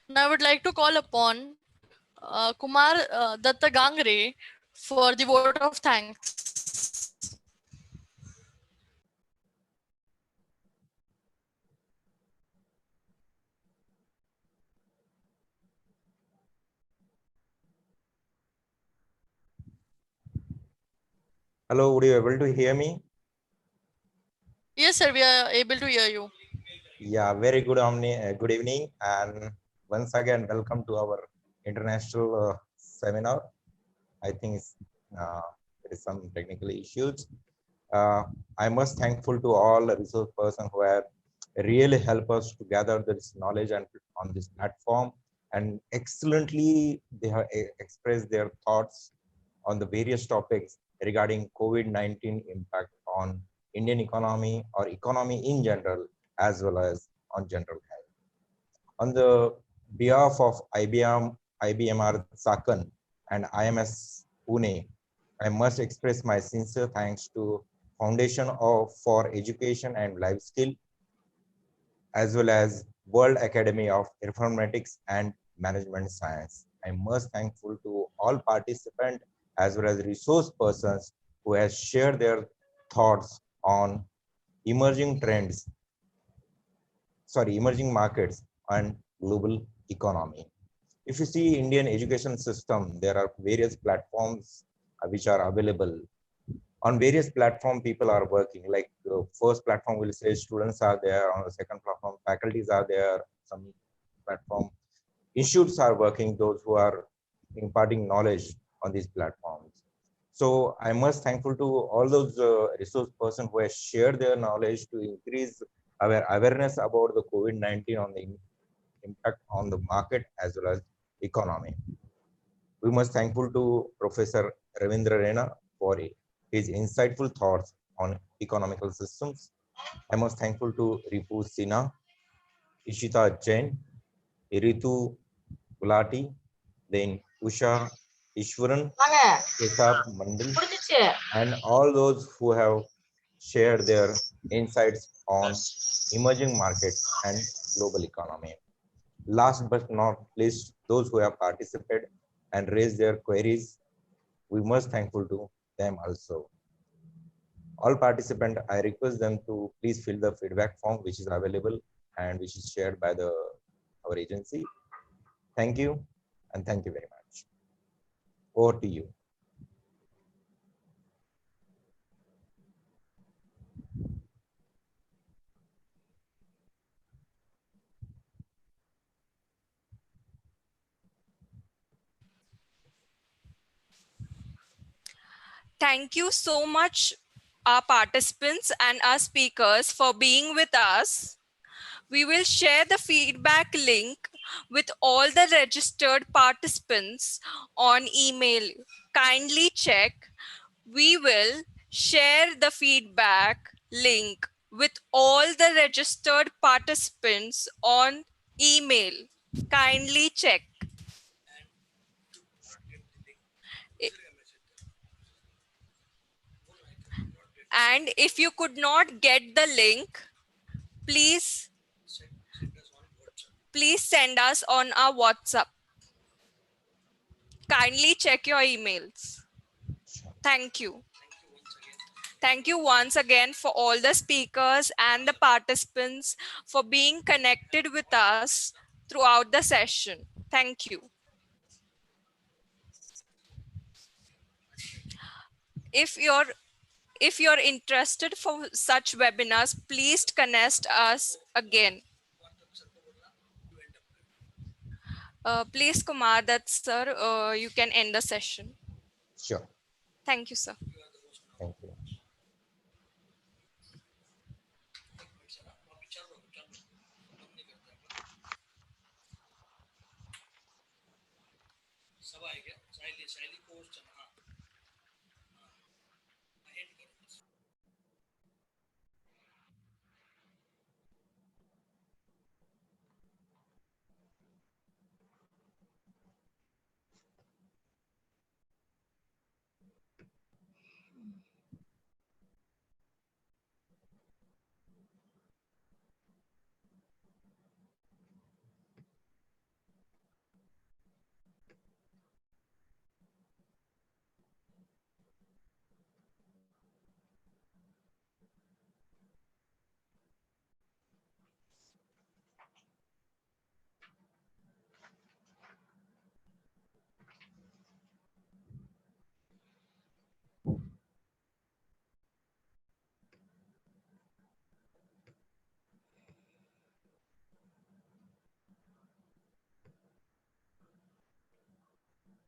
Now I would like to call upon Kumar Datta Gangre for the vote of thanks. Hello, would you able to hear me? Yes, sir, we are able to hear you. Yeah, very good evening, and once again, welcome to our international seminar. I think there is some technical issues. I must thankful to all the resource person who have really helped us to gather this knowledge and on this platform, and excellently they have expressed their thoughts on the various topics regarding COVID-19 impact on Indian economy or economy in general, as well as on general health. On the behalf of IBMR Sakan and IMS Pune, I must express my sincere thanks to Foundation for Education and Life Skill, as well as World Academy of Informatics and Management Science. I am most thankful to all participants as well as resource persons who have shared their thoughts on emerging trends, emerging markets and global economy. If you see Indian education system, there are various platforms which are available. On various platform, people are working. Like the first platform will say students are there. On the second platform, faculties are there. Some platform institutes are working. Those who are imparting knowledge on these platforms. So I must thankful to all those resource person who have shared their knowledge to increase our awareness about the COVID-19 on the impact on the market as well as economy. We must thankful to Professor Ravindra Rena for his insightful thoughts on economical systems. I must thankful to Ripu Sinha, Ishita Jain, Ritu Gulati, then Usha Ishwaran, Kesab Mandal, and all those who have shared their insights on emerging markets and global economy. Last but not least, those who have participated and raised their queries, we must thankful to them also. All participants, I request them to please fill the feedback form which is available and which is shared by our agency. Thank you, and thank you very much. Over to you. Thank you so much, our participants and our speakers, for being with us. We will share the feedback link with all the registered participants on email. Kindly check. We will share the feedback link with all the registered participants on email. Kindly check. And if you could not get the link, please send us on our WhatsApp. Kindly check your emails. Thank you. Thank you once again for all the speakers and the participants for being connected with us throughout the session. Thank you. If you're interested for such webinars, please connect us again. Please, Kumar, that's sir, you can end the session. Sure. Thank you, sir. Thank you. सब आएगा child post